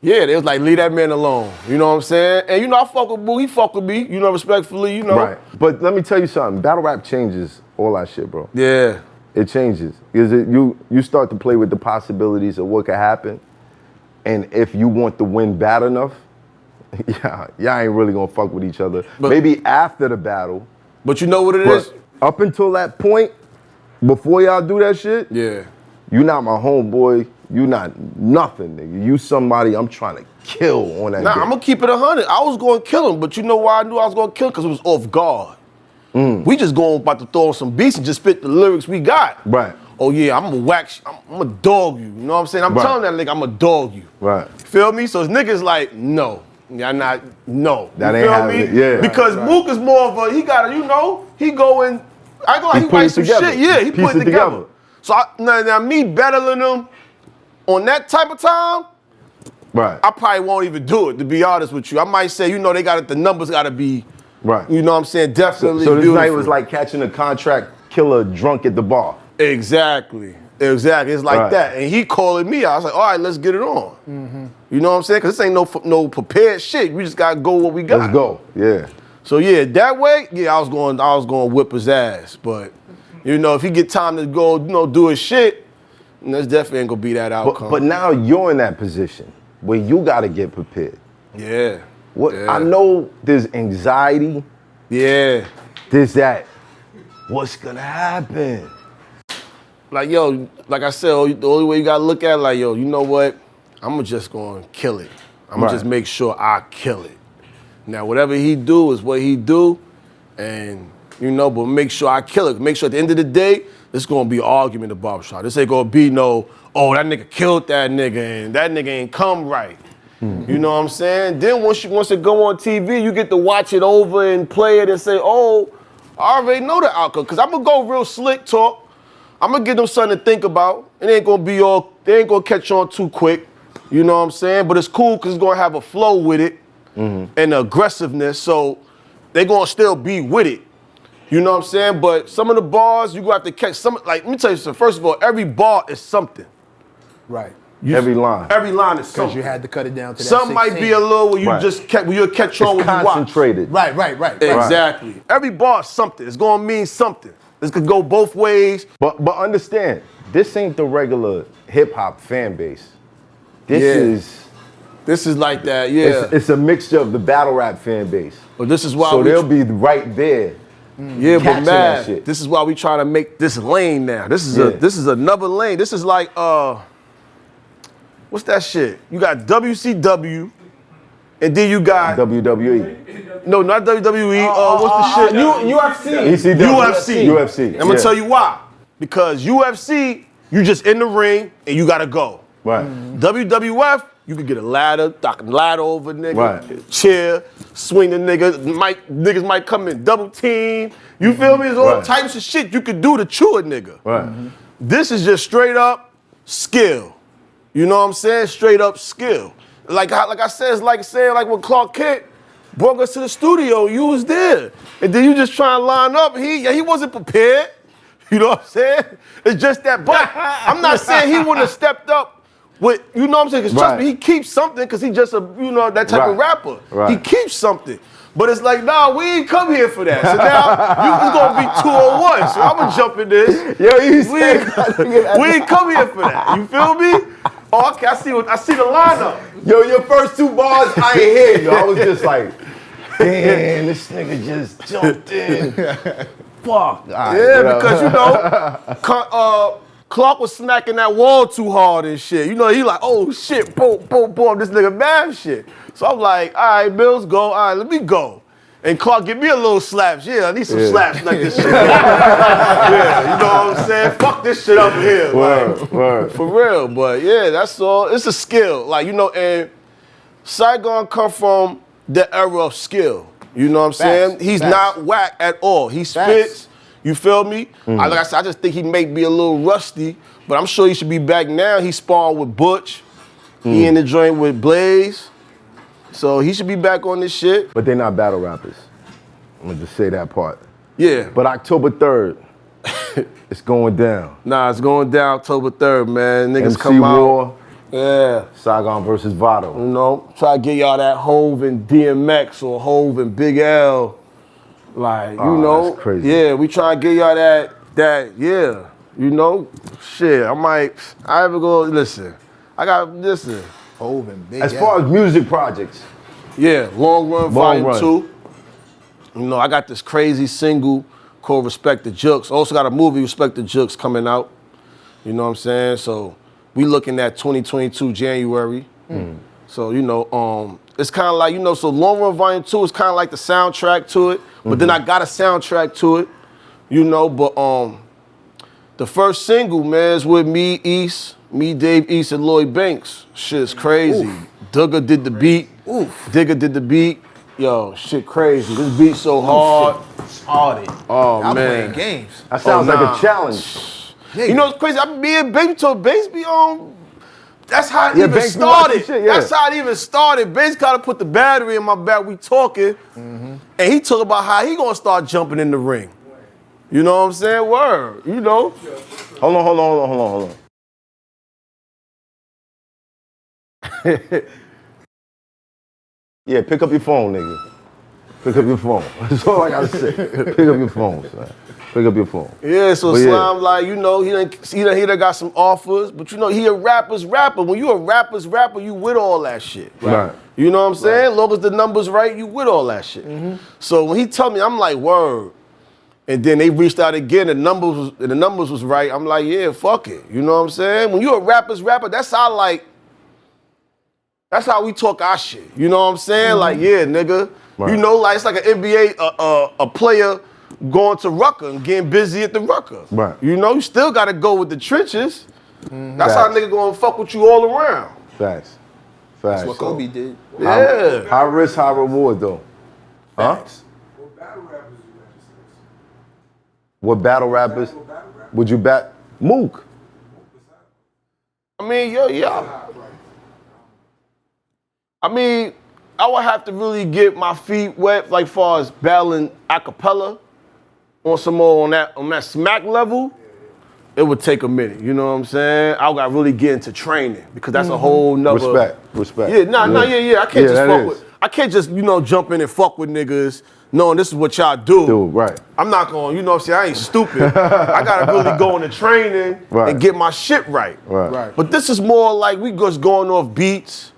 Yeah, they was like, leave that man alone. You know what I'm saying? And I fuck with Boo, he fuck with me, respectfully, Right. But let me tell you something. Battle rap changes all that shit, bro. Yeah. It changes. Because you start to play with the possibilities of what could happen. And if you want to win bad enough, y'all ain't really gonna fuck with each other. But maybe after the battle. But you know what it is? Up until that point, before y'all do that shit, yeah. You not my homeboy. You not nothing, nigga. You somebody I'm trying to kill on that Nah, day. I'm gonna keep it 100. I was gonna kill him, but you know why I knew I was gonna kill him? Because it was off guard. We just about to throw on some beats and just spit the lyrics we got. Right. Oh yeah, I'm gonna wax, I'm gonna dog you. You know what I'm saying? I'm telling that nigga I'm gonna dog you. Right. Feel me? So his niggas like, no. Y'all not, no. That you ain't feel happening. me? Yeah. Because Mook is more of a, he gotta, he going, I go, he put writes it some together. shit. Yeah, he Piece put it it together. together. So now me battling him on that type of time, Right. I probably won't even do it, to be honest with you. I might say, the numbers gotta be, Right. you know what I'm saying, definitely So this beautiful. night was like catching a contract killer drunk at the bar. Exactly. It's like that. And he calling me out. I was like, all right, let's get it on. You know what I'm saying? Because this ain't no prepared shit. We just got to go what we got. Let's go. Yeah. So yeah, that way, I was going to whip his ass. But, if he get time to go, do his shit, that's definitely ain't going to be that outcome. But now you're in that position where you got to get prepared. Yeah. I know there's anxiety. Yeah. There's that, what's going to happen? Like, yo, like I said, the only way you got to look at it, like, yo, you know what? I'm just going to kill it. I'm going to just make sure I kill it. Now, whatever he do is what he do, and, but make sure I kill it. Make sure at the end of the day, it's going to be an argument in the barbershop. This ain't going to be that nigga killed that nigga, and that nigga ain't come right. You know what I'm saying? Then once it go on TV, you get to watch it over and play it and say, oh, I already know the outcome. Because I'm going to go real slick talk. I'm gonna give them something to think about. It ain't gonna be they ain't gonna catch on too quick. You know what I'm saying? But it's cool because it's gonna have a flow with it and aggressiveness. So they gonna still be with it. You know what I'm saying? But some of the bars, you gonna have to catch some, like, let me tell you something. First of all, every bar is something. Right. Every line. Every line is something. Because you had to cut it down to that Some might be a little where you'll catch on when you watch. Concentrated. Right. Exactly. Every bar is something. It's gonna mean something. This could go both ways. But understand, this ain't the regular hip hop fan base. This is like that, yeah. It's a mixture of the battle rap fan base. But this is why they'll be right there. Yeah, but catching that man, shit. this is why we trying to make this lane now. This is another lane. This is like what's that shit? You got WCW, and then you got WWE. No, not WWE. What's the shit? UFC. I'm gonna tell you why. Because UFC, you just in the ring and you gotta go. Right. WWF, You could get a ladder, dock a ladder over a nigga, Right. chair, swing the nigga. Niggas might come in double team. You feel me? There's all Right. types of shit you could do to chew a nigga. Right. This is just straight up skill. You know what I'm saying? Straight up skill. Like I said, it's like saying like when Clark Kent brought us to the studio, you was there. And then you just try and line up. He wasn't prepared. You know what I'm saying? It's just that. But I'm not saying he wouldn't have stepped up with, you know what I'm saying? Because trust me, he keeps something because he just that type of rapper. Right. He keeps something. But it's like, nah, we ain't come here for that. So now it's gonna be 201. So I'm gonna jump in this. We ain't come here for that. You feel me? Oh, okay, I see the lineup. Yo, your first 2 bars, I ain't hear you. I was just like, damn, this nigga just jumped in. Fuck. Right, yeah, because Clark was smacking that wall too hard and shit. You know, he like, oh shit, boom, boom, boom, this nigga mad shit. So I'm like, all right, Millz, go. All right, let me go. And Clark, give me a little slaps. Yeah, I need some slaps like this shit. Yeah, you know what I'm saying? Fuck this shit up here. Word. For real, but yeah, that's all. It's a skill. Like, you know, and Saigon come from the era of skill. You know what I'm saying? He's not whack at all. He spits. You feel me? Like I said, I just think he may be a little rusty, but I'm sure he should be back now. He sparring with Butch. He in the joint with Blaze. So he should be back on this shit. But they're not battle rappers. I'm gonna just say that part. Yeah. But October 3rd, it's going down. Nah, it's going down October 3rd, man. Niggas MC come out. War, Yeah. Saigon versus Vado. You know, try to get y'all that Hove and DMX or Hove and Big L. Like, you know. That's crazy. Yeah, we try to get y'all that, yeah. You know, shit, I ever go, listen. Hove and Big As L. far as music projects. Yeah, Long Run Volume 2. You know, I got this crazy single called Respect the Jooks. Also got a movie, Respect the Jooks, coming out. You know what I'm saying? So we looking at 2022 January. So, you know, it's kind of like, you know, so Long Run Volume 2 is kind of like the soundtrack to it. But then I got a soundtrack to it, you know, but the first single, man, is with me, Dave East, and Lloyd Banks. Shit's crazy. Digger did the beat. Digger did the beat. Yo, shit crazy. This beat so hard. Oh, I'm man. playing games. That sounds like a challenge. You know what's crazy? Me and Baby told Bass be on. That's how it even Banks be started. watching shit, yeah. That's how it even started. Bass gotta put the battery in my back. We talking, and he talk about how he gonna start jumping in the ring. You know what I'm saying? Word. You know. Hold on. Yeah, pick up your phone, nigga. Pick up your phone. That's all I gotta say. Pick up your phone, son. Pick up your phone. Yeah, so But Slime, like, you know, he done got some offers, but you know, he a rapper's rapper. When you a rapper's rapper, you with all that shit. Right. You know what I'm saying? Long as the numbers right, you with all that shit. So when he told me, I'm like, word. And then they reached out again, and the numbers was right. I'm like, yeah, fuck it. You know what I'm saying? When you a rapper's rapper, that's how we talk our shit. You know what I'm saying? Like, yeah, nigga. Right. You know, like it's like an NBA a player going to Rucker and getting busy at the Rucker. Right. You know, you still gotta go with the trenches. That's Facts. how a nigga gonna fuck with you all around. Facts. That's what Kobe did. Yeah. High risk, high reward, though. Facts. What battle rappers would you bat? Mook. I mean, yeah. I mean, I would have to really get my feet wet, like far as battling a cappella on some more on that smack level. It would take a minute, you know what I'm saying? I gotta really get into training because that's a whole nother Respect. Yeah, I can't just fuck with. I can't just, you know, jump in and fuck with niggas knowing this is what y'all do. Dude, right. I'm not going, you know what I'm saying? I ain't stupid. I gotta really go into training and get my shit right. Right. But this is more like we just going off beats.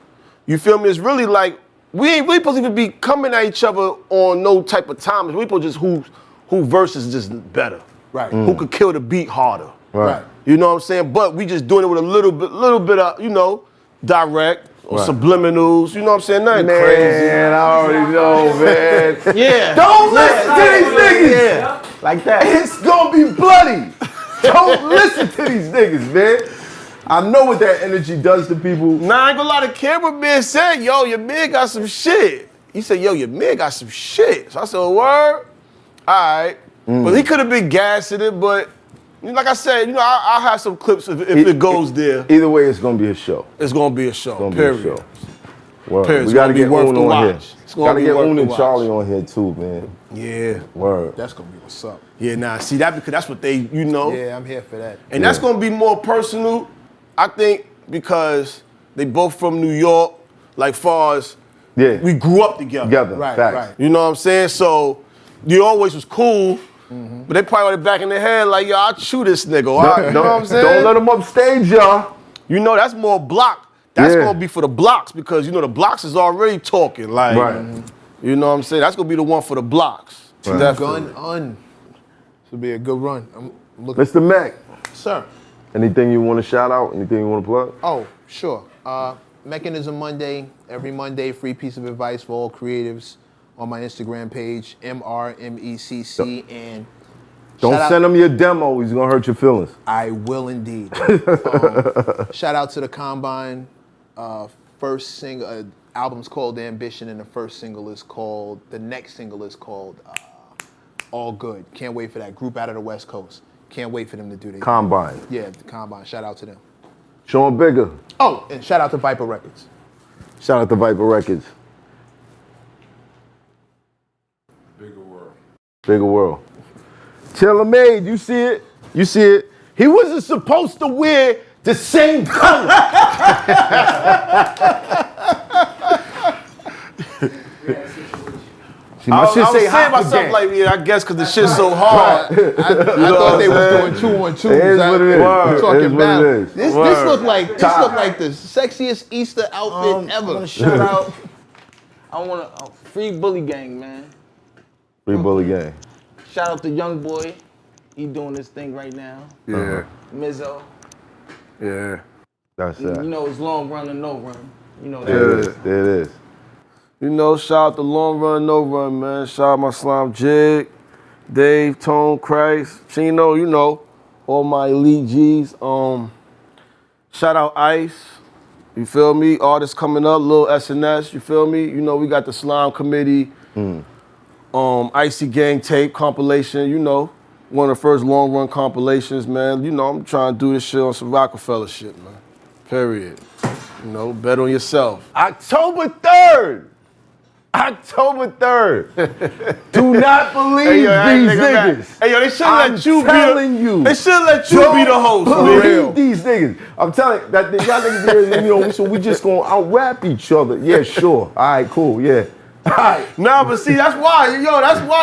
You feel me? It's really like we ain't supposed to even be coming at each other on no type of time. We supposed just who verse is just better. Right. Who could kill the beat harder. Right. You know what I'm saying? But we just doing it with a little bit of, you know, direct or subliminals. You know what I'm saying? Nothing crazy. Man, I already know, man. Yeah. Don't listen to these niggas. Yeah. Like that. It's gonna be bloody. Don't listen to these niggas, man. I know what that energy does to people. Nah, I ain't gonna lie, the cameraman said, yo, your man got some shit. He said, yo, your man got some shit. So I said, word? All right. But he could have been gassing it, but like I said, I'll have some clips if it goes there. Either way, it's gonna be a show. It's gonna be a show, It's gonna period. be a show. Word. Period. We gotta get worth Un the on watch. here. It's gonna Gotta be get worth Un the and watch. Charlie on here too, man. Yeah. Word. That's gonna be what's up. Yeah, nah, see that because that's what they, Yeah, I'm here for that. And that's gonna be more personal, I think, because they both from New York, like far as we grew up together. Right, Facts. right. You know what I'm saying? So you always was cool, but they probably were back in their head like, yo, I'll chew this nigga. You know what I'm saying? Don't let them upstage y'all. You know, that's more block. That's gonna be for the blocks because the blocks is already talking. Like, you know what I'm saying? That's gonna be the one for the blocks. Right. Definitely. Gun Un. This will be a good run. I'm looking. Mr. Mac, Sir. anything you want to shout out? Anything you want to plug? Oh, sure. Mechanism Monday, every Monday, free piece of advice for all creatives on my Instagram page, MRMECC, and Don't send him your demo. He's gonna hurt your feelings. I will indeed. Shout out to the Combine. First single, album's called Ambition, and the next single is called All Good. Can't wait for that. Group out of the West Coast. Can't wait for them to do their Combine. Yeah, the Combine. Shout out to them. Sean Bigger. Oh, and shout out to Viper Records. Shout out to Viper Records. Bigger world. Bigger world. Taylor Made, you see it? You see it? He wasn't supposed to wear the same color. See, my shit I was say saying hot myself again. like, I guess because the shit's so hard. I thought they was doing 2-on-2s. It is what it is. We're It talking is what about it is. this looked like the sexiest Easter outfit I ever. want to shout out. I want to free Bully Gang, man. Free Bully Gang. Shout out to Young Boy. He doing this thing right now. Yeah. Mizzo. Yeah. That's that. You know it's long run and no run. You know that. There it is. There it is. Shout out to Long Run, No Run, man. Shout out my Slime Jig, Dave, Tone, Christ, Chino, all my elite G's. Shout out Ice, you feel me? Artists coming up, Lil SNS, you feel me? We got the Slime Committee, Icy Gang Tape compilation, one of the first Long Run compilations, man. I'm trying to do this shit on some Rockefeller shit, man. Period. Bet on yourself. October 3rd. October 3rd. Do not believe these niggas. Hey, yo, they shouldn't let you telling you. They shouldn't let you be the host, believe man. these niggas. I'm telling you, that y'all niggas here, so we just gonna out-rap each other. Yeah, sure. All right, cool, yeah. All right. Nah, but see, that's why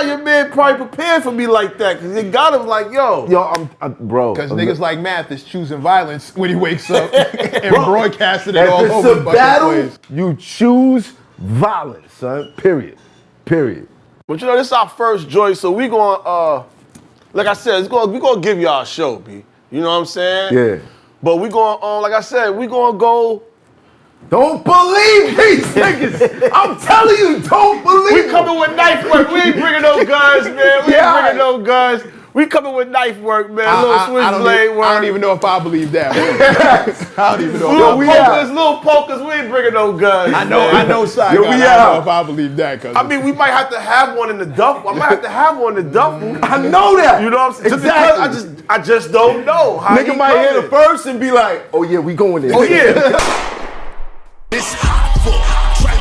your man probably prepared for me like that, because he got him like, yo. Yo, I'm bro. Because niggas like Math is choosing violence when he wakes up and broadcasting it all over the If it's a battle, place. you choose violence, son. Period. But this is our first joint, so we going like I said, we gonna give y'all a show, B. You know what I'm saying? Yeah. But we going like I said, we gonna go. Don't believe these niggas. I'm telling you, don't believe. We coming with knife work. We ain't bringing no guns, man. We ain't bringing no guns. We coming with knife work, man. Little switchblade work. I don't even know if I believe that. I don't even know. Little pokers. We ain't bringing no guns. I know Saigon. I don't know if I believe that. I mean, we might have to have one in the duffel. I might have to have one in the duffel. I know that. You know what I'm saying? Exactly. Just because I just don't know how Nigga might hear the first and be like, oh yeah, we going there. Oh yeah. It's hot for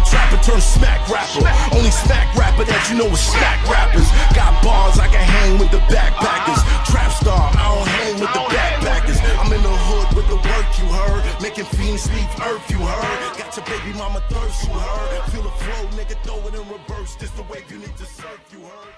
trapper turn smack rapper. Only smack rapper that you know is smack rappers. Got bars I can hang with the backpackers. Trap star, I don't hang with the backpackers. I'm in the hood with the work you heard. Making fiends leave earth you heard. Got your baby mama thirst you heard. Feel the flow, nigga, throw it in reverse. This the wave you need to surf you heard.